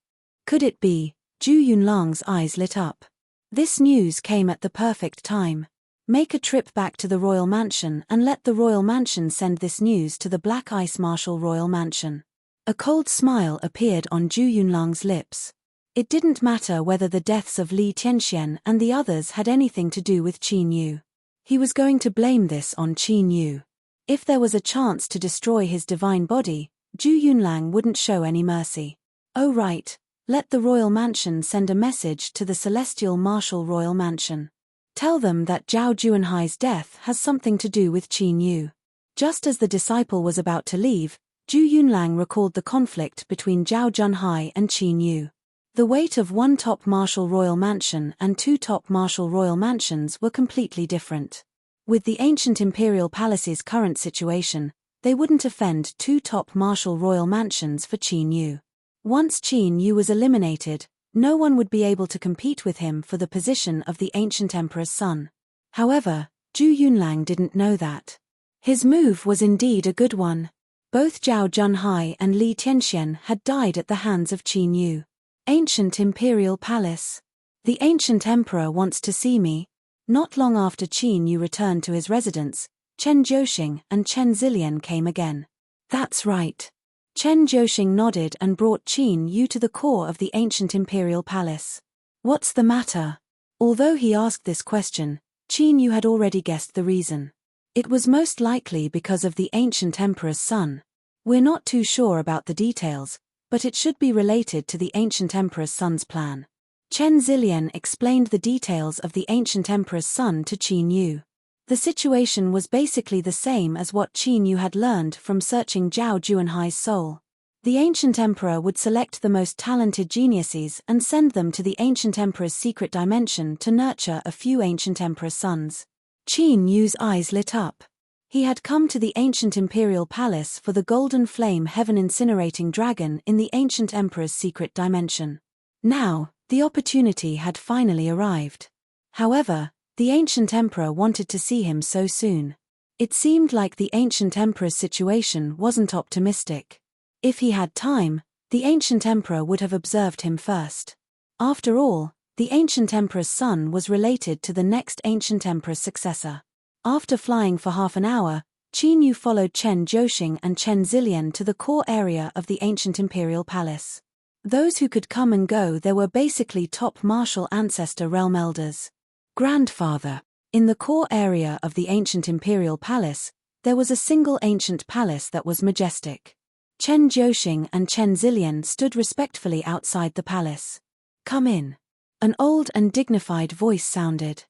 Could it be? Zhu Yunlang's eyes lit up. This news came at the perfect time. Make a trip back to the Royal Mansion and let the Royal Mansion send this news to the Black Ice Martial Royal Mansion. A cold smile appeared on Zhu Yunlang's lips. It didn't matter whether the deaths of Li Tianxian and the others had anything to do with Qin Yu. He was going to blame this on Qin Yu. If there was a chance to destroy his divine body, Zhu Yunlang wouldn't show any mercy. Oh right, let the Royal Mansion send a message to the Celestial Martial Royal Mansion. Tell them that Zhao Juanhai's death has something to do with Qin Yu. Just as the disciple was about to leave, Zhu Yunlang recalled the conflict between Zhao Junhai and Qin Yu. The weight of one top martial royal mansion and two top martial royal mansions were completely different. With the ancient imperial palace's current situation, they wouldn't offend two top martial royal mansions for Qin Yu. Once Qin Yu was eliminated, no one would be able to compete with him for the position of the ancient emperor's son. However, Zhu Yunlang didn't know that. His move was indeed a good one. Both Zhao Junhai and Li Tianxian had died at the hands of Qin Yu. Ancient Imperial Palace. The ancient emperor wants to see me. Not long after Qin Yu returned to his residence, Chen Zhouxing and Chen Zilian came again. That's right. Chen Zhouxing nodded and brought Qin Yu to the core of the ancient imperial palace. What's the matter? Although he asked this question, Qin Yu had already guessed the reason. It was most likely because of the ancient emperor's son. We're not too sure about the details, but it should be related to the ancient emperor's son's plan. Chen Zilian explained the details of the ancient emperor's son to Qin Yu. The situation was basically the same as what Qin Yu had learned from searching Zhao Juanhai's soul. The ancient emperor would select the most talented geniuses and send them to the ancient emperor's secret dimension to nurture a few ancient emperor's sons. Qin Yu's eyes lit up. He had come to the ancient imperial palace for the golden flame heaven incinerating dragon in the ancient emperor's secret dimension. Now, the opportunity had finally arrived. However, the ancient emperor wanted to see him so soon. It seemed like the ancient emperor's situation wasn't optimistic. If he had time, the ancient emperor would have observed him first. After all, the ancient emperor's son was related to the next ancient emperor's successor. After flying for half an hour, Qin Yu followed Chen Zhouxing and Chen Zilian to the core area of the ancient imperial palace. Those who could come and go there were basically top martial ancestor realm elders. Grandfather. In the core area of the ancient imperial palace, there was a single ancient palace that was majestic. Chen Jiuxing and Chen Zilian stood respectfully outside the palace. "Come in." An old and dignified voice sounded.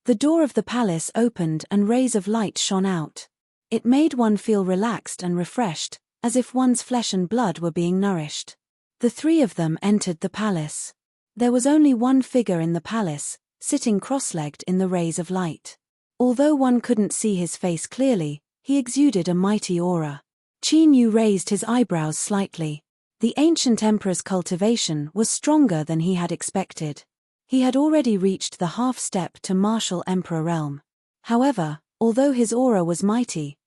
The door of the palace opened and rays of light shone out. It made one feel relaxed and refreshed, as if one's flesh and blood were being nourished. The three of them entered the palace. There was only one figure in the palace, sitting cross-legged in the rays of light. Although one couldn't see his face clearly, he exuded a mighty aura. Qin Yu raised his eyebrows slightly. The ancient emperor's cultivation was stronger than he had expected. He had already reached the half-step to martial emperor realm. However, although his aura was mighty,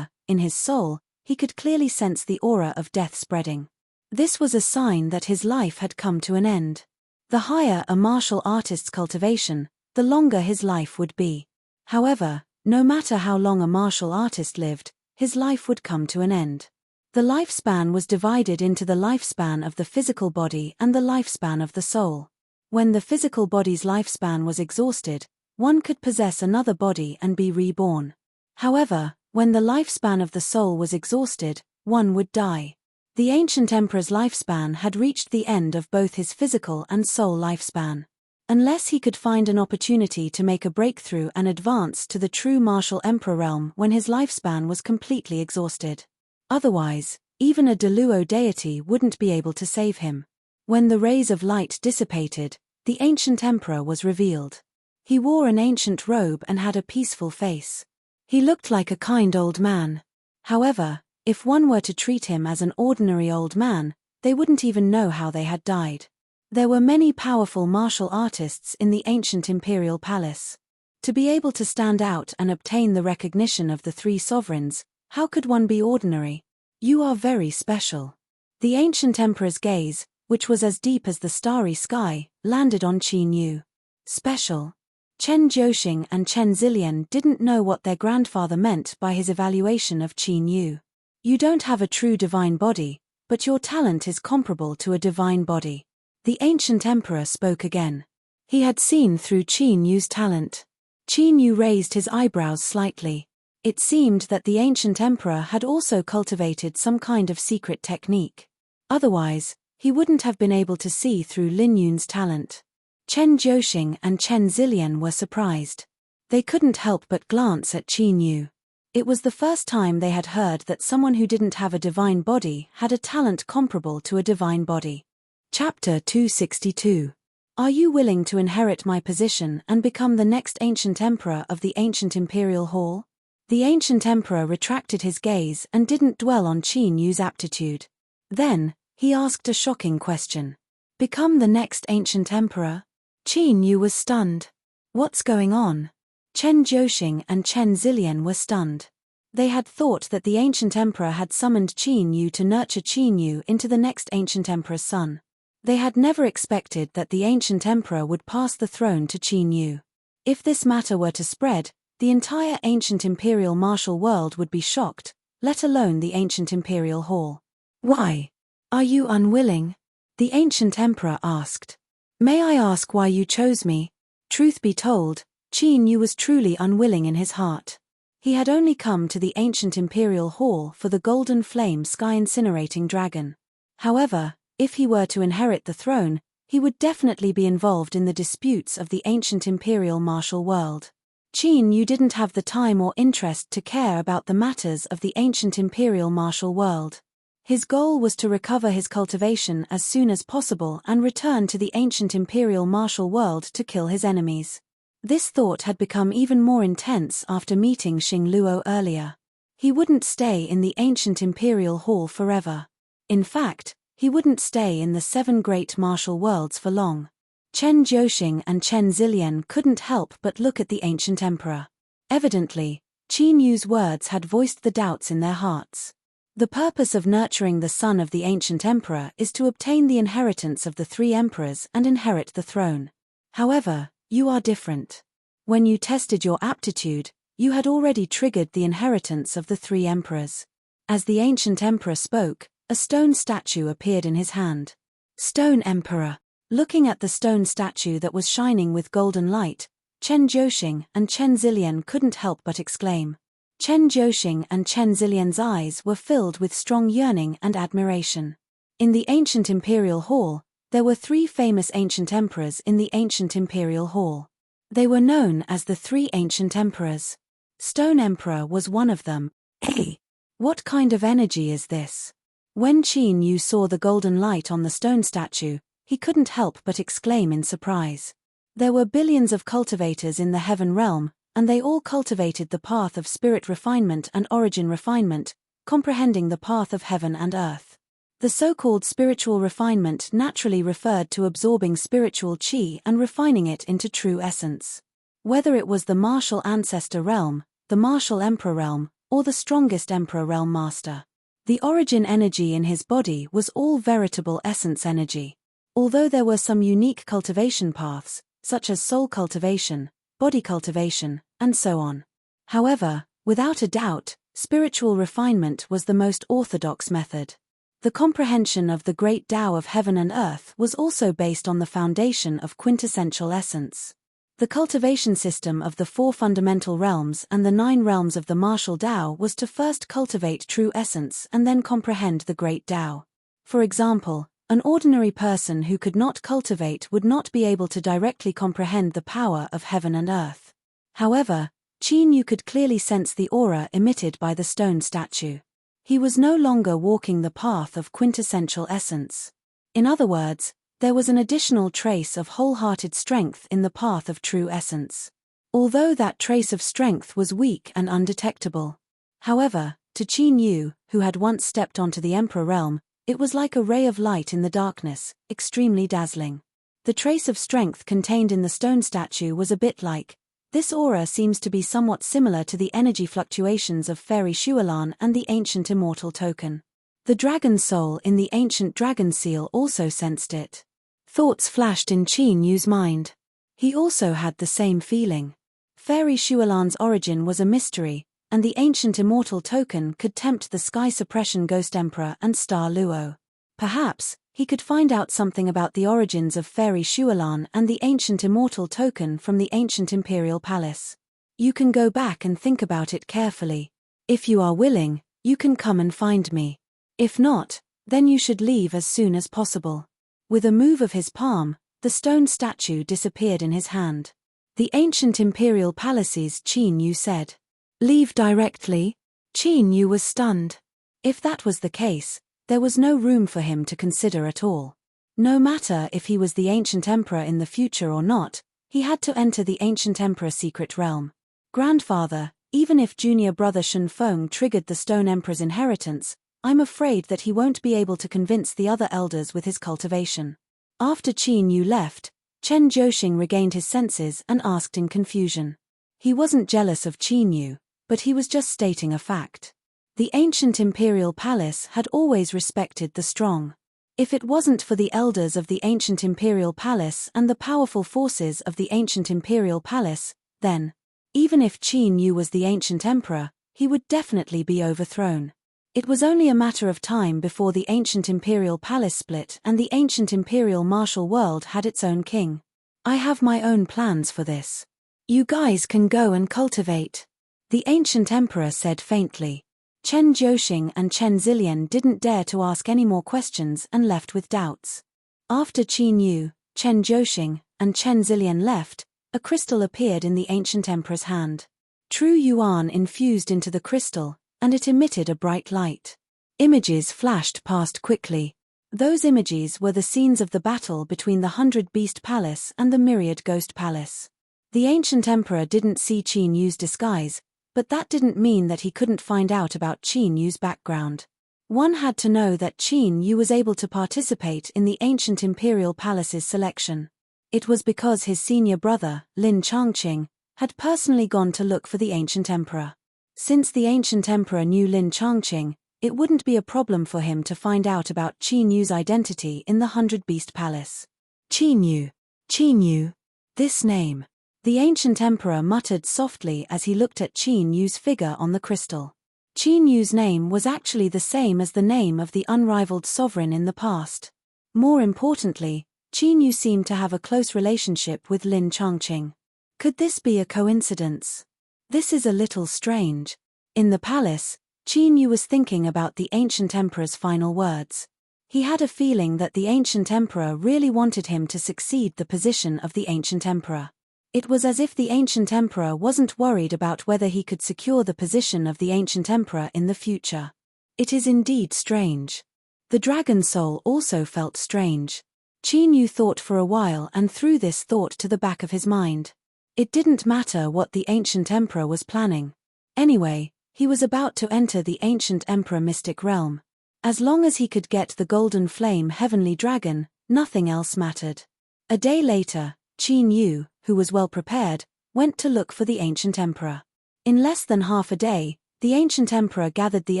in his soul, he could clearly sense the aura of death spreading. This was a sign that his life had come to an end. The higher a martial artist's cultivation, the longer his life would be. However, no matter how long a martial artist lived, his life would come to an end. The lifespan was divided into the lifespan of the physical body and the lifespan of the soul. When the physical body's lifespan was exhausted, one could possess another body and be reborn. However, when the lifespan of the soul was exhausted, one would die. The ancient emperor's lifespan had reached the end of both his physical and soul lifespan. Unless he could find an opportunity to make a breakthrough and advance to the true martial emperor realm when his lifespan was completely exhausted. Otherwise, even a Deluo deity wouldn't be able to save him. When the rays of light dissipated, the ancient emperor was revealed. He wore an ancient robe and had a peaceful face. He looked like a kind old man. However, if one were to treat him as an ordinary old man, they wouldn't even know how they had died. There were many powerful martial artists in the ancient imperial palace. To be able to stand out and obtain the recognition of the three sovereigns, how could one be ordinary? You are very special. The ancient emperor's gaze, which was as deep as the starry sky, landed on Qin Yu. Special. Chen Jiuxing and Chen Zilian didn't know what their grandfather meant by his evaluation of Qin Yu. You don't have a true divine body, but your talent is comparable to a divine body. The ancient emperor spoke again. He had seen through Qin Yu's talent. Qin Yu raised his eyebrows slightly. It seemed that the ancient emperor had also cultivated some kind of secret technique. Otherwise, he wouldn't have been able to see through Lin Yun's talent. Chen Jiuxing and Chen Zilian were surprised. They couldn't help but glance at Qin Yu. It was the first time they had heard that someone who didn't have a divine body had a talent comparable to a divine body. Chapter 262. Are you willing to inherit my position and become the next ancient emperor of the ancient imperial hall? The ancient emperor retracted his gaze and didn't dwell on Qin Yu's aptitude. Then, he asked a shocking question. Become the next ancient emperor? Qin Yu was stunned. What's going on? Chen Jiuxing and Chen Zilian were stunned. They had thought that the ancient emperor had summoned Qin Yu to nurture Qin Yu into the next ancient emperor's son. They had never expected that the ancient emperor would pass the throne to Qin Yu. If this matter were to spread, the entire ancient imperial martial world would be shocked, let alone the ancient imperial hall. Why? Are you unwilling? The ancient emperor asked. May I ask why you chose me? Truth be told, Qin Yu was truly unwilling in his heart. He had only come to the ancient imperial hall for the golden flame sky-incinerating dragon. However, if he were to inherit the throne, he would definitely be involved in the disputes of the ancient imperial martial world. Qin Yu didn't have the time or interest to care about the matters of the ancient imperial martial world. His goal was to recover his cultivation as soon as possible and return to the ancient imperial martial world to kill his enemies. This thought had become even more intense after meeting Xing Luo earlier. He wouldn't stay in the ancient imperial hall forever. In fact, he wouldn't stay in the 7 great martial worlds for long. Chen Jiuxing and Chen Zilian couldn't help but look at the ancient emperor. Evidently, Qin Yu's words had voiced the doubts in their hearts. The purpose of nurturing the son of the ancient emperor is to obtain the inheritance of the 3 emperors and inherit the throne. However, you are different. When you tested your aptitude, you had already triggered the inheritance of the 3 emperors. As the ancient emperor spoke, a stone statue appeared in his hand. Stone Emperor. Looking at the stone statue that was shining with golden light, Chen Jiuxing and Chen Zilian couldn't help but exclaim. Chen Zhouxing and Chen Zilian's eyes were filled with strong yearning and admiration. In the ancient imperial hall, there were 3 famous ancient emperors in the ancient imperial hall. They were known as the 3 ancient emperors. Stone Emperor was one of them. Hey! What kind of energy is this? When Qin Yu saw the golden light on the stone statue, he couldn't help but exclaim in surprise. There were billions of cultivators in the heaven realm, and they all cultivated the path of spirit refinement and origin refinement, comprehending the path of heaven and earth. The so-called spiritual refinement naturally referred to absorbing spiritual qi and refining it into true essence. Whether it was the martial ancestor realm, the martial emperor realm, or the strongest emperor realm master, the origin energy in his body was all veritable essence energy. Although there were some unique cultivation paths, such as soul cultivation, body cultivation, and so on. However, without a doubt, spiritual refinement was the most orthodox method. The comprehension of the great Tao of heaven and earth was also based on the foundation of quintessential essence. The cultivation system of the 4 fundamental realms and the 9 realms of the martial Tao was to first cultivate true essence and then comprehend the great Tao. For example, an ordinary person who could not cultivate would not be able to directly comprehend the power of heaven and earth. However, Qin Yu could clearly sense the aura emitted by the stone statue. He was no longer walking the path of quintessential essence. In other words, there was an additional trace of wholehearted strength in the path of true essence. Although that trace of strength was weak and undetectable. However, to Qin Yu, who had once stepped onto the emperor realm, it was like a ray of light in the darkness, extremely dazzling. The trace of strength contained in the stone statue was a bit like, this aura seems to be somewhat similar to the energy fluctuations of Fairy Shualan and the ancient immortal token. The dragon soul in the ancient dragon seal also sensed it. Thoughts flashed in Qin Yu's mind. He also had the same feeling. Fairy Shualan's origin was a mystery, and the ancient immortal token could tempt the Sky Suppression Ghost Emperor and Star Luo. Perhaps, he could find out something about the origins of Fairy Shualan and the ancient immortal token from the ancient imperial palace. You can go back and think about it carefully. If you are willing, you can come and find me. If not, then you should leave as soon as possible. With a move of his palm, the stone statue disappeared in his hand. The ancient imperial palaces, Qin Yu said. Leave directly? Qin Yu was stunned. If that was the case, there was no room for him to consider at all. No matter if he was the ancient emperor in the future or not, he had to enter the ancient emperor's secret realm. Grandfather, even if junior brother Shen Feng triggered the stone emperor's inheritance, I'm afraid that he won't be able to convince the other elders with his cultivation. After Qin Yu left, Chen Zhouxing regained his senses and asked in confusion. He wasn't jealous of Qin Yu, but he was just stating a fact. The ancient imperial palace had always respected the strong. If it wasn't for the elders of the ancient imperial palace and the powerful forces of the ancient imperial palace, then, even if Qin Yu was the ancient emperor, he would definitely be overthrown. It was only a matter of time before the ancient imperial palace split and the ancient imperial martial world had its own king. I have my own plans for this. You guys can go and cultivate. The ancient emperor said faintly. Chen Zhouxing and Chen Zilian didn't dare to ask any more questions and left with doubts. After Qin Yu, Chen Zhouxing, and Chen Zilian left, a crystal appeared in the ancient emperor's hand. True yuan infused into the crystal, and it emitted a bright light. Images flashed past quickly. Those images were the scenes of the battle between the 100 Beast Palace and the Myriad Ghost Palace. The ancient emperor didn't see Qin Yu's disguise, but that didn't mean that he couldn't find out about Qin Yu's background. One had to know that Qin Yu was able to participate in the ancient imperial palace's selection. It was because his senior brother, Lin Changqing, had personally gone to look for the ancient emperor. Since the ancient emperor knew Lin Changqing, it wouldn't be a problem for him to find out about Qin Yu's identity in the 100 Beast Palace. Qin Yu, this name. The ancient emperor muttered softly as he looked at Qin Yu's figure on the crystal. Qin Yu's name was actually the same as the name of the unrivaled sovereign in the past. More importantly, Qin Yu seemed to have a close relationship with Lin Changqing. Could this be a coincidence? This is a little strange. In the palace, Qin Yu was thinking about the ancient emperor's final words. He had a feeling that the ancient emperor really wanted him to succeed the position of the ancient emperor. It was as if the ancient emperor wasn't worried about whether he could secure the position of the ancient emperor in the future. It is indeed strange. The dragon soul also felt strange. Qin Yu thought for a while and threw this thought to the back of his mind. It didn't matter what the ancient emperor was planning. Anyway, he was about to enter the ancient emperor mystic realm. As long as he could get the golden flame heavenly dragon, nothing else mattered. A day later, Qin Yu, who was well prepared, went to look for the ancient emperor. In less than half a day, the ancient emperor gathered the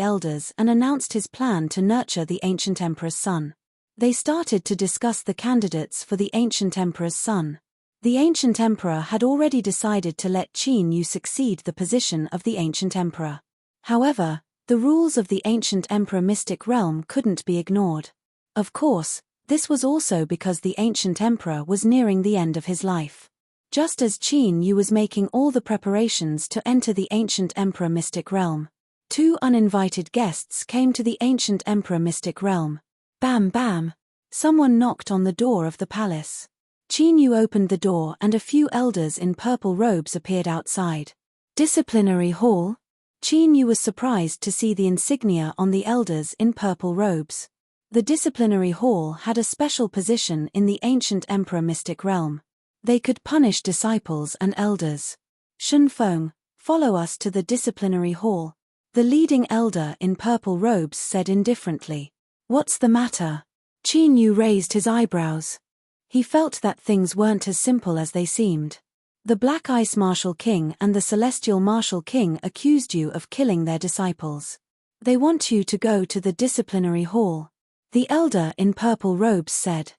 elders and announced his plan to nurture the ancient emperor's son. They started to discuss the candidates for the ancient emperor's son. The ancient emperor had already decided to let Qin Yu succeed the position of the ancient emperor. However, the rules of the ancient emperor mystic realm couldn't be ignored. Of course, this was also because the ancient emperor was nearing the end of his life. Just as Qin Yu was making all the preparations to enter the ancient emperor mystic realm, two uninvited guests came to the ancient emperor mystic realm. Bam bam! Someone knocked on the door of the palace. Qin Yu opened the door and a few elders in purple robes appeared outside. Disciplinary hall? Qin Yu was surprised to see the insignia on the elders in purple robes. The disciplinary hall had a special position in the ancient emperor mystic realm. They could punish disciples and elders. Shunfeng, follow us to the disciplinary hall. The leading elder in purple robes said indifferently. What's the matter? Qin Yu raised his eyebrows. He felt that things weren't as simple as they seemed. The Black Ice Martial King and the Celestial Martial King accused you of killing their disciples. They want you to go to the disciplinary hall. The elder in purple robes said.